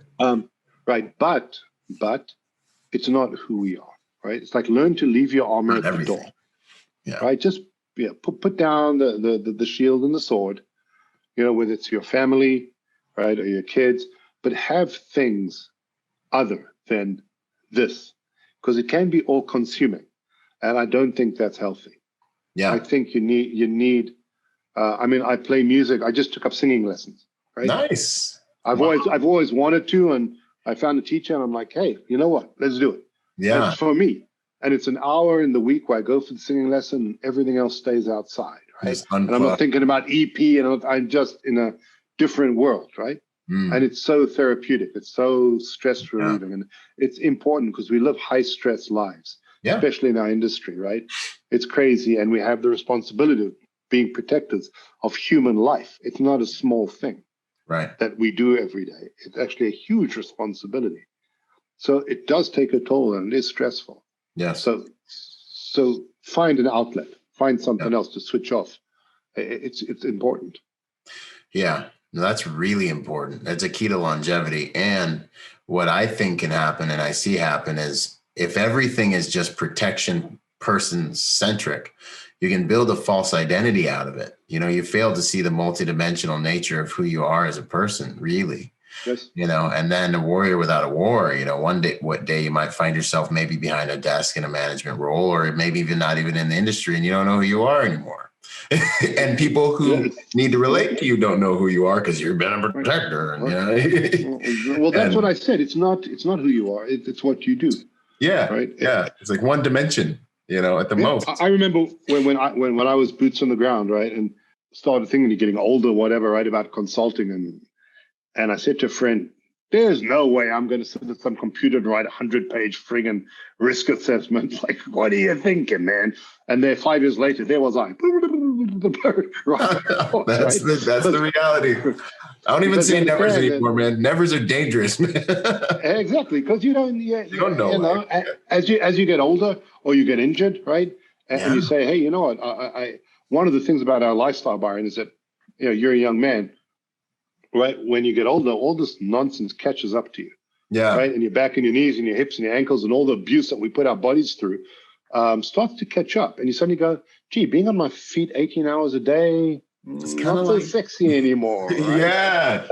Right. But it's not who we are, right? It's like learn to leave your armor at the door. right? Just put down the shield and the sword, whether it's your family, right, or your kids, but have things other than this, because it can be all consuming, and I don't think that's healthy. I think you need. I play music. I just took up singing lessons. Right. Nice. I've always wanted to, and I found a teacher, and I'm like, hey, you know what? Let's do it. Yeah. And it's for me, and it's an hour in the week where I go for the singing lesson, and everything else stays outside. Right. And I'm not thinking about EP, and I'm just in a different world. Right. And it's so therapeutic. It's so stress relieving, and it's important because we live high stress lives, especially in our industry. Right. It's crazy, and we have the responsibility of being protectors of human life. It's not a small thing. Right. That we do every day. It's actually a huge responsibility. So it does take a toll, and it is stressful. Yes. So find an outlet, find something else to switch off. It's important. Yeah, no, that's really important. That's a key to longevity. And what I think can happen, and I see happen, is if everything is just protection person centric, you can build a false identity out of it. You fail to see the multidimensional nature of who you are as a person, really. Yes. And then a warrior without a war, one day you might find yourself maybe behind a desk in a management role, or maybe even not even in the industry, and you don't know who you are anymore. And people who need to relate to you don't know who you are because you've been a protector. Well, that's what I said. It's not who you are. It's what you do. Yeah. Right. Yeah. It's like one dimension. At the most. I remember when I was boots on the ground, right, and started thinking of getting older, whatever, right, about consulting, and I said to a friend, "There's no way I'm going to sit at some computer and write 100-page friggin' risk assessment. Like, what are you thinking, man?" And then 5 years later, there was I. That's the reality. I don't even say nevers anymore, man. Nevers are dangerous, man. Exactly, because you don't know. As you get older or you get injured, right? And you say, hey, you know what? I one of the things about our lifestyle, Byron, is that you're a young man, right? When you get older, all this nonsense catches up to you. Yeah. Right. And your back and your knees and your hips and your ankles and all the abuse that we put our bodies through starts to catch up. And you suddenly go, gee, being on my feet 18 hours a day, it's not so sexy anymore. Right? Yeah.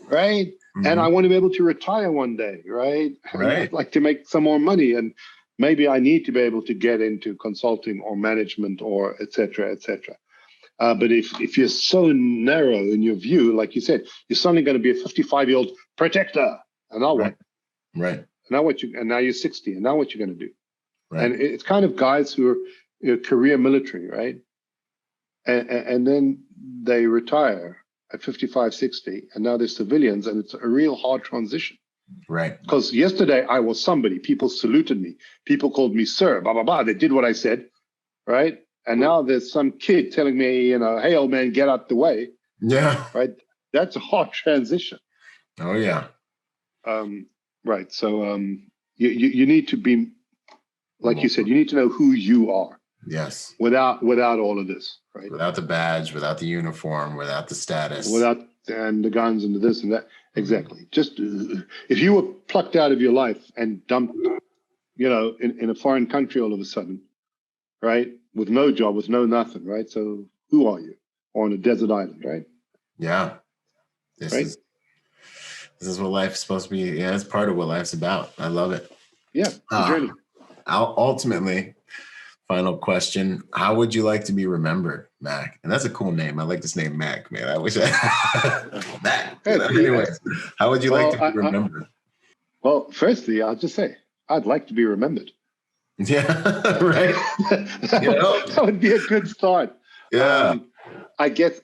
Right. Mm-hmm. And I want to be able to retire one day. Right. I'd like to make some more money. And maybe I need to be able to get into consulting or management or et cetera, et cetera. But if you're so narrow in your view, like you said, you're suddenly going to be a 55-year-old protector. And now what? Right. And now you're 60. And now what you're going to do? Right. And it's kind of guys who are career military, right? And then they retire at 55, 60, and now they're civilians, and it's a real hard transition. Right. Because yesterday I was somebody. People saluted me. People called me sir, blah, blah, blah. They did what I said, right? And now there's some kid telling me, hey, old man, get out the way. Yeah. Right. That's a hard transition. Oh, yeah. Right. So you need to be, like you said, you need to know who you are. Yes. Without all of this, right? Without the badge, without the uniform, without the status. And the guns and the this and that. Exactly. Just if you were plucked out of your life and dumped, in a foreign country all of a sudden, right? With no job, with no nothing, right? So who are you? Or on a desert island, right? Yeah. This is what life's supposed to be. Yeah, it's part of what life's about. I love it. Yeah, the journey. Ultimately, final question. How would you like to be remembered, Mac? And that's a cool name. I like this name, Mac, man. I wish Mac. Anyways, how would you like to be remembered? Well, firstly, I'll just say, I'd like to be remembered. Yeah, right. That would be a good start. Yeah. I guess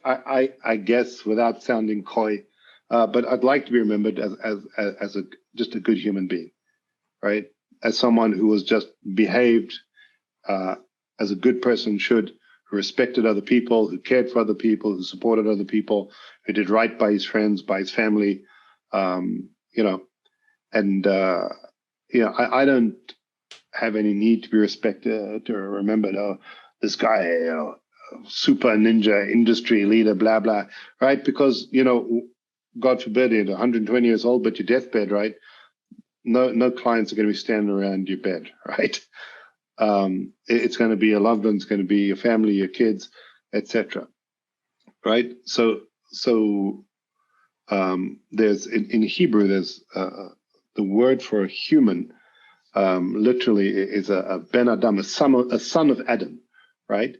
without sounding coy, but I'd like to be remembered as just a good human being, right? As someone who was just behaved as a good person should, who respected other people, who cared for other people, who supported other people, who did right by his friends, by his family, I don't have any need to be respected or remembered. Oh, this guy, super ninja industry leader, blah, blah, right? Because, God forbid, you're 120 years old, but your deathbed, right? No clients are going to be standing around your bed, right? It's going to be your loved ones, going to be your family, your kids, etc. Right? So there's in Hebrew, there's the word for human literally is a Ben Adam, a son of Adam, right?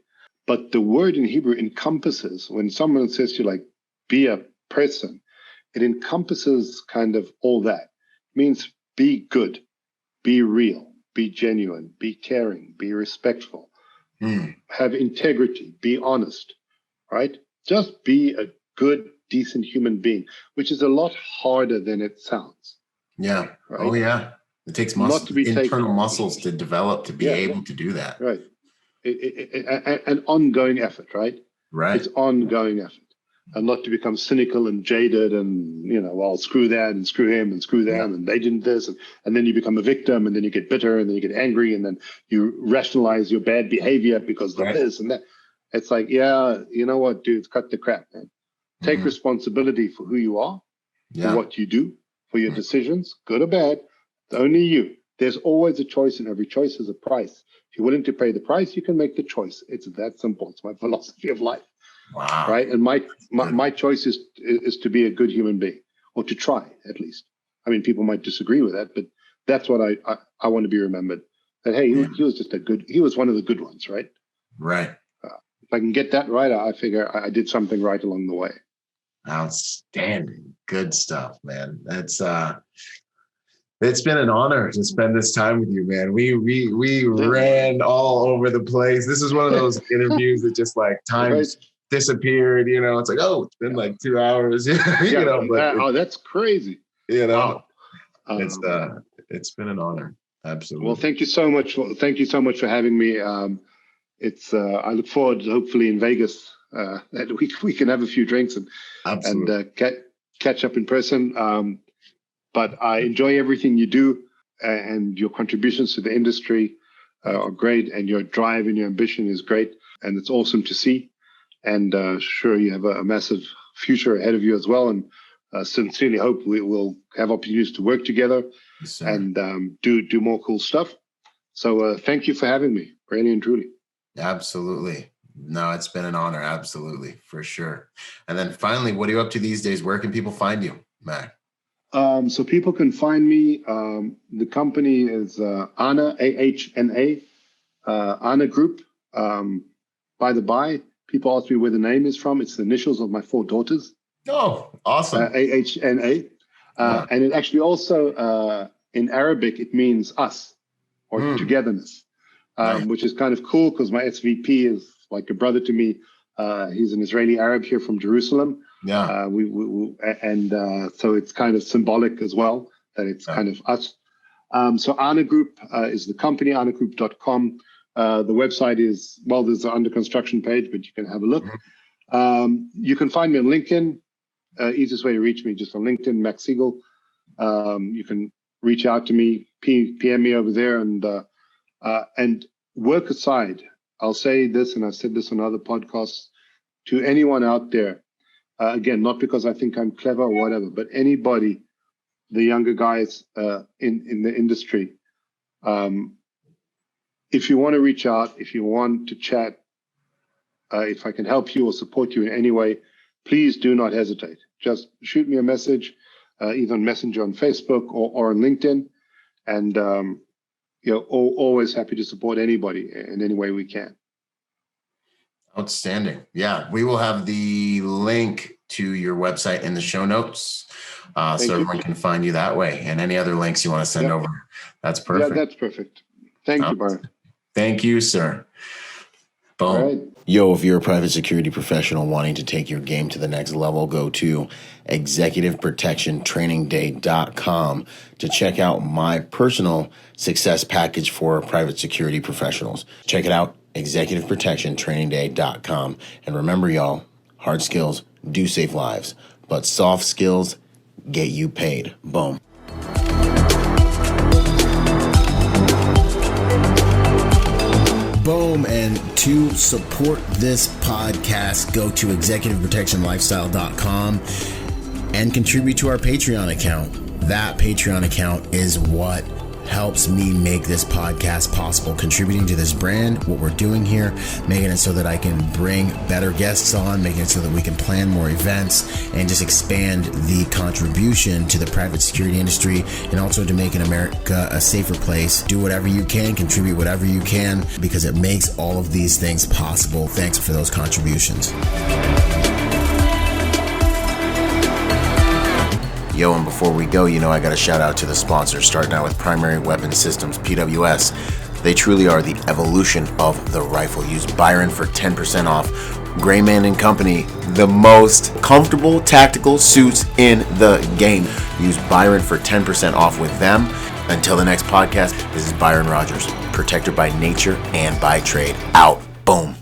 But the word in Hebrew encompasses, when someone says to you, like, be a person, it encompasses kind of all that. It means be good, be real, be genuine, be caring, be respectful, have integrity, be honest, right? Just be a good, decent human being, which is a lot harder than it sounds. Yeah. Right? Oh, yeah. It takes internal muscles to develop to be able to do that. Right. An ongoing effort, right? Right. It's ongoing effort. And not to become cynical and jaded and, well, screw that and screw him and screw them and they didn't this. And then you become a victim and then you get bitter and then you get angry and then you rationalize your bad behavior because of this and that. It's like, you know what, dude, cut the crap, man. Take responsibility for who you are, for what you do, for your decisions, good or bad. It's only you. There's always a choice, and every choice is a price. If you're willing to pay the price, you can make the choice. It's that simple. It's my philosophy of life. Wow. Right. And my choice is to be a good human being, or to try at least. I mean, people might disagree with that, but that's what I want to be remembered. That, hey, he was just he was one of the good ones, right? Right. If I can get that right, I figure I did something right along the way. Outstanding. Good stuff, man. It's been an honor to spend this time with you, man. We ran all over the place. This is one of those interviews that just like time disappeared. It's like, oh, it's been like 2 hours. But that's crazy. Wow. It's been an honor. Absolutely. Well, thank you so much. Thank you so much for having me. I look forward to hopefully in Vegas that we can have a few drinks and catch up in person. But I enjoy everything you do, and your contributions to the industry are great, and your drive and your ambition is great, and it's awesome to see. And sure, you have a massive future ahead of you as well, and sincerely hope we will have opportunities to work together and do more cool stuff. So thank you for having me, really and truly. Absolutely. No, it's been an honor. Absolutely, for sure. And then finally, what are you up to these days? Where can people find you, Mac? So people can find me. The company is AHNA, AHNA, AHNA Group. By the by, people ask me where the name is from. It's the initials of my 4 daughters. Oh, awesome. AHNA. And it actually also, in Arabic, it means us or togetherness, which is kind of cool because my SVP is like a brother to me. He's an Israeli Arab here from Jerusalem. Yeah. So it's kind of symbolic as well that it's kind of us. So AHNA Group is the company, ahnagroup.com. The website is, well, there's an under construction page, but you can have a look. You can find me on LinkedIn. Easiest way to reach me, just on LinkedIn, Max Segal. You can reach out to me, PM me over there, and work aside. I'll say this, and I've said this on other podcasts, to anyone out there. Again, not because I think I'm clever or whatever, but anybody, the younger guys in the industry, if you want to reach out, if you want to chat, if I can help you or support you in any way, please do not hesitate. Just shoot me a message, either on Messenger on Facebook or on LinkedIn, and always happy to support anybody in any way we can. Outstanding. Yeah, we will have the link to your website in the show notes, so everyone can find you that way. And any other links you want to send over, that's perfect. Yeah, that's perfect. Thank you, Byron. Thank you, sir. Boom. All right. Yo, if you're a private security professional wanting to take your game to the next level, go to executiveprotectiontrainingday.com to check out my personal success package for private security professionals. Check it out, executiveprotectiontrainingday.com. And remember, y'all, hard skills do save lives, but soft skills get you paid. Boom. Boom. And to support this podcast, go to executiveprotectionlifestyle.com and contribute to our Patreon account. That Patreon account is what helps me make this podcast possible, contributing to this brand, what we're doing here, making it so that I can bring better guests on, making it so that we can plan more events and just expand the contribution to the private security industry, and also to making America a safer place. Do whatever you can, contribute whatever you can, because it makes all of these things possible. Thanks for those contributions. Yo, and before we go, I got a shout out to the sponsors, starting out with Primary Weapon Systems, PWS. They truly are the evolution of the rifle. Use Byron for 10% off. Grayman & Company, the most comfortable tactical suits in the game. Use Byron for 10% off with them. Until the next podcast, this is Byron Rodgers, protector by nature and by trade. Out. Boom.